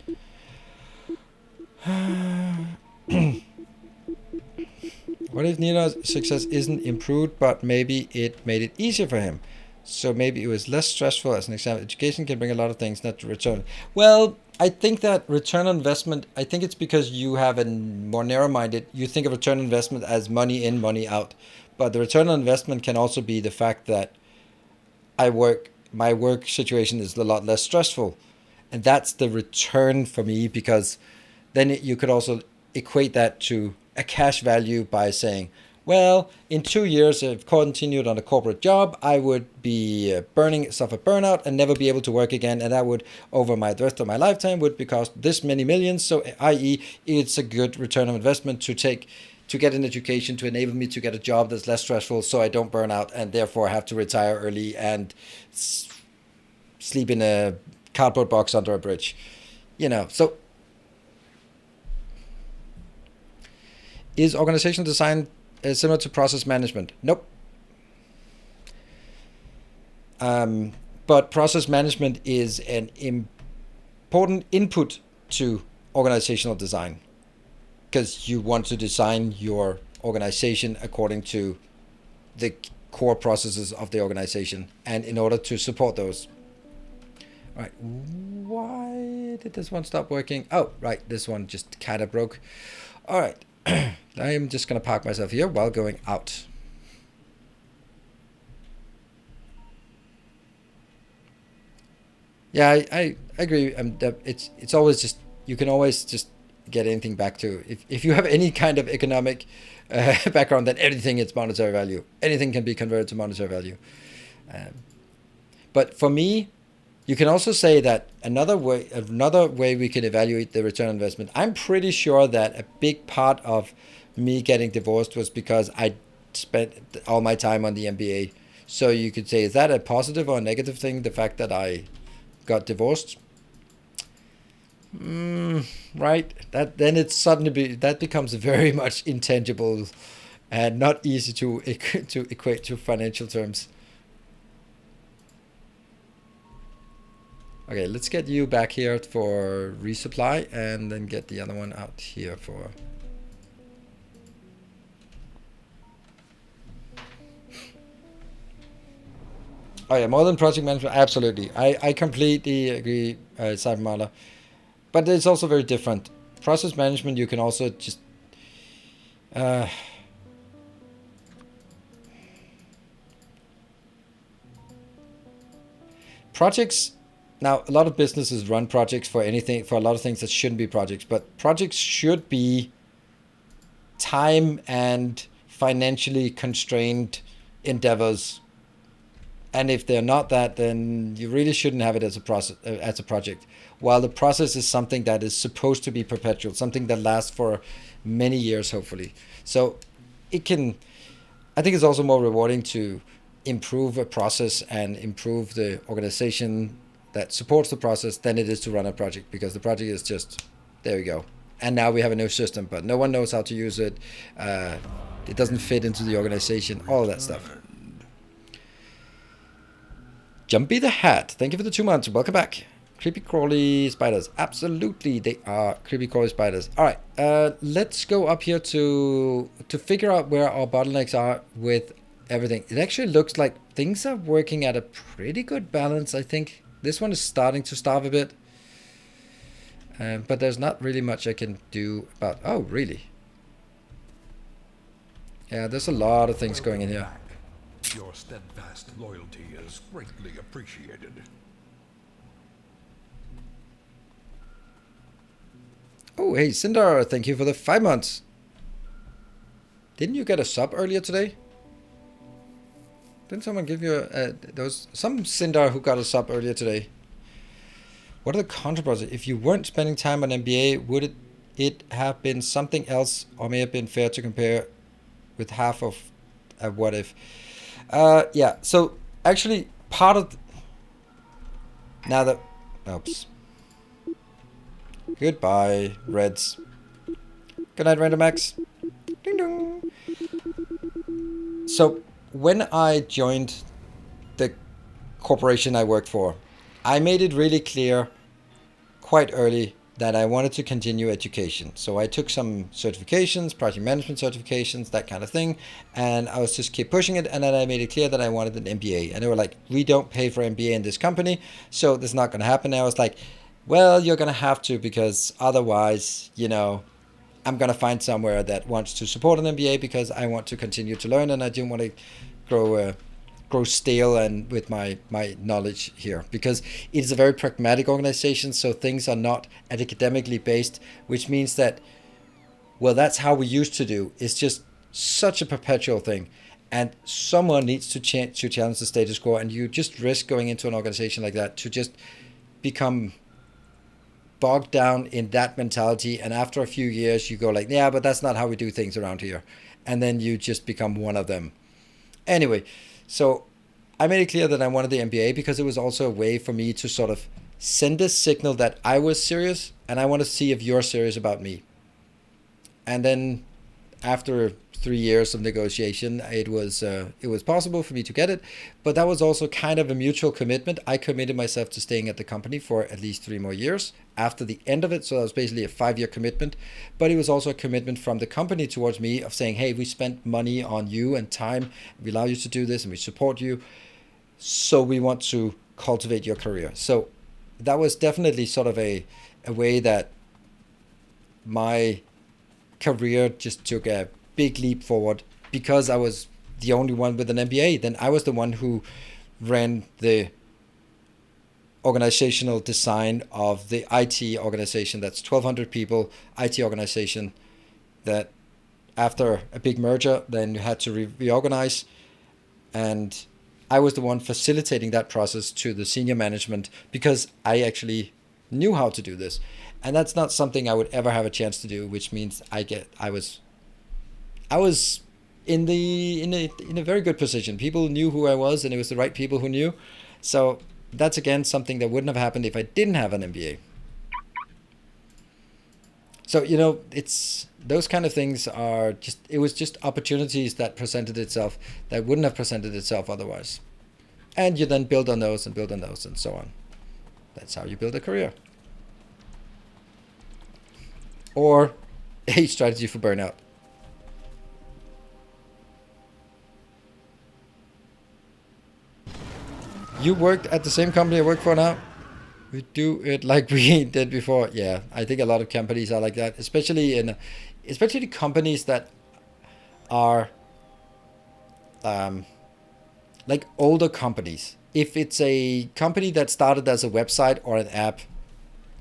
What if Nino's success isn't improved, but maybe it made it easier for him? So maybe it was less stressful. As an example, education can bring a lot of things, not to return. Well, I think that return on investment, I think it's because you have a more narrow-minded, you think of return on investment as money in, money out. But the return on investment can also be the fact that my work situation is a lot less stressful. And that's the return for me, because then you could also equate that to a cash value by saying, well, in 2 years, if continued on a corporate job, I would be suffer burnout and never be able to work again. And that would, over the rest of my lifetime, would be cost this many millions. So, i.e., it's a good return on investment to get an education to enable me to get a job that's less stressful, so I don't burn out and therefore have to retire early and sleep in a cardboard box under a bridge. You know, so is organizational design similar to process management? Nope. But process management is an important input to organizational design, because you want to design your organization according to the core processes of the organization, and in order to support those. All right, why did this one stop working? Oh, right, this one just kind of broke. All right, I'm just going to park myself here while going out. Yeah, I agree. It's always just, you can always just get anything back to, if you have any kind of economic background, then anything is monetary value. Anything can be converted to monetary value. But for me, you can also say that another way we can evaluate the return on investment. I'm pretty sure that a big part of me getting divorced was because I spent all my time on the MBA. So you could say, is that a positive or a negative thing, the fact that I got divorced? Right. That becomes very much intangible and not easy to equate to financial terms. Okay, let's get you back here for resupply, and then get the other one out here for... Oh yeah, more than project management, absolutely. I completely agree, Cybermala. But it's also very different. Process management, you can also just... projects... Now, a lot of businesses run projects for a lot of things that shouldn't be projects. But projects should be time and financially constrained endeavors. And if they're not that, then you really shouldn't have it as a process, as a project. While the process is something that is supposed to be perpetual, something that lasts for many years, hopefully. So it can, I think it's also more rewarding to improve a process and improve the organization that supports the process than it is to run a project, because the project is just, there we go. And now we have a new system, but no one knows how to use it. It doesn't fit into the organization, all of that stuff. Jumpy the Hat, thank you for the 2 months. Welcome back. Creepy crawly spiders. Absolutely, they are creepy crawly spiders. All right, let's go up here to figure out where our bottlenecks are with everything. It actually looks like things are working at a pretty good balance, I think. This one is starting to starve a bit. But there's not really much I can do about... Oh, really? Yeah, there's a lot of things going in here. Your steadfast loyalty is greatly appreciated. Oh, hey, Sindar, thank you for the 5 months. Didn't you get a sub earlier today? Didn't someone give you a... there was some Sindar who got a sub earlier today. What are the controversies? If you weren't spending time on NBA, would it have been something else, or may have been fair to compare with half of a what if? Yeah, so actually part of... now that... oops. Goodbye, Reds. Good night, Random Max. Ding dong. So when I joined the corporation I worked for, I made it really clear quite early that I wanted to continue education. So I took some certifications, project management certifications, that kind of thing, and I was just keep pushing it. And then I made it clear that I wanted an MBA, and they were like, we don't pay for MBA in this company, so this is not going to happen. And I was like, well, you're going to have to, because otherwise, you know, I'm going to find somewhere that wants to support an MBA, because I want to continue to learn, and I didn't want to grow stale and with my knowledge here, because it's a very pragmatic organization. So things are not academically based, which means that, well, that's how we used to do. It's just such a perpetual thing, and someone needs to challenge the status quo, and you just risk going into an organization like that to just become bogged down in that mentality. And after a few years you go like, yeah, but that's not how we do things around here, and then you just become one of them. Anyway, so I made it clear that I wanted the MBA, because it was also a way for me to sort of send a signal that I was serious, and I want to see if you're serious about me. And then after 3 years of negotiation, it was possible for me to get it, but that was also kind of a mutual commitment. I committed myself to staying at the company for at least 3 more years after the end of it, so that was basically a 5-year commitment. But it was also a commitment from the company towards me of saying, hey, we spent money on you and time, we allow you to do this, and we support you, so we want to cultivate your career. So that was definitely sort of a way that my career just took a big leap forward, because I was the only one with an MBA. Then I was the one who ran the organizational design of the IT organization. That's 1,200 people IT organization that after a big merger then you had to reorganize, and I was the one facilitating that process to the senior management, because I actually knew how to do this. And that's not something I would ever have a chance to do, which means I was in a very good position. People knew who I was, and it was the right people who knew. So that's again something that wouldn't have happened if I didn't have an MBA. So, you know, it's those kind of things are just, it was just opportunities that presented itself that wouldn't have presented itself otherwise. And you then build on those and build on those and so on. That's how you build a career. Or a strategy for burnout. You worked at the same company I work for now? We do it like we did before. Yeah, I think a lot of companies are like that, especially companies that are like older companies. If it's a company that started as a website or an app,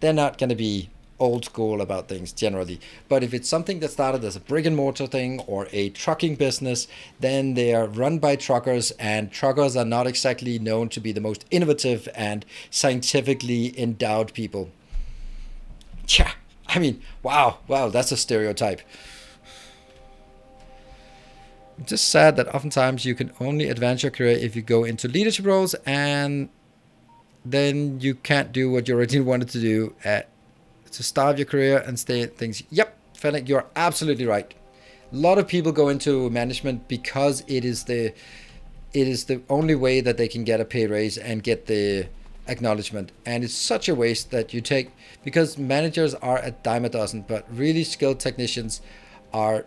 they're not going to be old school about things generally. But if it's something that started as a brick and mortar thing or a trucking business, then they are run by truckers, and truckers are not exactly known to be the most innovative and scientifically endowed people. Yeah, I mean, wow, that's a stereotype. It's just sad that oftentimes you can only advance your career if you go into leadership roles, and then you can't do what you originally wanted to do to start your career and stay at things. Yep, Fennec, you're absolutely right. A lot of people go into management because it is the only way that they can get a pay raise and get the acknowledgement. And it's such a waste that you take, because managers are a dime a dozen, but really skilled technicians are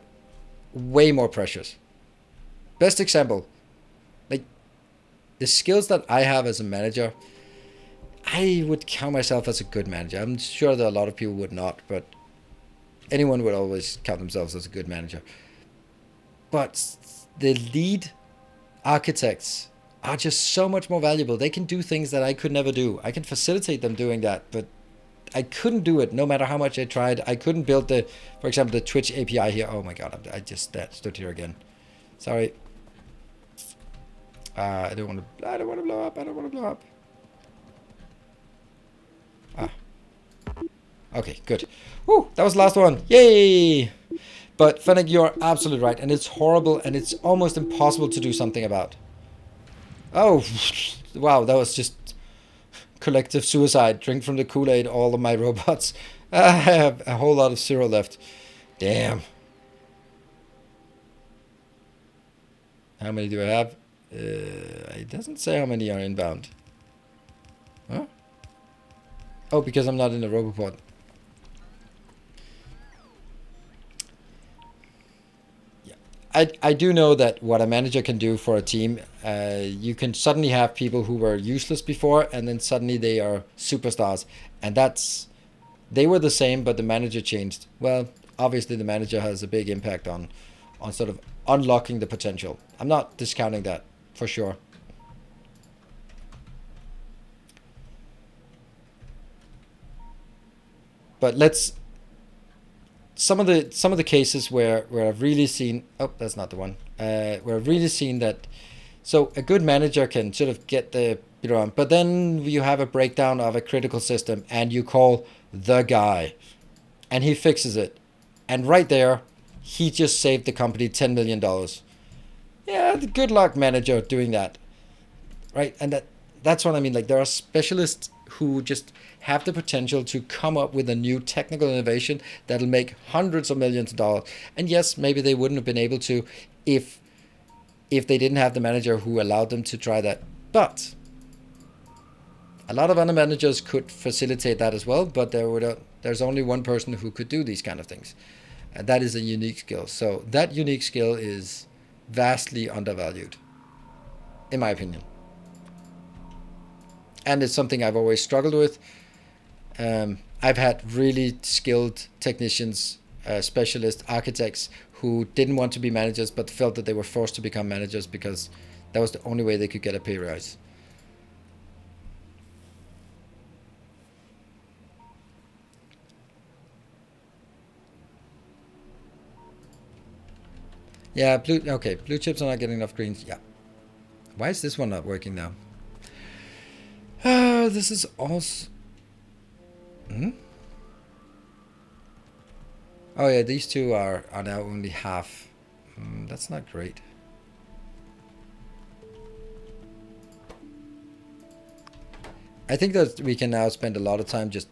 way more precious. Best example, like the skills that I have as a manager, I would count myself as a good manager. I'm sure that a lot of people would not, but anyone would always count themselves as a good manager. But the lead architects are just so much more valuable. They can do things that I could never do. I can facilitate them doing that, but I couldn't do it no matter how much I tried. I couldn't build for example, the Twitch API here. Oh my god, I just stood here again. Sorry. I don't want to blow up. Okay, good. Woo, that was the last one. Yay! But Fennec, you're absolutely right, and it's horrible, and it's almost impossible to do something about. Oh, wow, that was just collective suicide. Drink from the Kool-Aid, all of my robots. I have a whole lot of zero left. Damn. How many do I have? It doesn't say how many are inbound. Huh? Oh, because I'm not in the robopod. I do know that what a manager can do for a team, you can suddenly have people who were useless before, and then suddenly they are superstars. And they were the same, but the manager changed. Well, obviously the manager has a big impact on sort of unlocking the potential. I'm not discounting that, for sure. But some of the cases where I've really seen, oh, that's not the one, where I've really seen that, so a good manager can sort of get the beat around, but then you have a breakdown of a critical system and you call the guy and he fixes it, and right there he just saved the company $10 million. Yeah, good luck, manager, doing that, right? And that's what I mean. Like, there are specialists who just have the potential to come up with a new technical innovation that'll make hundreds of millions of dollars. And yes, maybe they wouldn't have been able to if they didn't have the manager who allowed them to try that. But a lot of other managers could facilitate that as well, but there's only one person who could do these kind of things. And that is a unique skill. So that unique skill is vastly undervalued, in my opinion. And it's something I've always struggled with. I've had really skilled technicians, specialists, architects who didn't want to be managers but felt that they were forced to become managers because that was the only way they could get a pay rise. Yeah, blue chips are not getting enough greens. Yeah. Why is this one not working now? This is also... Oh yeah, these two are now only half. That's not great. I think that we can now spend a lot of time just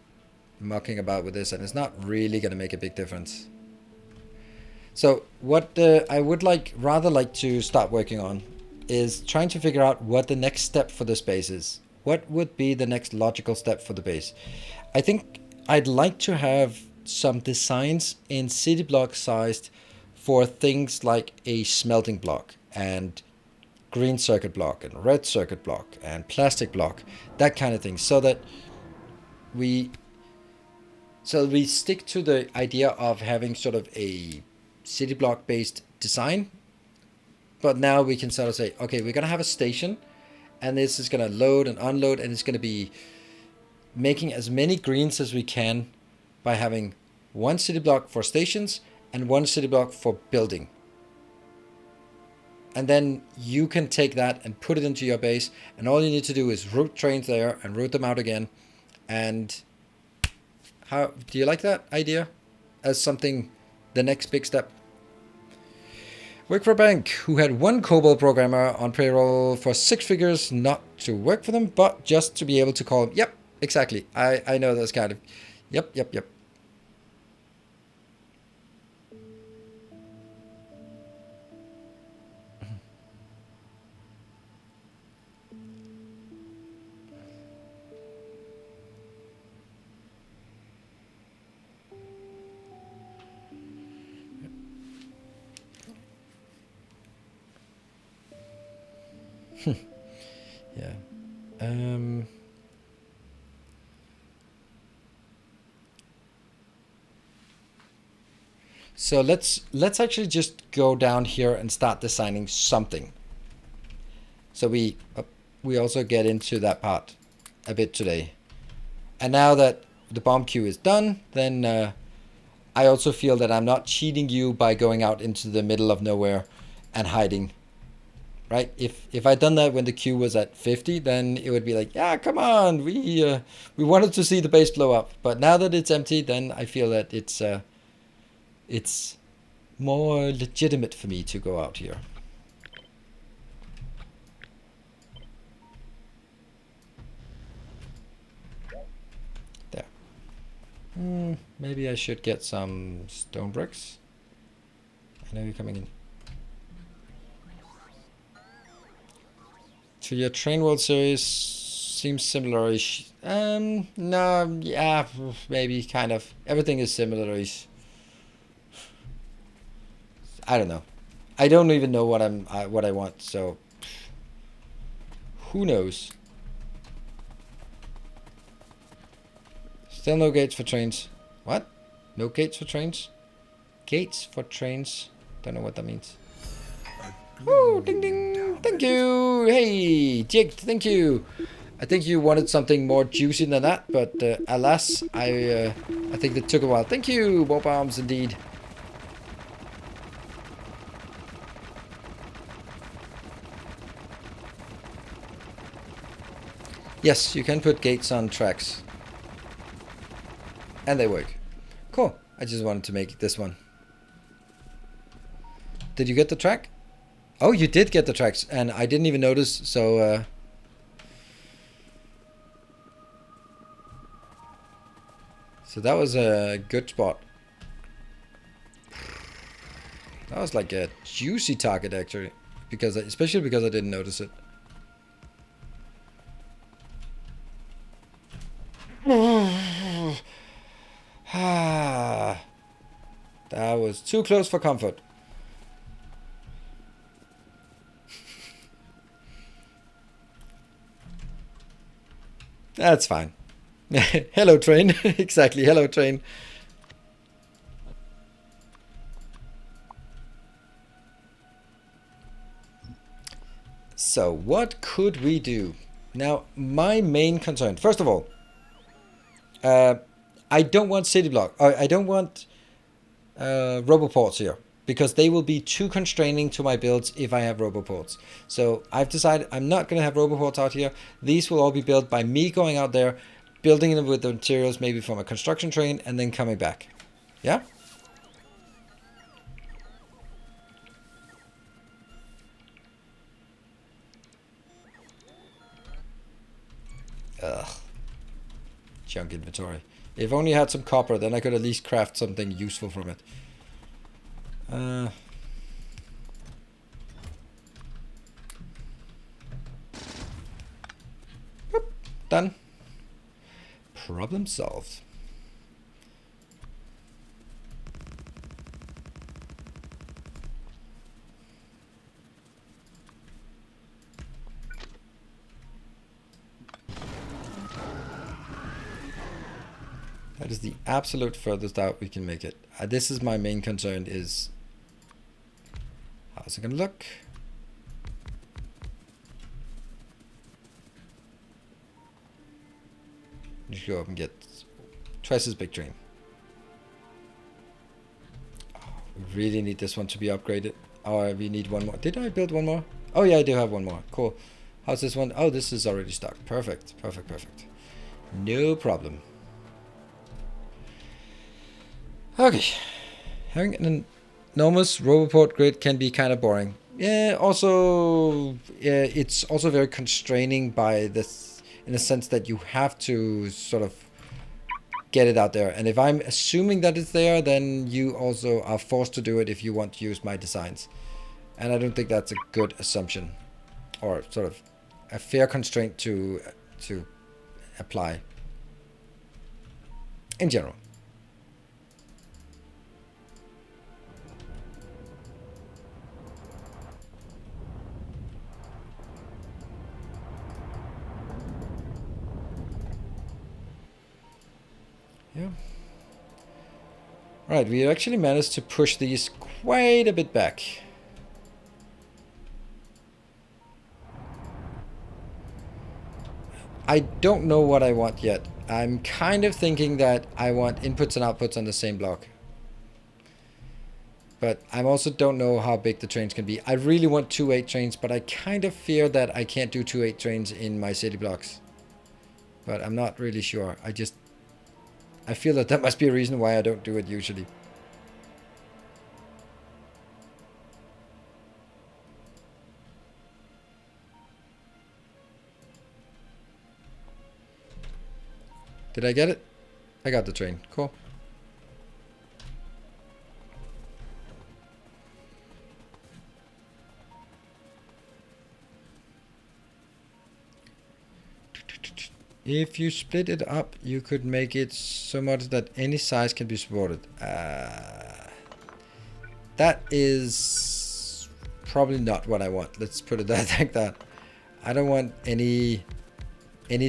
mucking about with this, and it's not really going to make a big difference. So what I would rather like to start working on is trying to figure out what the next step for this base is. What would be the next logical step for the base? I think I'd like to have some designs in city block sized for things like a smelting block and green circuit block and red circuit block and plastic block, that kind of thing, so that we stick to the idea of having sort of a city block based design, but now we can sort of say, okay, we're going to have a station, and this is going to load and unload, and it's going to be making as many greens as we can by having one city block for stations and one city block for building. And then you can take that and put it into your base, and all you need to do is route trains there and route them out again. And how do you like that idea as something, the next big step? Work for a bank who had one COBOL programmer on payroll for 6 figures, not to work for them, but just to be able to call them. Yep, exactly. I know those kind of. Yep. Yeah. So let's actually just go down here and start designing something. So we also get into that part a bit today. And now that the bomb queue is done, then I also feel that I'm not cheating you by going out into the middle of nowhere and hiding. Right? If I'd done that when the queue was at 50, then it would be like, yeah, come on, we wanted to see the base blow up. But now that it's empty, then I feel that it's more legitimate for me to go out here. There. Maybe I should get some stone bricks. I know you're coming in. To your Train World series, seems similar-ish. No, yeah, maybe, kind of. Everything is similar-ish. I don't know. I don't even know what I want, so who knows? Still no gates for trains. What? No gates for trains? Gates for trains? Don't know what that means. Woo! Ding ding! Thank you! Hey! Jig, thank you! I think you wanted something more juicy than that, but alas, I think it took a while. Thank you! More bombs indeed. Yes, you can put gates on tracks. And they work. Cool. I just wanted to make this one. Did you get the track? Oh, you did get the tracks, and I didn't even notice, so... So that was a good spot. That was like a juicy target, actually. Especially because I didn't notice it. That was too close for comfort. That's fine. Hello, train. Exactly. Hello, train. So, what could we do? Now, my main concern, first of all, I don't want city block. I don't want roboports here, because they will be too constraining to my builds if I have roboports. So I've decided I'm not going to have roboports out here. These will all be built by me going out there, building them with the materials maybe from a construction train, and then coming back. Yeah? Ugh. Junk inventory. If only I had some copper, then I could at least craft something useful from it. Whoop, done. Problem solved. That is the absolute furthest out we can make it. This is my main concern, is how's it gonna look? Just go up and get twice as big train. Really need this one to be upgraded. Or we need one more. Did I build one more? Oh yeah, I do have one more. Cool. How's this one? Oh, this is already stocked. Perfect. Perfect, perfect. No problem. Okay. Having an enormous Roboport grid can be kind of boring. Yeah, also, it's also very constraining by this, in the sense that you have to sort of get it out there. And if I'm assuming that it's there, then you also are forced to do it if you want to use my designs. And I don't think that's a good assumption, or sort of a fair constraint to apply in general. Yeah. Right, we actually managed to push these quite a bit back. I don't know what I want yet. I'm kind of thinking that I want inputs and outputs on the same block. But I also don't know how big the trains can be. I really want 2 8 trains, but I kind of fear that I can't do 2 8 trains in my city blocks. But I'm not really sure. I feel that must be a reason why I don't do it usually. Did I get it? I got the train. Cool. If you split it up, you could make it so much that any size can be supported. That is probably not what I want. Let's put it like that. I don't want any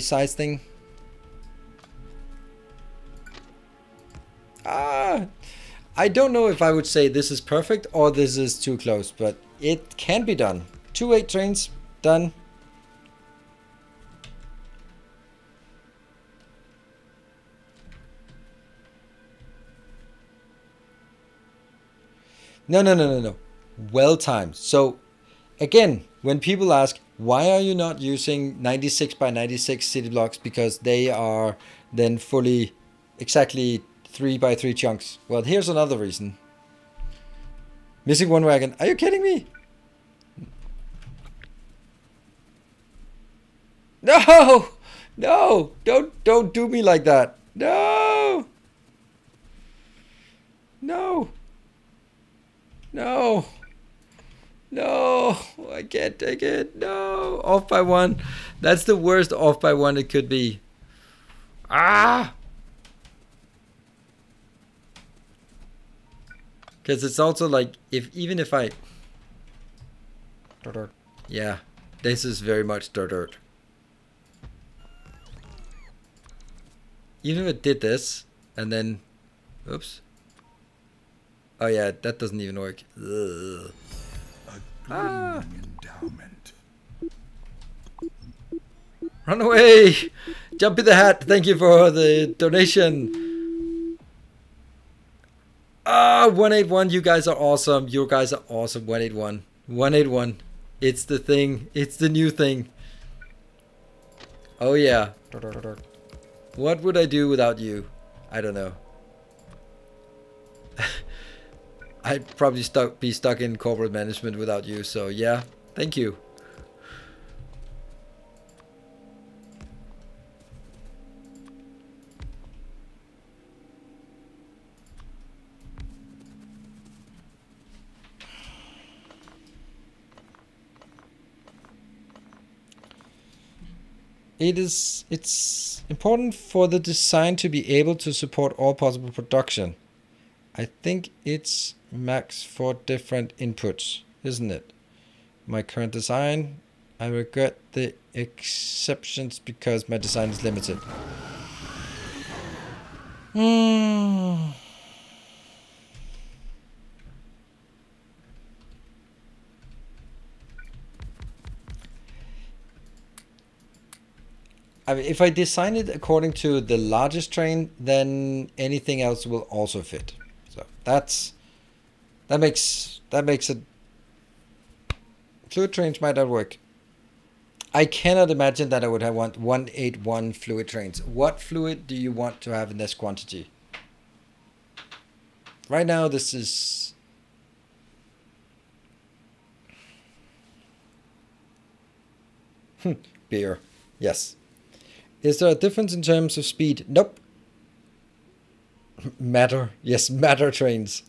size thing. I don't know if I would say this is perfect or this is too close, but it can be done. 2 8 trains, done. No. Well timed. So again, when people ask, why are you not using 96 by 96 city blocks? Because they are then fully exactly 3 by 3 chunks. Well, here's another reason. Missing one wagon. Are you kidding me? No! No! Don't do me like that. No! No! No! No! I can't take it. No! Off by 1. That's the worst off by 1 it could be. Ah! Because it's also like, even if I... Yeah, this is very much dirt. Even if it did this, and then... Oops. Oh yeah, that doesn't even work. Ugh. Endowment. Run away! Jump in the hat! Thank you for the donation! 181, you guys are awesome. You guys are awesome. 181. 181. It's the thing. It's the new thing. Oh yeah. What would I do without you? I don't know. I'd probably be stuck in corporate management without you, so yeah. Thank you. It's important for the design to be able to support all possible production. I think it's max 4 different inputs, isn't it? My current design, I regret the exceptions because my design is limited. I mean, if I design it according to the largest train, then anything else will also fit. So that's That makes it. Fluid trains might not work. I cannot imagine that I would have want 181 fluid trains. What fluid do you want to have in this quantity? Right now, this is... beer. Yes. Is there a difference in terms of speed? Nope. Matter. Yes, matter trains.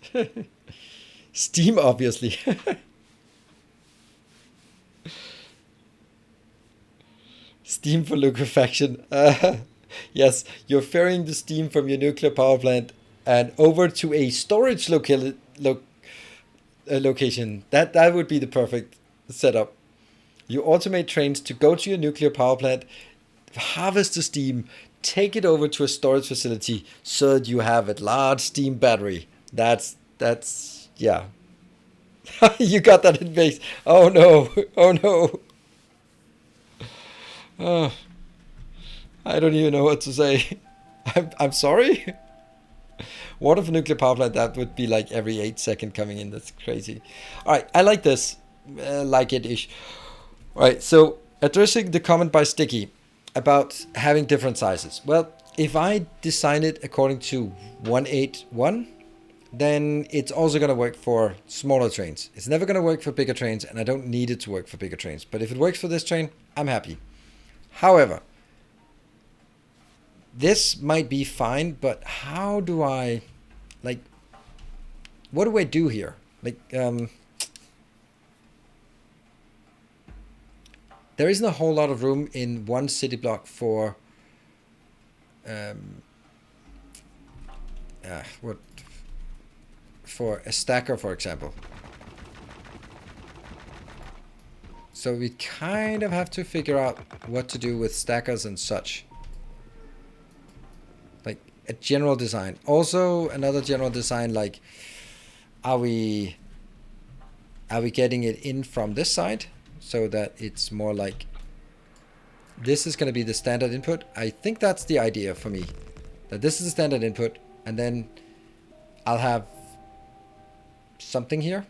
Steam, obviously. Steam for liquefaction. Yes, you're ferrying the steam from your nuclear power plant and over to a storage location. That would be the perfect setup. You automate trains to go to your nuclear power plant, harvest the steam, take it over to a storage facility so that you have a large steam battery. That's yeah. You got that in base. Oh no. Oh no. Oh, I don't even know what to say. I'm sorry. Water for nuclear power plant, that would be like every 8 seconds coming in. That's crazy. All right, I like this. Like it-ish. All right, so addressing the comment by Sticky about having different sizes. Well, if I design it according to 181, then it's also going to work for smaller trains. It's never going to work for bigger trains, and I don't need it to work for bigger trains. But if it works for this train, I'm happy. However, this might be fine, but how do I, like, what do I do here? Like, there isn't a whole lot of room in one city block for, for a stacker, for example. So we kind of have to figure out what to do with stackers and such. Like a general design. Also another general design, like are we getting it in from this side so that it's more like this is going to be the standard input? I think that's the idea for me. That this is the standard input and then I'll have something here.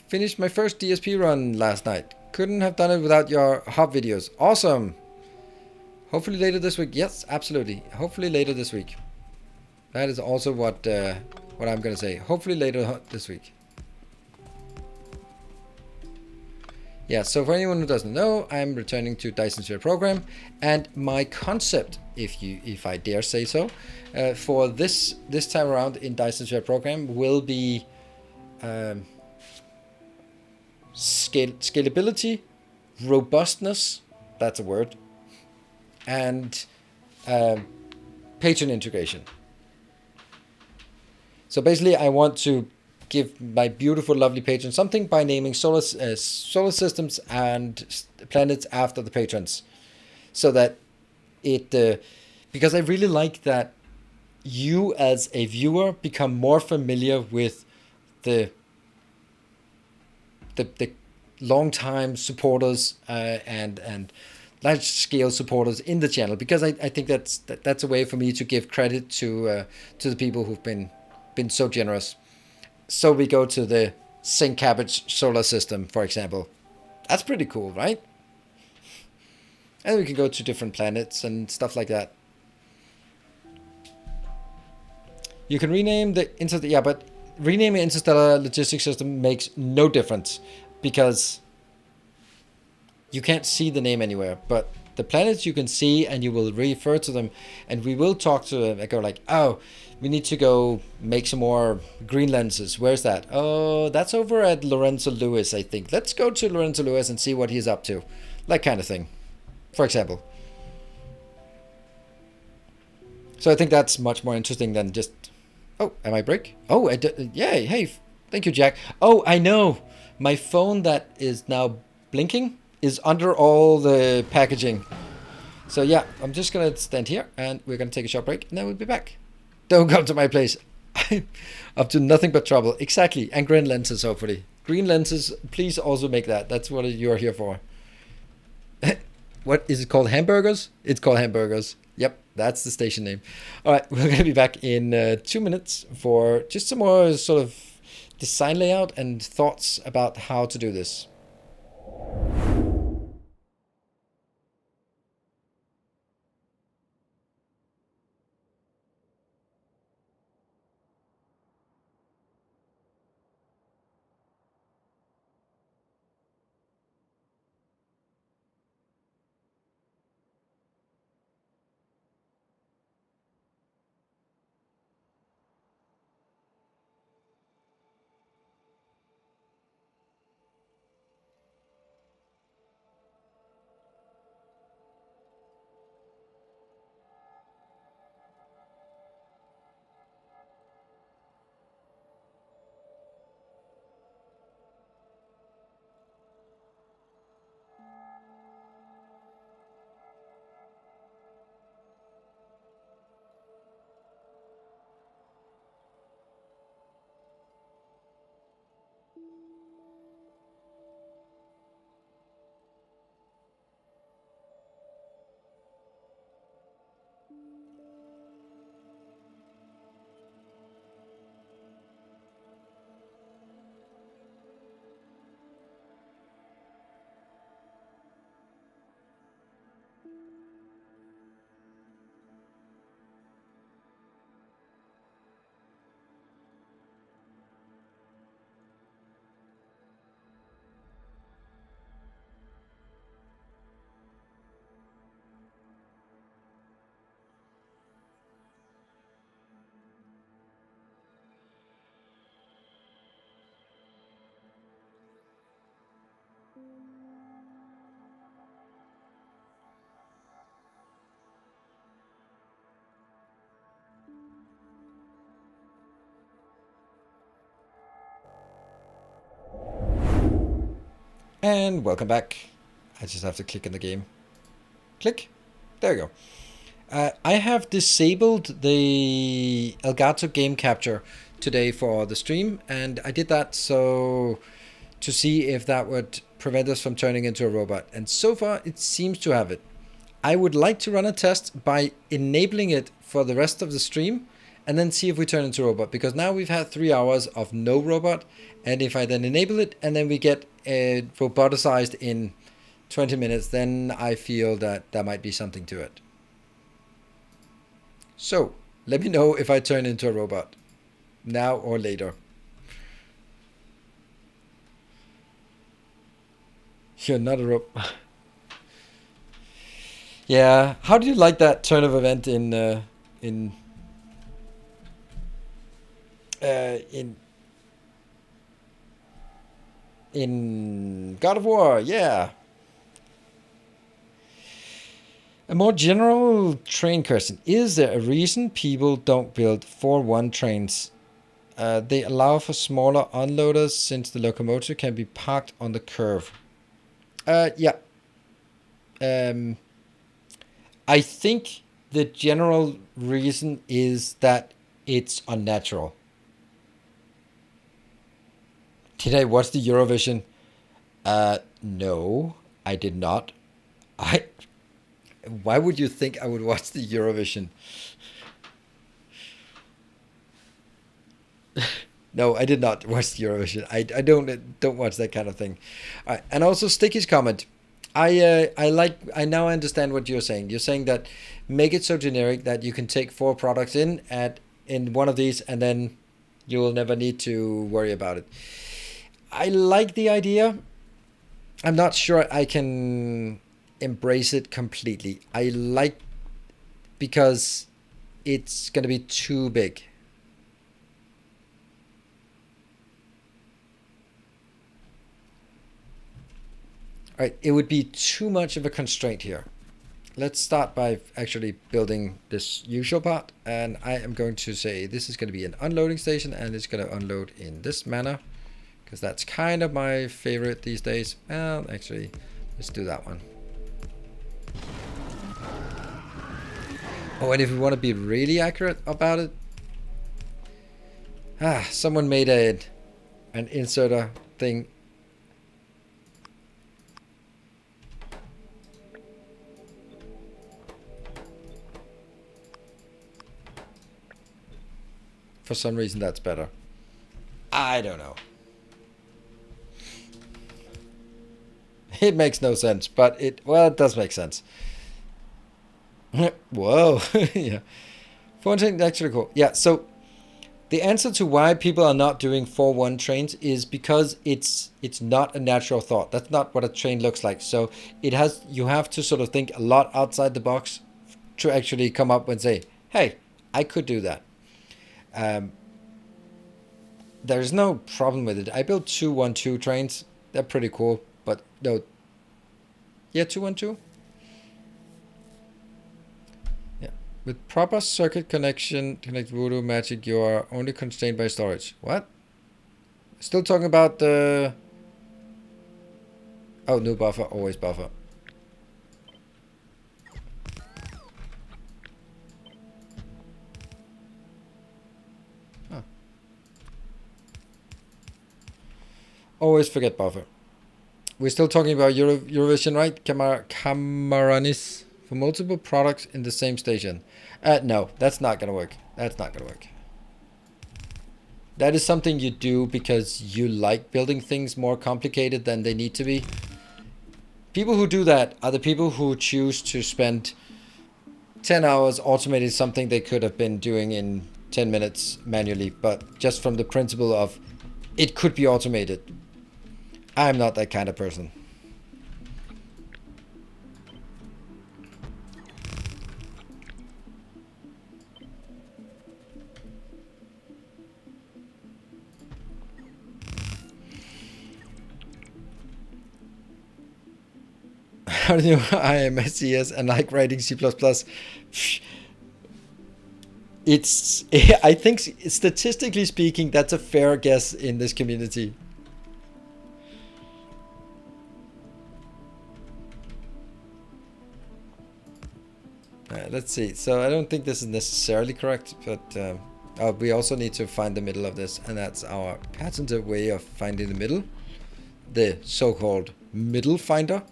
Finished my first DSP run last night. Couldn't have done it without your hub videos. Awesome. Hopefully later this week. Yes, absolutely. Hopefully later this week. That is also what I'm gonna say. Hopefully later this week. Yeah, so for anyone who doesn't know, I'm returning to Dyson Sphere program, and my concept, if I dare say so, for this time around in Dyson Sphere program will be scalability, robustness, that's a word, and patron integration. So basically I want to give my beautiful, lovely patrons something by naming solar systems and planets after the patrons. So that it, because I really like that you as a viewer become more familiar with the long-time supporters and large-scale supporters in the channel, because I think that's a way for me to give credit to the people who've been so generous. So we go to the St. Cabbage solar system, for example. That's pretty cool, right? And we can go to different planets and stuff like that. You can rename the interstellar, yeah, but renaming interstellar logistics system makes no difference because you can't see the name anywhere. But the planets you can see, and you will refer to them, and we will talk to them. I go like, oh, we need to go make some more green lenses. Where's that? Oh, that's over at Lorenzo Lewis, I think. Let's go to Lorenzo Lewis and see what he's up to. That kind of thing, for example. So I think that's much more interesting than just... Oh, am I break? Oh, yeah, hey, thank you, Jack. Oh, I know. My phone that is now blinking is under all the packaging. So yeah, I'm just going to stand here and we're going to take a short break and then we'll be back. Don't come to my place. I'm up to nothing but trouble. Exactly. And green lenses, hopefully. Green lenses, please also make that. That's what you're here for. What is it called? Hamburgers? It's called hamburgers. Yep. That's the station name. All right, we're going to be back in 2 minutes for just some more sort of design layout and thoughts about how to do this. And welcome back. I just have to click in the game. Click. There we go. I have disabled the Elgato game capture today for the stream, and I did that so to see if that would prevent us from turning into a robot. And so far, it seems to have it. I would like to run a test by enabling it for the rest of the stream and then see if we turn into a robot, because now we've had 3 hours of no robot, and if I then enable it and then we get roboticized in 20 minutes, then I feel that there might be something to it. So let me know if I turn into a robot now or later. You're not a robot. Yeah, how do you like that turn of event in God of War? Yeah. A more general train question. Is there a reason people don't build 4-1 trains? They allow for smaller unloaders since the locomotive can be parked on the curve. Yeah. I think the general reason is that it's unnatural. Did I watch the Eurovision? No, I did not. Why would you think I would watch the Eurovision? No, I did not watch the Eurovision. I don't watch that kind of thing. And also Sticky's comment. I now understand what you're saying. You're saying that make it so generic that you can take 4 products in one of these, and then you will never need to worry about it. I like the idea. I'm not sure I can embrace it completely. Because it's going to be too big. All right, it would be too much of a constraint here. Let's start by actually building this usual part, and I am going to say this is going to be an unloading station, and it's going to unload in this manner, because that's kind of my favorite these days. Well, actually, let's do that one. Oh, and if we want to be really accurate about it, someone made an inserter thing. for some reason that's better. I don't know. It makes no sense, but it does make sense. Whoa. Yeah. 14 actually cool. Yeah, so the answer to why people are not doing 4-1 trains is because it's not a natural thought. That's not what a train looks like. So you have to sort of think a lot outside the box to actually come up and say, hey, I could do that. There's no problem with it. I built 2-1-2 trains. They're pretty cool, but no. Yeah, 2-1-2. Yeah, with proper circuit connection, connect Voodoo Magic, you are only constrained by storage. What? Still talking about the... Oh, new buffer, always buffer. Huh. Always forget buffer. We're still talking about Eurovision, right? Camaranis for multiple products in the same station. No, that's not gonna work. That's not gonna work. That is something you do because you like building things more complicated than they need to be. People who do that are the people who choose to spend 10 hours automating something they could have been doing in 10 minutes manually, but just from the principle of it could be automated. I'm not that kind of person. How do you know I am SES and like writing C++? It's, I think statistically speaking, that's a fair guess in this community. Let's see. So I don't think this is necessarily correct, but we also need to find the middle of this, and that's our patented way of finding the middle. The so-called middle finder.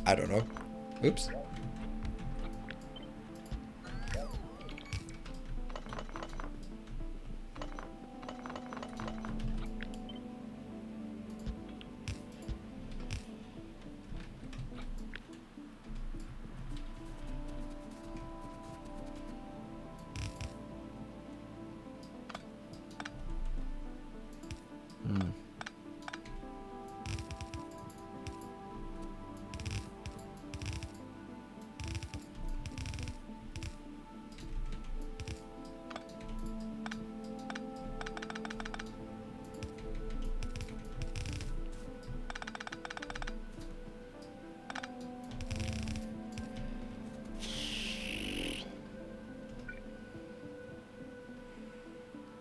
I don't know. Oops.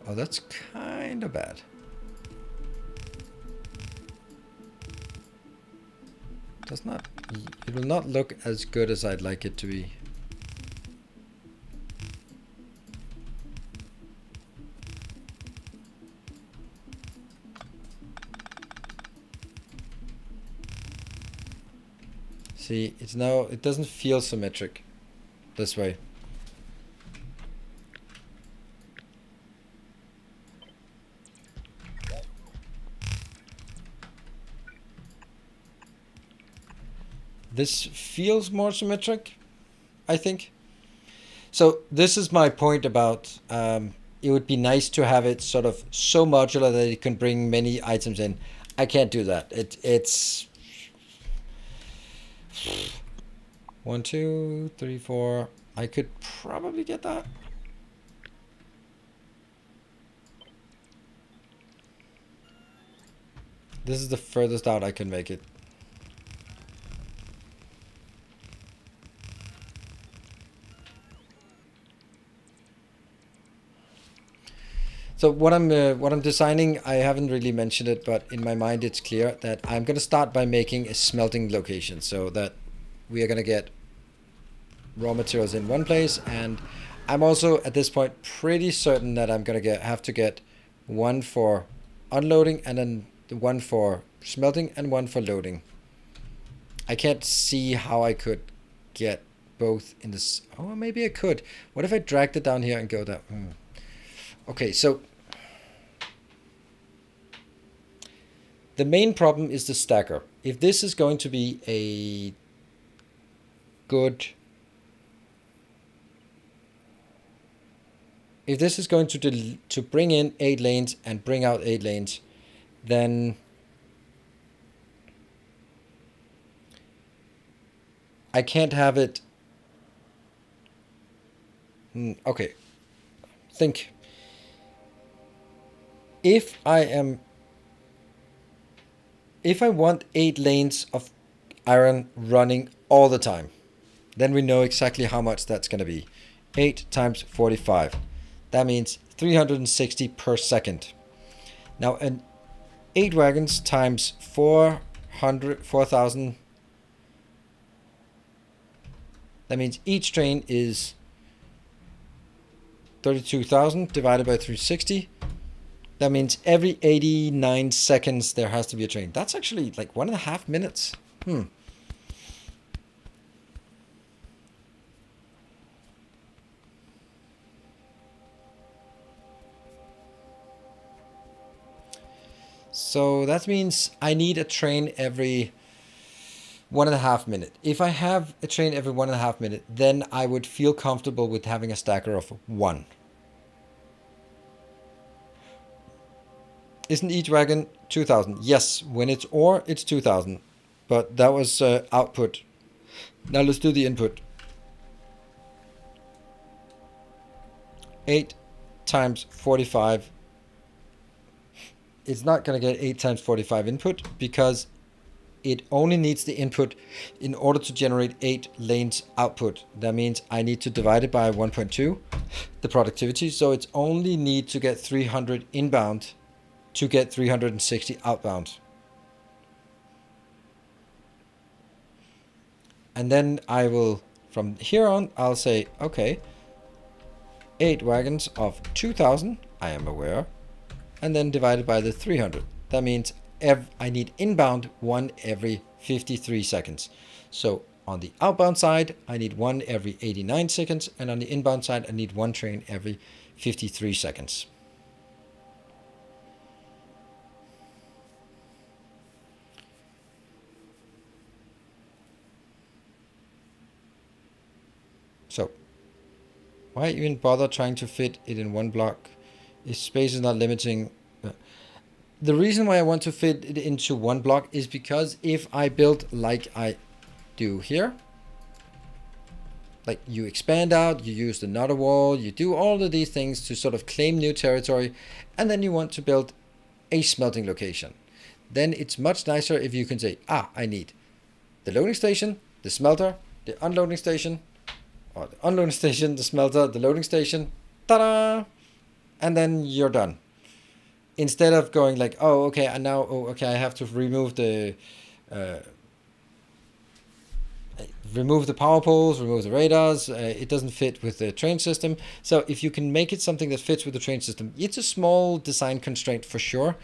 Oh, that's kind of bad. It will not look as good as I'd like it to be. See, it doesn't feel symmetric this way. This feels more symmetric, I think. So this is my point about it would be nice to have it sort of so modular that it can bring many items in. I can't do that. It's 1, 2, 3, 4. I could probably get that. This is the furthest out I can make it. So what I'm designing, I haven't really mentioned it, but in my mind it's clear that I'm going to start by making a smelting location so that we are going to get raw materials in one place, and I'm also at this point pretty certain that I'm going to have to get one for unloading and then one for smelting and one for loading. I can't see how I could get both in this. Oh, maybe I could. What if I dragged it down here and go down? Okay, so the main problem is the stacker. If this is going to be a good... If this is going to bring in 8 lanes and bring out 8 lanes, then I can't have it... Okay, think. If I want 8 lanes of iron running all the time, then we know exactly how much that's going to be. 8 times 45. That means 360 per second. Now, 8 wagons times 4,000. That means each train is 32,000 divided by 360. That means every 89 seconds there has to be a train. That's actually like 1.5 minutes. So that means I need a train every 1.5 minutes. If I have a train every 1.5 minutes, then I would feel comfortable with having a stacker of 1. Isn't each wagon 2,000? Yes, when it's ore, it's 2,000. But that was output. Now let's do the input. 8 times 45. It's not going to get 8 times 45 input because it only needs the input in order to generate 8 lanes output. That means I need to divide it by 1.2, the productivity. So it's only need to get 300 inbound to get 360 outbound. And then I will, from here on, I'll say, okay, 8 wagons of 2,000, I am aware, and then divided by the 300. That means I need inbound 1 every 53 seconds. So on the outbound side, I need 1 every 89 seconds, and on the inbound side, I need 1 train every 53 seconds. So, why even bother trying to fit it in 1 block if space is not limiting? The reason why I want to fit it into 1 block is because if I build like I do here, like you expand out, you use another wall, you do all of these things to sort of claim new territory, and then you want to build a smelting location. Then it's much nicer if you can say, I need the loading station, the smelter, the unloading station, or the unloading station, the smelter, the loading station, ta-da! And then you're done. Instead of going like, okay, and now, I have to remove the power poles, remove the radars. It doesn't fit with the train system. So if you can make it something that fits with the train system, it's a small design constraint for sure,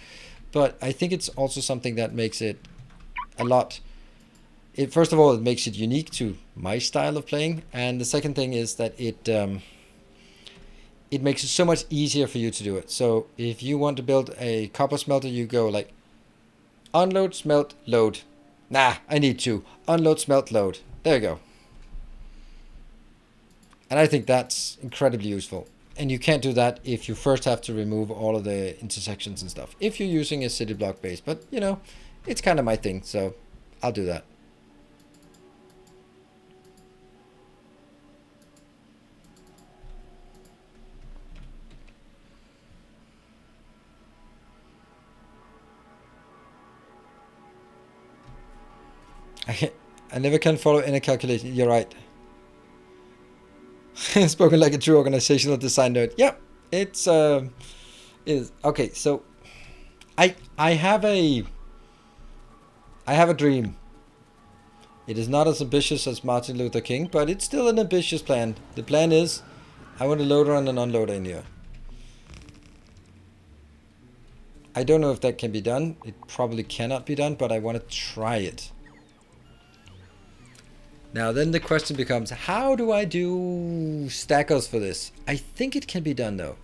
but I think it's also something that makes it a lot. First of all, it makes it unique to my style of playing, and the second thing is that it makes it so much easier for you to do it. So if you want to build a copper smelter, you go like unload, smelt, load. Nah, I need 2. Unload, smelt, load. There you go. And I think that's incredibly useful. And you can't do that if you first have to remove all of the intersections and stuff. If you're using a city block base. But, it's kind of my thing, so I'll do that. I never can follow any calculation. You're right. Spoken like a true organizational design nerd. Yep, it's is okay. So, I have a dream. It is not as ambitious as Martin Luther King, but it's still an ambitious plan. The plan is, I want a loader and an unloader in here. I don't know if that can be done. It probably cannot be done, but I want to try it. Now then the question becomes, how do I do stackers for this? I think it can be done though.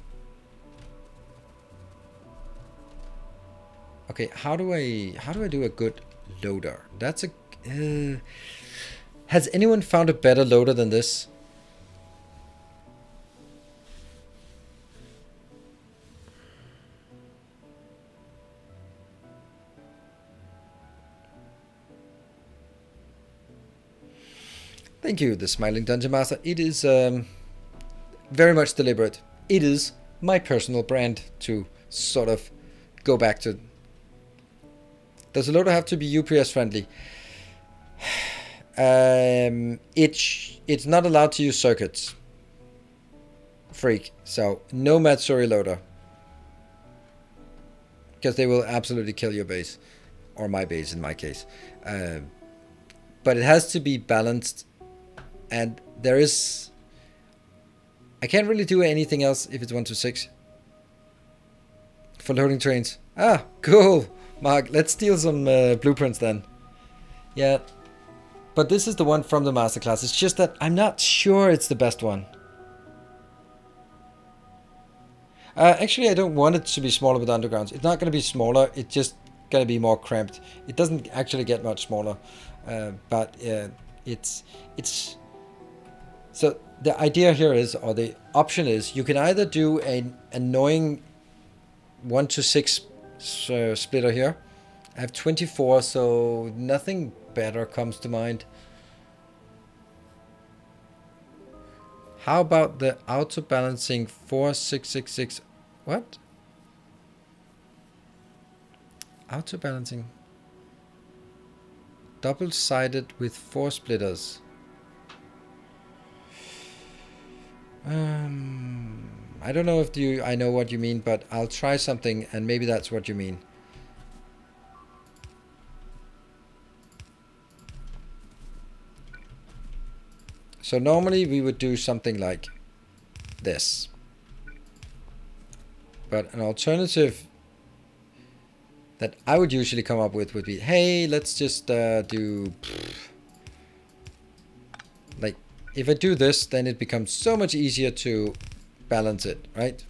Okay, how do I do a good loader? That's a... has anyone found a better loader than this? Thank you, the Smiling Dungeon Master. It is very much deliberate. It is my personal brand to sort of go back to. Does a loader have to be UPS friendly? It's not allowed to use circuits. Freak. So no Matsuri loader. Because they will absolutely kill your base. Or my base in my case. But it has to be balanced. And there is... I can't really do anything else if it's 1-6. For loading trains. Ah, cool. Mark, let's steal some blueprints then. Yeah. But this is the one from the masterclass. It's just that I'm not sure it's the best one. Actually, I don't want it to be smaller with undergrounds. It's not going to be smaller. It's just going to be more cramped. It doesn't actually get much smaller. But it's... So the idea here is, or the option is, you can either do an annoying 1-6 splitter here. I have 24, so nothing better comes to mind. How about the auto balancing 4666? What? Auto balancing. Double sided with 4 splitters. I don't know if I know what you mean, but I'll try something and maybe that's what you mean. So normally we would do something like this. But an alternative that I would usually come up with would be, hey, let's just do... Like, if I do this, then it becomes so much easier to balance it, right?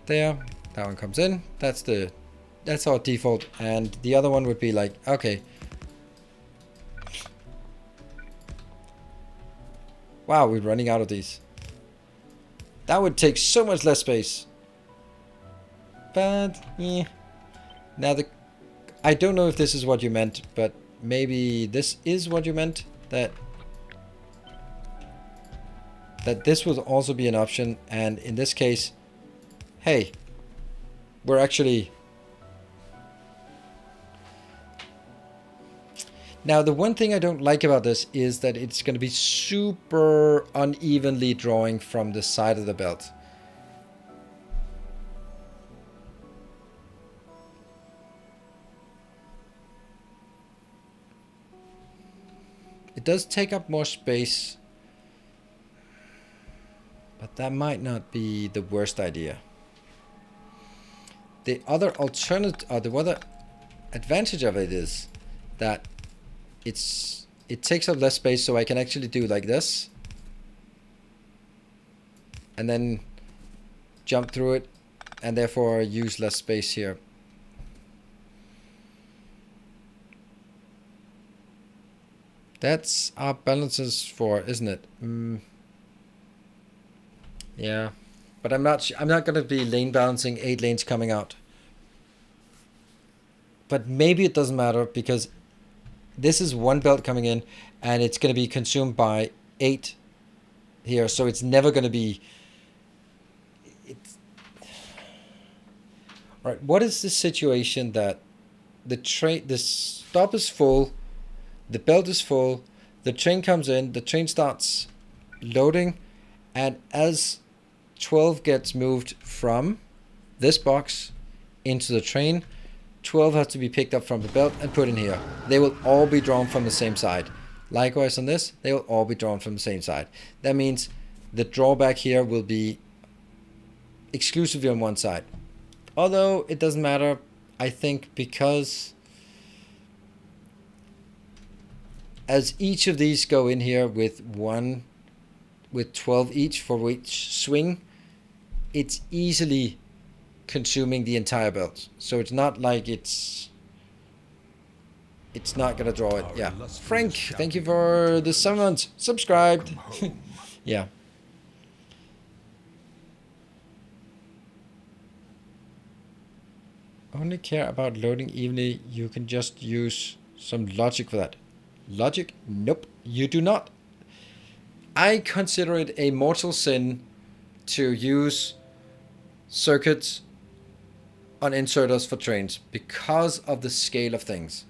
There, that one comes in. That's our default, and the other one would be like, okay. Wow, we're running out of these. That would take so much less space. But, yeah. Now I don't know if this is what you meant, but maybe this is what you meant. That this would also be an option, and in this case, hey, we're actually... Now, the one thing I don't like about this is that it's going to be super unevenly drawing from the side of the belt. It does take up more space, but that might not be the worst idea. The other alternative, or the other advantage of it is that it takes up less space, so I can actually do like this and then jump through it and therefore use less space here. That's our balances for, isn't it? Yeah, but I'm not going to be lane balancing 8 lanes coming out. But maybe it doesn't matter, because this is one belt coming in and it's going to be consumed by 8 here, so it's never going to be... Alright, what is the situation that the stop is full, the belt is full, the train comes in, the train starts loading, and as 12 gets moved from this box into the train, 12 has to be picked up from the belt and put in here. They will all be drawn from the same side. Likewise on this, they will all be drawn from the same side. That means the drawback here will be exclusively on one side. Although it doesn't matter, I think, because as each of these go in here with one with 12 each for each swing, it's easily consuming the entire belt. So it's not like it's not gonna draw it. Yeah. Frank, thank you for the 7 months. Subscribed. Yeah. Only care about loading evenly. You can just use some logic for that. Logic? Nope. You do not. I consider it a mortal sin to use circuits on inserters for trains because of the scale of things.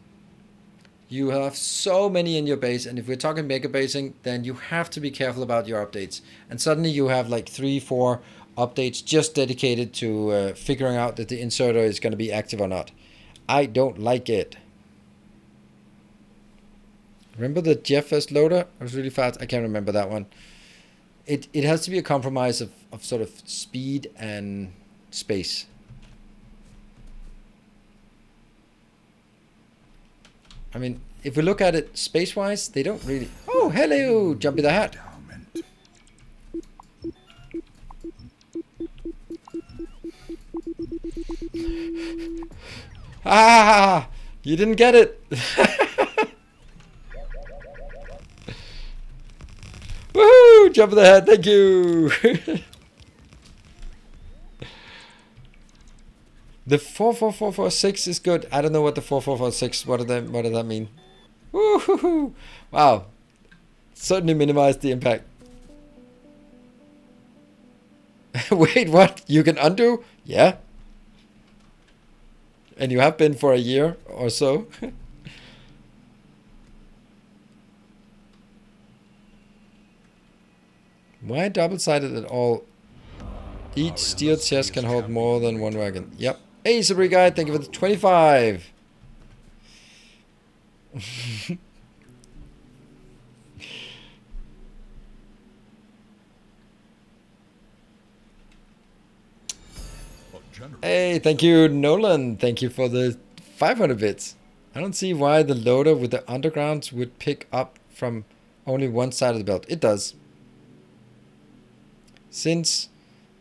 You have so many in your base, and if we're talking mega basing, then you have to be careful about your updates. And suddenly you have like 3-4 updates just dedicated to figuring out that the inserter is going to be active or not. I don't like it. Remember the GFS loader? It was really fast. I can't remember that one. It has to be a compromise of sort of speed and space. I mean, if we look at it space-wise, they don't really... Oh, hello, Jumpy the Hat. Ah, you didn't get it. Woohoo, Jumpy the Hat, thank you. The 44446 is good. I don't know what the 4446. What does that mean? Woohoo! Wow. Certainly minimized the impact. Wait, what? You can undo? Yeah. And you have been for a year or so. Why double-sided at all? Each steel chest can hold more than one wagon. Yep. Hey, Sabri guy, thank you for the 25. Hey, thank you, Nolan. Thank you for the 500 bits. I don't see why the loader with the undergrounds would pick up from only one side of the belt. It does. Since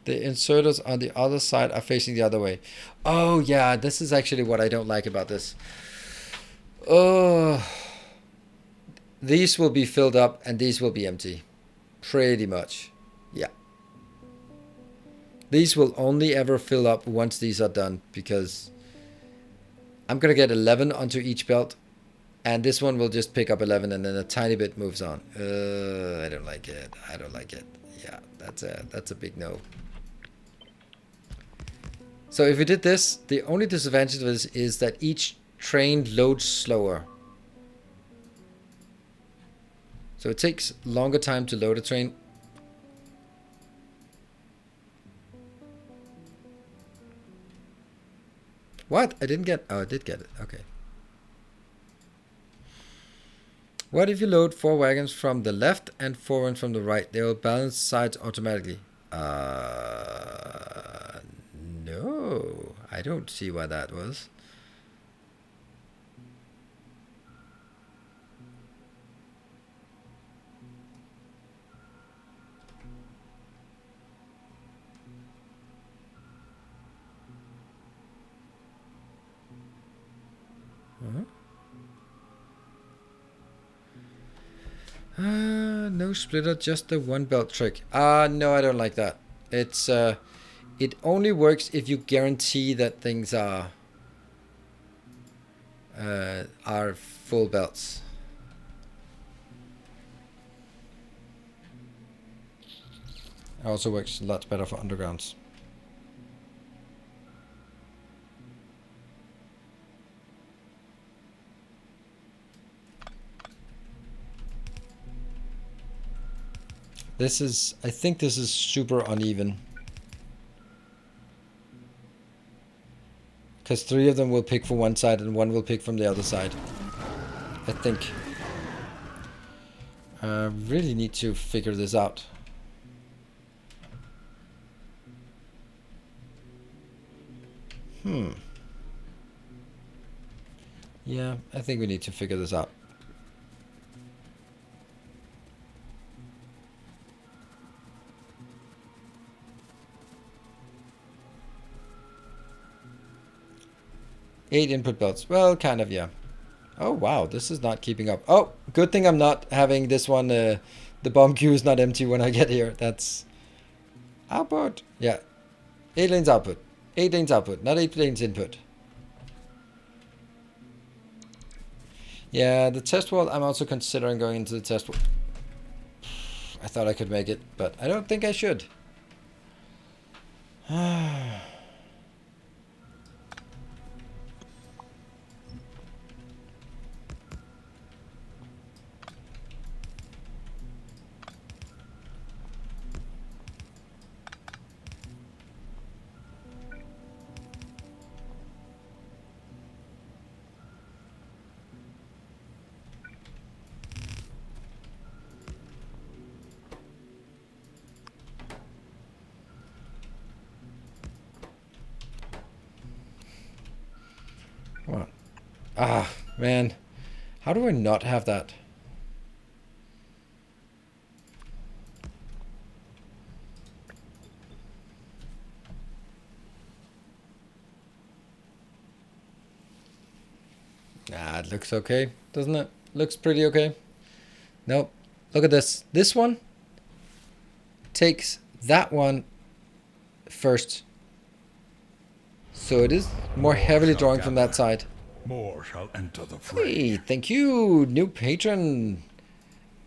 the inserters on the other side are facing the other way. Oh, yeah, this is actually what I don't like about this. Oh, these will be filled up and these will be empty. Pretty much. Yeah. These will only ever fill up once these are done, because I'm going to get 11 onto each belt, and this one will just pick up 11 and then a tiny bit moves on. I don't like it. I don't like it. Yeah, that's a big no. So if we did this, the only disadvantage of this is that each train loads slower. So it takes longer time to load a train. What? I didn't get... Oh, I did get it. Okay. What if you load 4 wagons from the left and 4 wagons from the right? They will balance sides automatically. No. I don't see why that was. No splitter, just the one belt trick. No, I don't like that. It's it only works if you guarantee that things are full belts. It also works a lot better for undergrounds. This is, I think this is super uneven. Because 3 of them will pick from one side and 1 will pick from the other side. I think. I really need to figure this out. Yeah, I think we need to figure this out. 8 input belts. Well, kind of, yeah. Oh, wow, this is not keeping up. Oh, good thing I'm not having this one, the bomb queue is not empty when I get here. That's output. Yeah, 8 lanes output. 8 lanes output, not 8 lanes input. Yeah, the test world, I'm also considering going into the test world. I thought I could make it, but I don't think I should. What? Ah, man. How do I not have that? Ah, it looks okay, doesn't it? Looks pretty okay. Nope. Look at this. This one takes that one first. So it is more heavily drawing from that side. More shall enter the fray. Hey, thank you, new patron.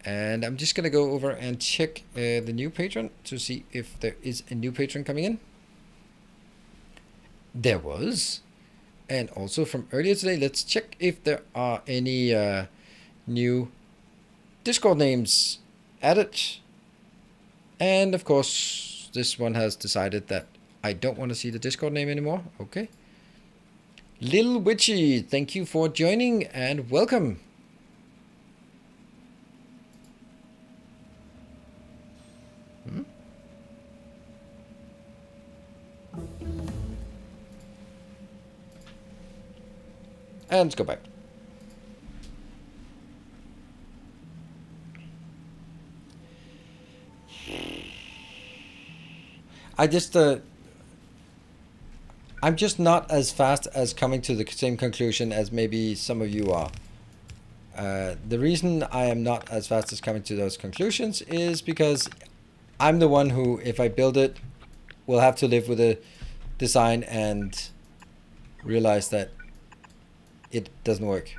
And I'm just gonna go over and check the new patron to see if there is a new patron coming in. There was. And also from earlier today, let's check if there are any new Discord names added. And of course, this one has decided that I don't want to see the Discord name anymore. Okay. Lil Witchy, thank you for joining and welcome. And let's go back. I'm just not as fast as coming to the same conclusion as maybe some of you are. The reason I am not as fast as coming to those conclusions is because I'm the one who, if I build it, will have to live with the design and realize that it doesn't work.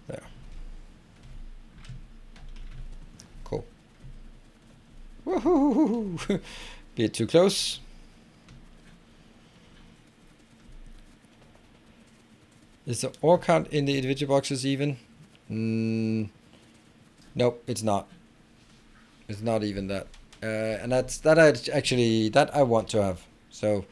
There. Cool. Woohoo! Bit too close. Is the ore count in the individual boxes even? Nope, it's not. It's not even that. And that I want to have. So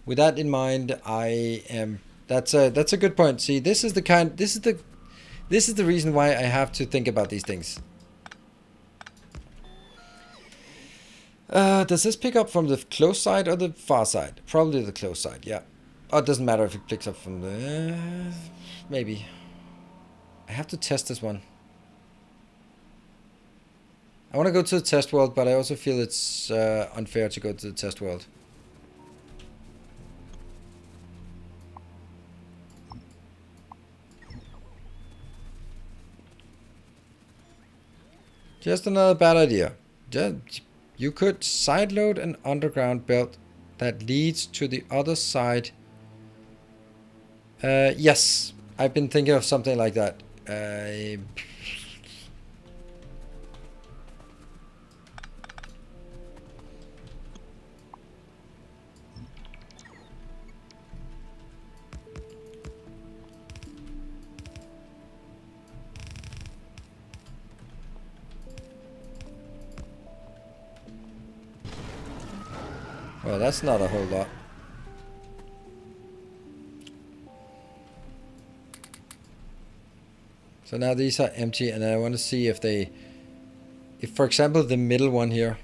with that in mind, I am that's a good point. See, this is the reason why I have to think about these things. Does this pick up from the close side or the far side? Probably the close side, yeah. Oh, it doesn't matter if it picks up from the... maybe. I have to test this one. I want to go to the test world, but I also feel it's unfair to go to the test world. Just another bad idea. You could sideload an underground belt that leads to the other side. Yes, I've been thinking of something like that. Well, that's not a whole lot. So now these are empty, and I want to see if they... if, for example, the middle one here...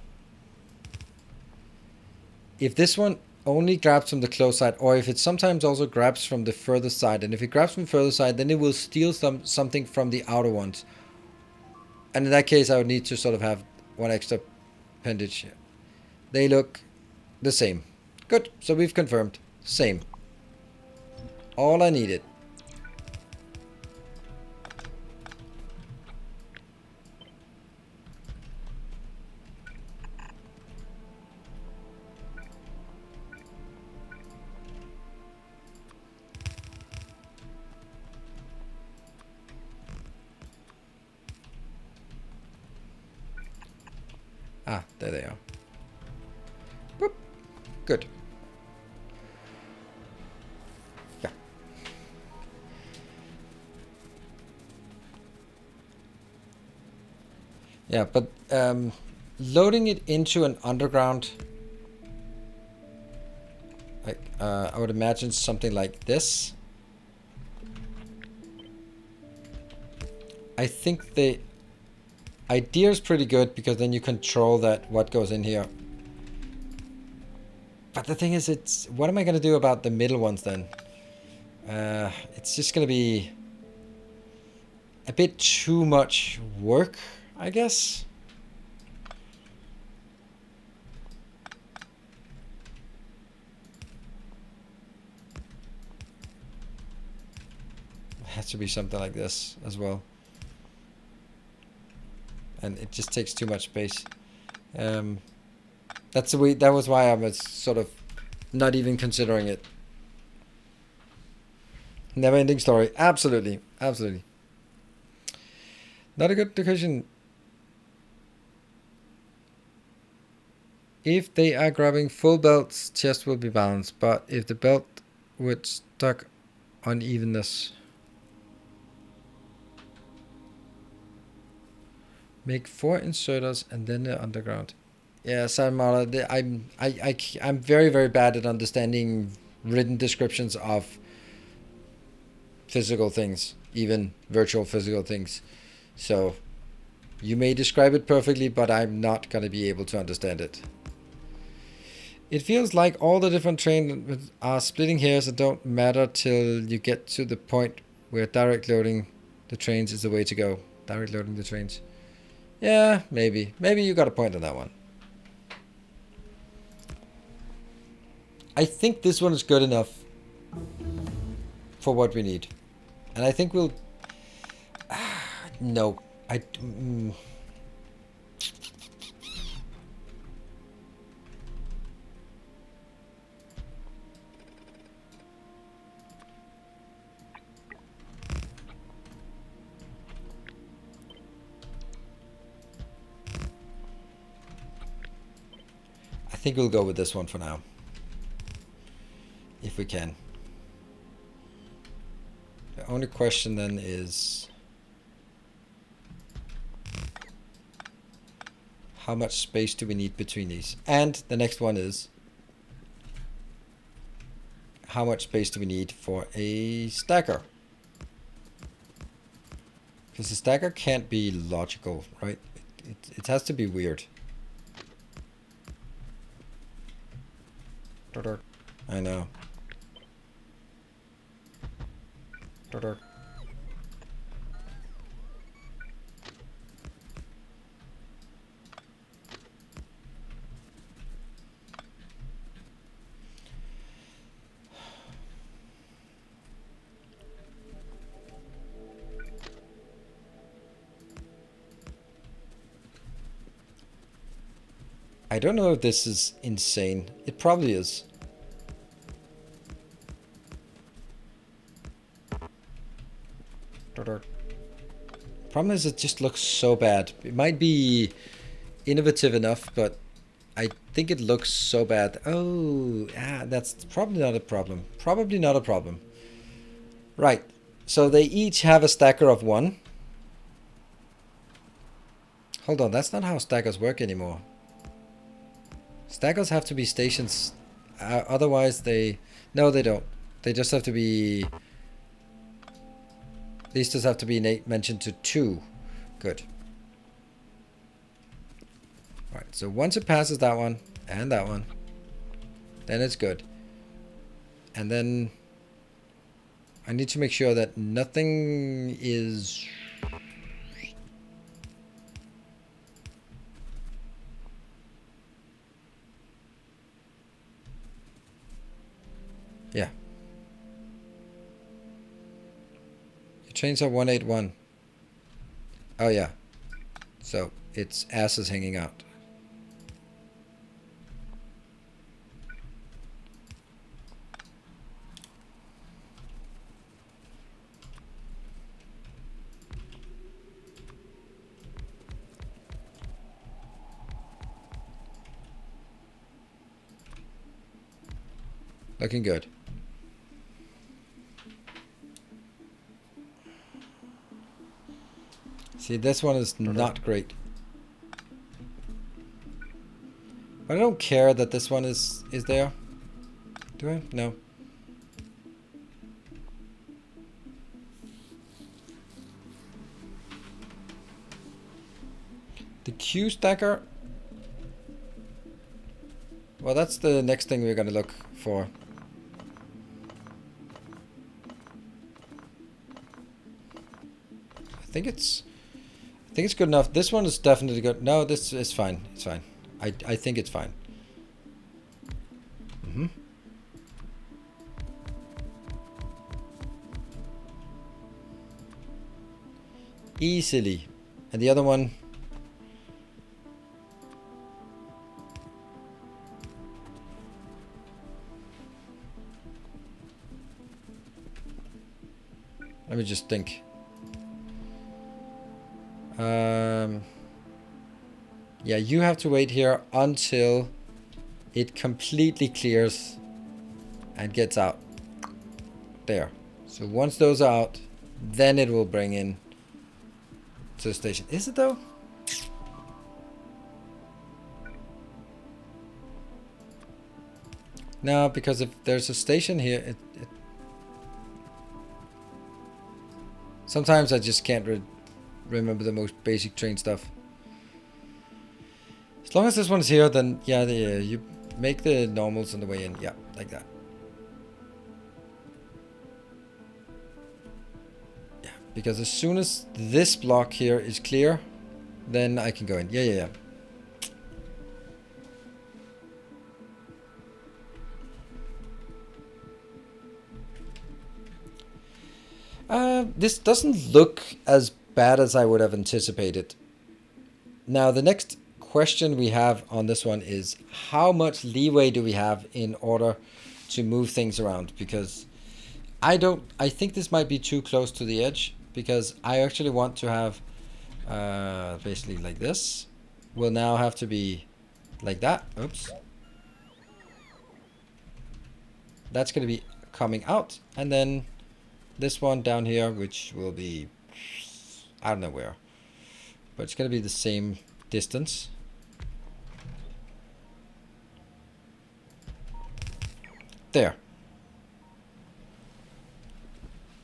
if this one only grabs from the close side, or if it sometimes also grabs from the further side, and if it grabs from the further side, then it will steal something from the outer ones. And in that case, I would need to sort of have one extra appendage. They look the same. Good. So we've confirmed. Same. All I needed. Ah, there they are. Boop. Good. Yeah. Yeah, but loading it into an underground, like I would imagine something like this. I think the idea is pretty good because then you control that what goes in here. But the thing is, it's what am I going to do about the middle ones then? It's just going to be a bit too much work, I guess. It has to be something like this as well. And it just takes too much space. That's the way. That was why I was sort of not even considering it. Never-ending story. Absolutely, absolutely. Not a good decision. If they are grabbing full belts, chest will be balanced. But if the belt would stuck unevenness, make 4 inserters and then the underground. Yeah, Sarmala, I'm very, very bad at understanding written descriptions of physical things, even virtual physical things. So you may describe it perfectly, but I'm not going to be able to understand it. It feels like all the different trains are splitting hairs and don't matter till you get to the point where direct loading the trains is the way to go. Direct loading the trains. Yeah, maybe. Maybe you got a point on that one. I think this one is good enough for what we need. And I think we'll... no. I think we'll go with this one for now. If we can. The only question then is... how much space do we need between these? And the next one is... how much space do we need for a stacker? Because the stacker can't be logical, right? It has to be weird. I know. I don't know if this is insane. It probably is. Problem is it just looks so bad. It might be innovative enough, but I think it looks so bad. Oh, that's probably not a problem. Probably not a problem. Right. So they each have a stacker of 1. Hold on, that's not how stackers work anymore. Stackers have to be stations. Otherwise they... no, they don't. They just have to be... these just have to be mentioned to 2. Good. Alright, so once it passes that one, and that one, then it's good. And then I need to make sure that nothing is Yeah. Your trains are 181. Oh yeah. So its ass is hanging out. Looking good. See, this one is not great. But I don't care that this one is there. Do I? No. The Q stacker. Well, that's the next thing we're gonna look for. I think it's good enough. This one is definitely good. No, this is fine. It's fine. I think it's fine. Mm-hmm. Easily. And the other one. Let me just think. Yeah, you have to wait here until it completely clears and gets out. There. So once those are out, then it will bring in to the station. Is it though? No, because if there's a station here, it sometimes I just can't remember the most basic train stuff. As long as this one's here, then yeah, you make the normals on the way in. Yeah, like that. Yeah, because as soon as this block here is clear, then I can go in. Yeah. This doesn't look as bad as I would have anticipated. Now, the next question we have on this one is how much leeway do we have in order to move things around? Because I think this might be too close to the edge, because I actually want to have basically like this. Will now have to be like that. Oops. That's going to be coming out, and then this one down here, which will be, I don't know where, but it's going to be the same distance. There.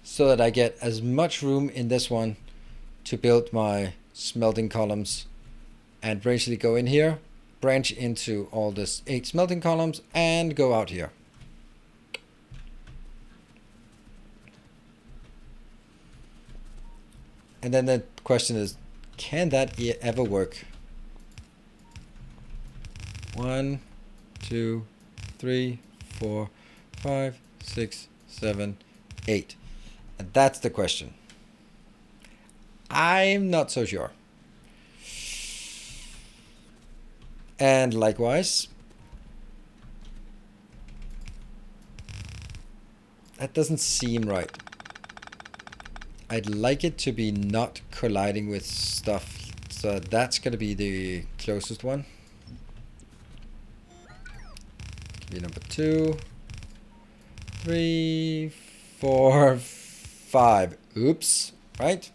So that I get as much room in this one to build my smelting columns and basically go in here, branch into all this 8 smelting columns and go out here. And then the question is, can that ever work? 1, 2, 3, 4, 5, 6, 7, 8. And that's the question. I'm not so sure. And likewise, that doesn't seem right. I'd like it to be not colliding with stuff, so that's going to be the closest one. Be number 2, 3, 4, 5. Oops, right?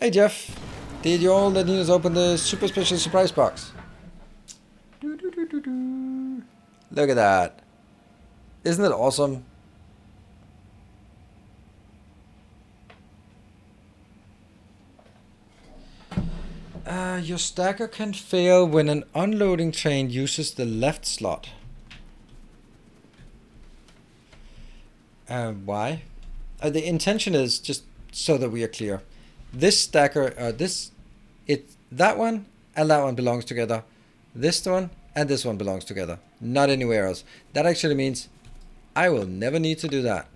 Hey Jeff, did you all let us open the super special surprise box? Look at that. Isn't it awesome? Your stacker can fail when an unloading train uses the left slot. Why? The intention is, just so that we are clear, this stacker, this that one and that one belongs together. This one and this one belongs together. Not anywhere else. That actually means I will never need to do that.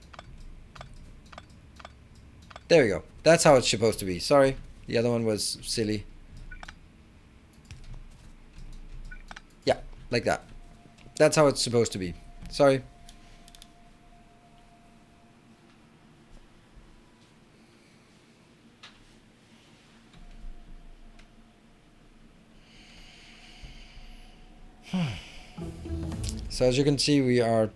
There we go. That's how it's supposed to be. Sorry, the other one was silly. Yeah, like that. That's how it's supposed to be. Sorry. So as you can see, we are...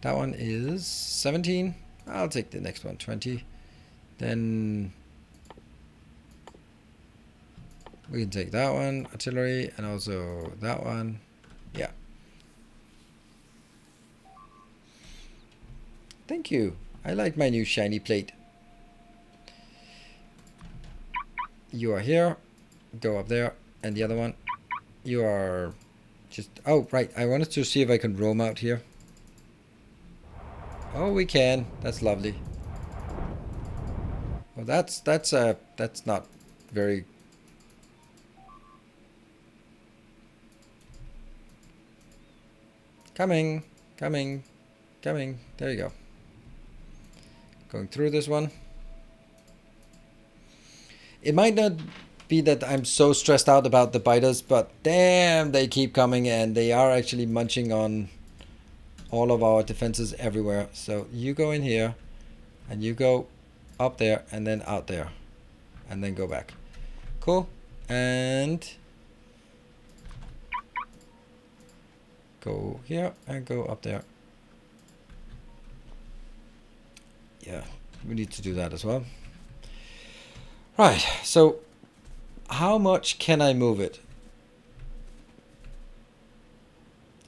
That one is 17. I'll take the next one, 20. Then we can take that one, artillery, and also that one. Yeah. Thank you. I like my new shiny plate. You are here. Go up there. And the other one, you are just... Oh, right. I wanted to see if I can roam out here. Oh, we can. That's lovely. Well, that's not very... Coming. Coming. Coming. There you go. Going through this one. It might not be that I'm so stressed out about the biters, but damn, they keep coming and they are actually munching on all of our defenses everywhere. So you go in here and you go up there and then out there and then go back. Cool. And go here and go up there. Yeah, we need to do that as well. Right, so how much can I move it?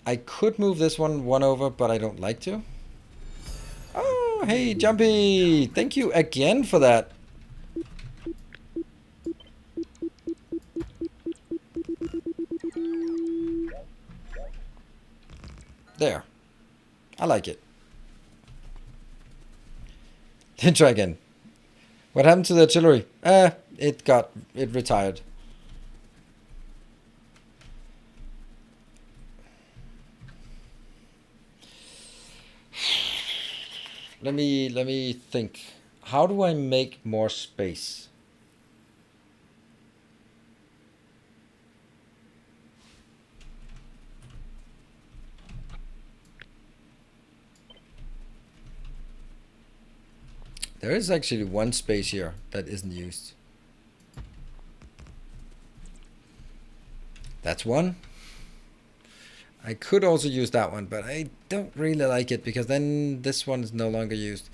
I could move this one over, but I don't like to. Oh, hey, Jumpy! Thank you again for that. There. I like it. Then try again. What happened to the artillery? It retired. Let me think. How do I make more space? There is actually one space here that isn't used. That's one. I could also use that one, but I don't really like it because then this one is no longer used.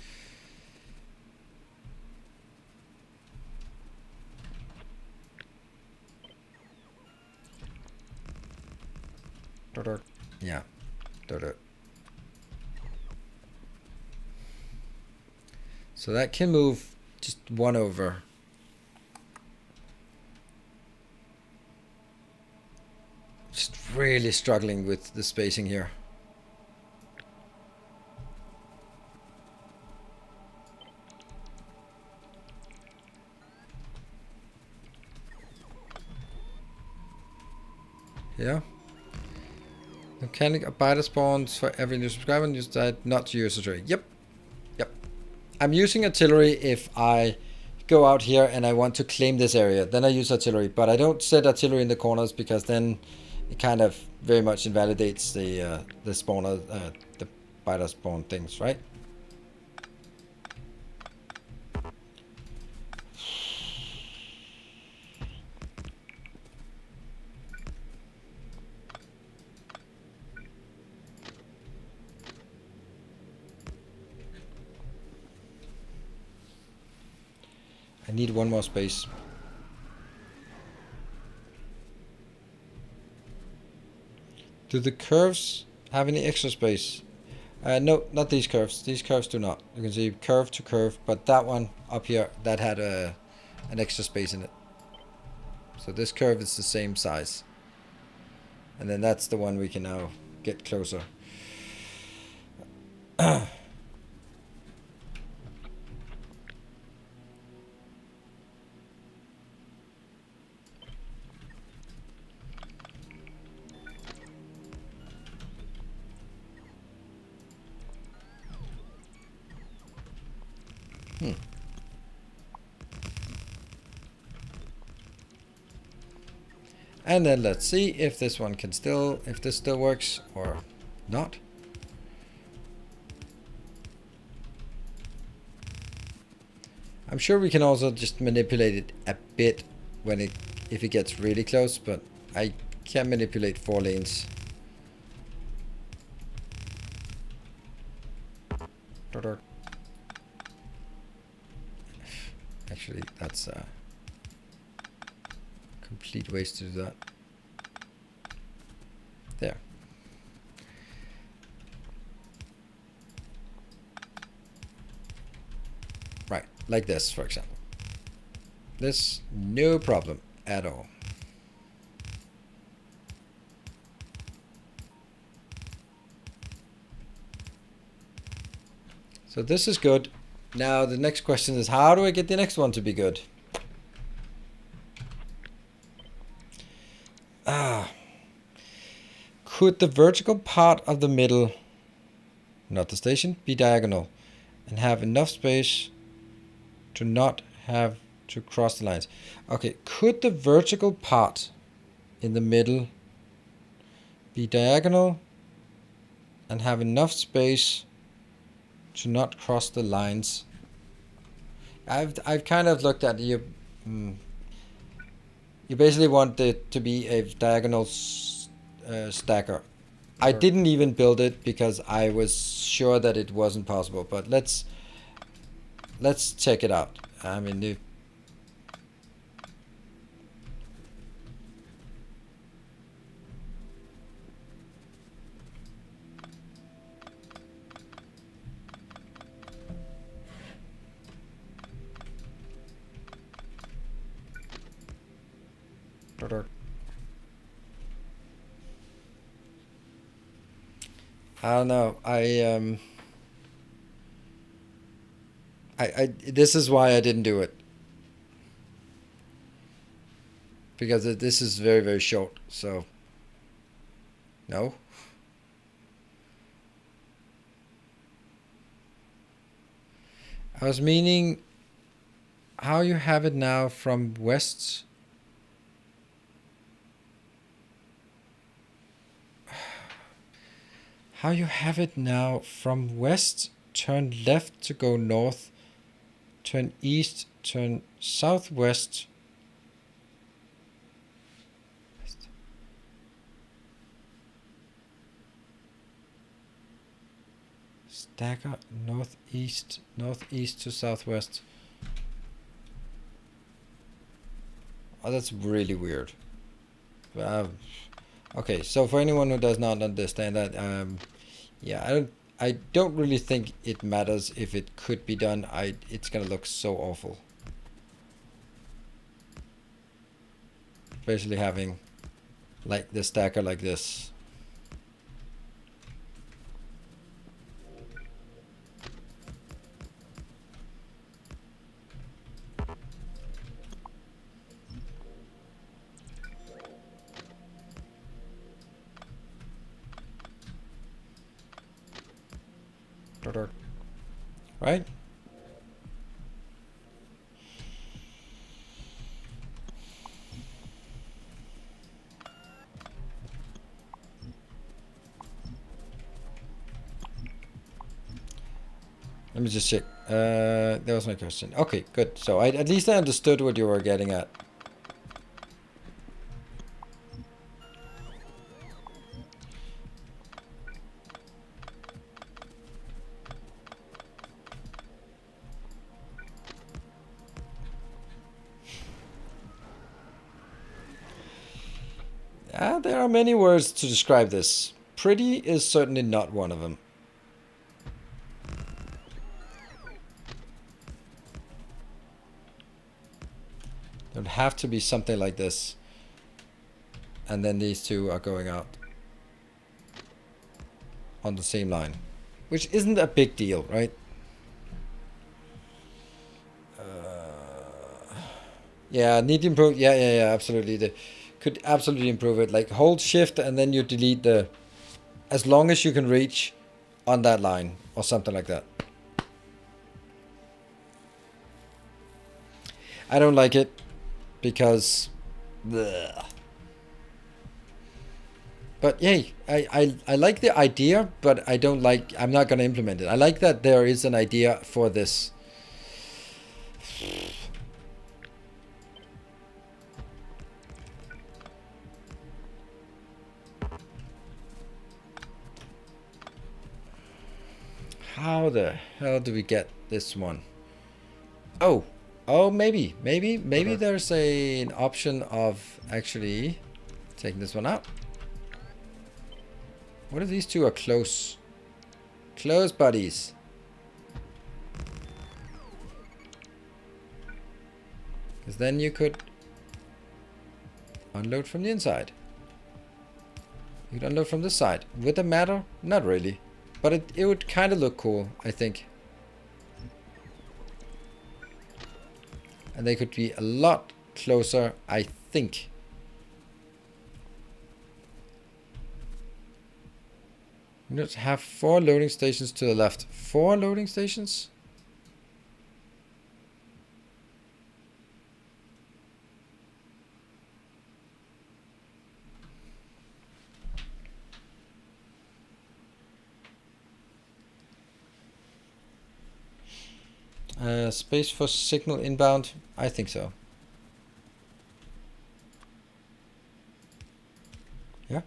Yeah. So that can move just one over. Just really struggling with the spacing here. Yeah. Mechanic biter spawns for every new subscriber and you decide not to use artillery. Yep. I'm using artillery if I go out here and I want to claim this area. Then I use artillery, but I don't set artillery in the corners because then it kind of very much invalidates the spawner, the biter spawn things, right? I need one more space. Do the curves have any extra space? No, not these curves. These curves do not. You can see curve to curve, but that one up here, that had an extra space in it. So this curve is the same size. And then that's the one we can now get closer. And then let's see if this one can still, if this still works or not. I'm sure we can also just manipulate it a bit when it, if it gets really close, but I can manipulate 4 lanes. Actually, that's a complete waste to do that. There. Right, like this, for example. This, no problem at all. So this is good. Now the next question is, how do I get the next one to be good? Could the vertical part of the middle, not the station, be diagonal and have enough space to not have to cross the lines? Okay, could the vertical part in the middle be diagonal and have enough space to not cross the lines? I've kind of looked at you. You basically want it to be a diagonal stacker. I didn't even build it because I was sure that it wasn't possible. But let's check it out. I mean, I don't know. I this is why I didn't do it, because this is very, very short. So no. I was meaning how you have it now from west. How you have it now from west, turn left to go north, turn east, turn southwest. Stagger northeast to southwest. Oh, that's really weird. Okay, so for anyone who does not understand that, yeah, I don't really think it matters if it could be done. It's gonna look so awful. Basically having like the stacker like this. Right? Let me just check. That was my question. Okay, good. So at least I understood what you were getting at. There are many words to describe this. Pretty is certainly not one of them. It would have to be something like this. And then these two are going out on the same line, which isn't a big deal, right? Yeah, need to improve. Yeah, absolutely. Could absolutely improve it. Like hold shift and then you delete the, as long as you can reach on that line or something like that. I don't like it because... Bleh. But hey, I like the idea, but I don't like... I'm not going to implement it. I like that there is an idea for this. How the hell do we get this one? Oh, maybe there's an option of actually taking this one out. What if these two are close? Close buddies. Because then you could unload from the inside. You could unload from this side. Would that matter? Not really. But it would kind of look cool, I think. And they could be a lot closer, I think. You just have 4 loading stations to the left. 4 loading stations? Space for signal inbound? I think so. Yeah.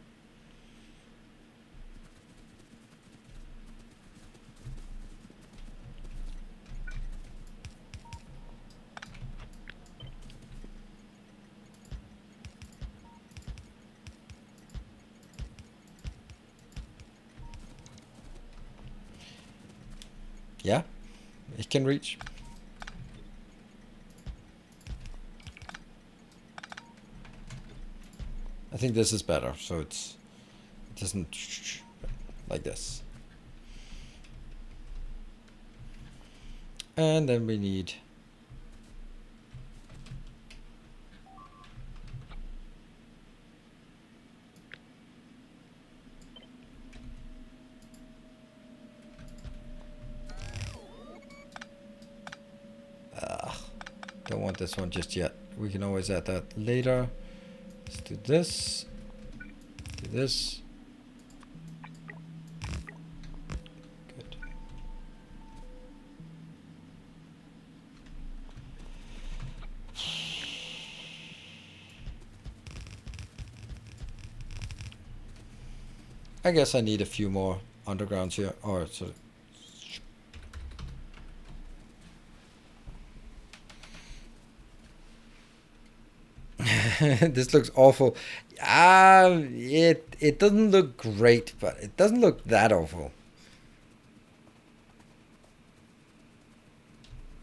Yeah, it can reach. I think this is better, so it doesn't like this. And then we need don't want this one just yet. We can always add that later. Let's do this. Do this. Good. I guess I need a few more undergrounds here, or sort of. This looks awful. It doesn't look great, but it doesn't look that awful.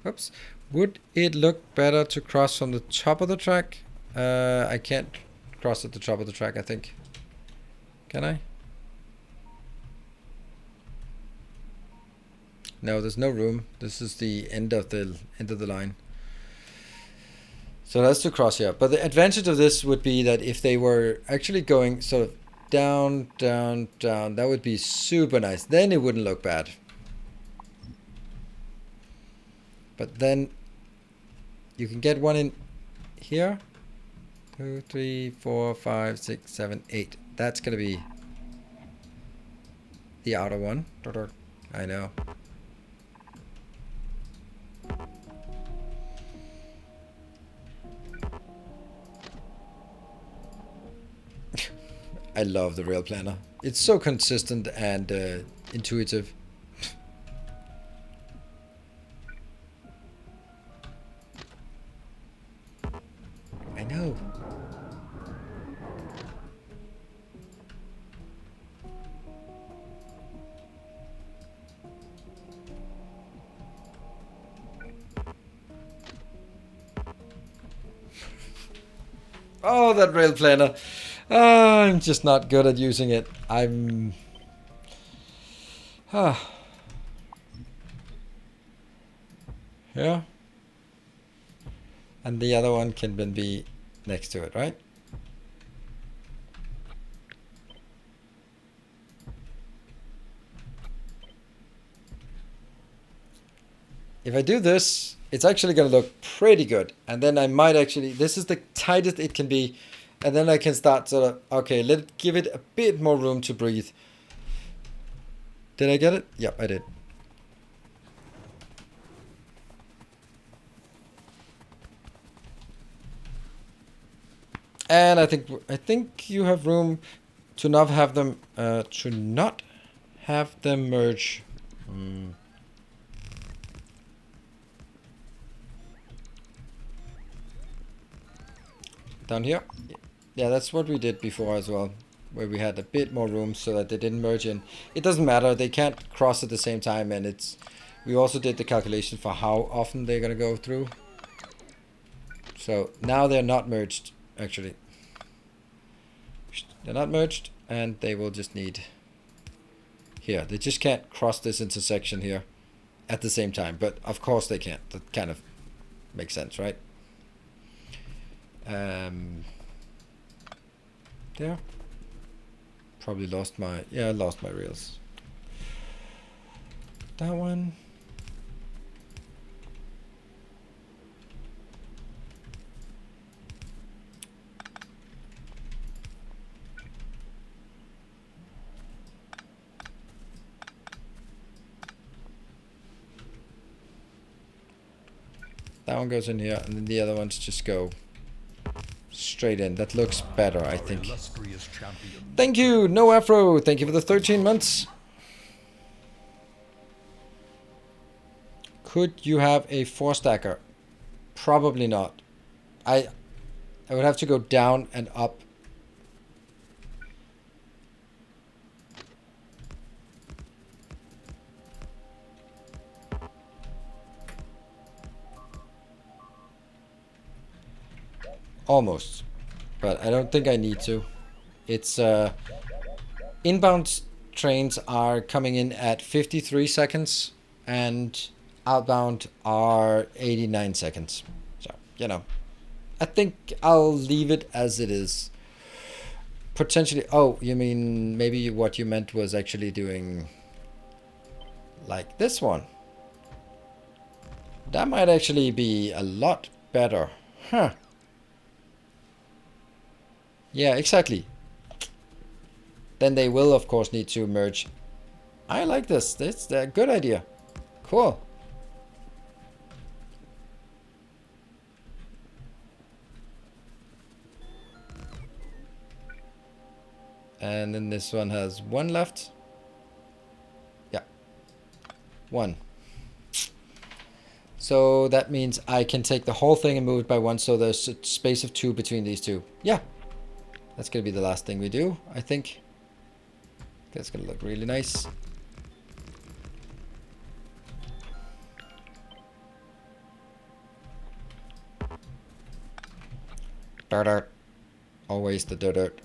Oops. Would it look better to cross from the top of the track? I can't cross at the top of the track, I think. Can I? No, there's no room. This is the end of the line. So that's to cross here. But the advantage of this would be that if they were actually going sort of down, down, down, that would be super nice. Then it wouldn't look bad. But then you can get one in here. 2, 3, 4, 5, 6, 7, 8. That's going to be the outer one. I know. I love the rail planner. It's so consistent and intuitive. I know. Oh, that rail planner. I'm just not good at using it. I'm... Yeah. And the other one can then be next to it, right? If I do this, it's actually going to look pretty good. And then I might actually, this is the tightest it can be. And then I can start sort of, okay, give it a bit more room to breathe. Did I get it? Yep, I did. And I think you have room to not have them merge. Down here? Yeah, that's what we did before as well, where we had a bit more room so that they didn't merge in. It doesn't matter, they can't cross at the same time, and we also did the calculation for how often they're gonna go through. So now they're not merged, actually. They're not merged, and they will just need here. They just can't cross this intersection here at the same time, but of course they can't. That kind of makes sense, right? There. Probably lost my, yeah, I lost my rails. That one. That one goes in here, and then the other ones just go straight in. That looks better, I think. Thank you, No Afro. Thank you for the 13 months. Could you have a 4-stacker? Probably not. I would have to go down and up. Almost. But I don't think I need to. It's inbound trains are coming in at 53 seconds and outbound are 89 seconds. So, you know, I think I'll leave it as it is. Potentially, oh, you mean maybe what you meant was actually doing like this one. That might actually be a lot better. Huh. Yeah, exactly. Then they will, of course, need to merge. I like this. It's a good idea. Cool. And then this one has one left. Yeah. One. So that means I can take the whole thing and move it by one, so there's a space of 2 between these two. Yeah. That's going to be the last thing we do, I think. That's going to look really nice. Dirt. Always the dirt.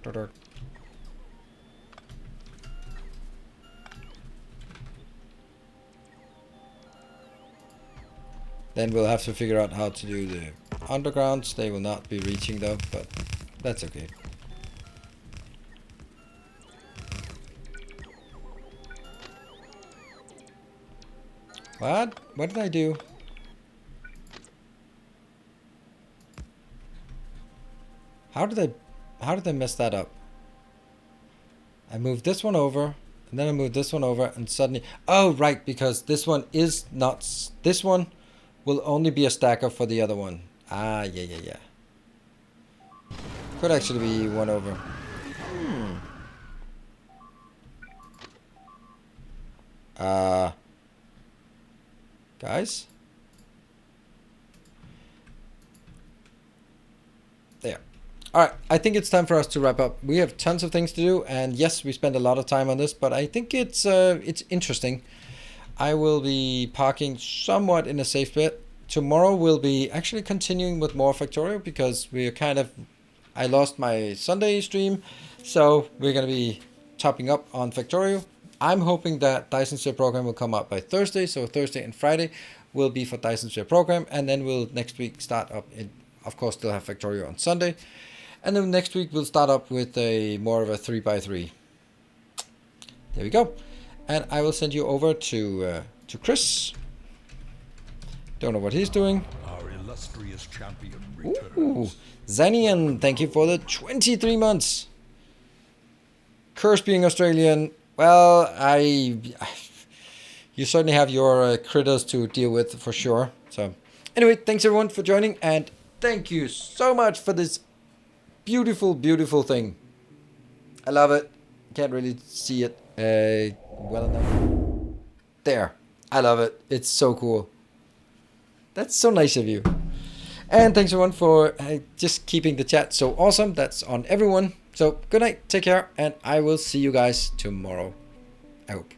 Dirt. Then we'll have to figure out how to do the undergrounds. They will not be reaching though, but that's okay. What? What did I do? How did I mess that up? I moved this one over, and then I moved this one over, and suddenly, oh right, because this one is not, this one will only be a stacker for the other one. Ah, yeah. Could actually be one over. Guys? There. Alright, I think it's time for us to wrap up. We have tons of things to do, and yes, we spend a lot of time on this, but I think it's interesting. I will be parking somewhat in a safe bit. Tomorrow we'll be actually continuing with more Factorio, because we're kind of, I lost my Sunday stream, so we're going to be topping up on Factorio. I'm hoping that Dyson Sphere program will come out by Thursday, so Thursday and Friday will be for Dyson's Sphere program, and then we'll next week start up in, of course, still have Factorio on Sunday, and then next week we'll start up with a more of a 3x3. There we go, and I will send you over to Chris. Don't know what he's doing. Our illustrious champion returns. Ooh, Zanian, thank you for the 23 months. Curse being Australian. Well, you certainly have your critters to deal with for sure. So anyway, thanks everyone for joining, and thank you so much for this beautiful, beautiful thing. I love it. Can't really see it well enough. There. I love it. It's so cool. That's so nice of you. And thanks everyone for just keeping the chat so awesome. That's on everyone. So good night, take care, and I will see you guys tomorrow. I hope.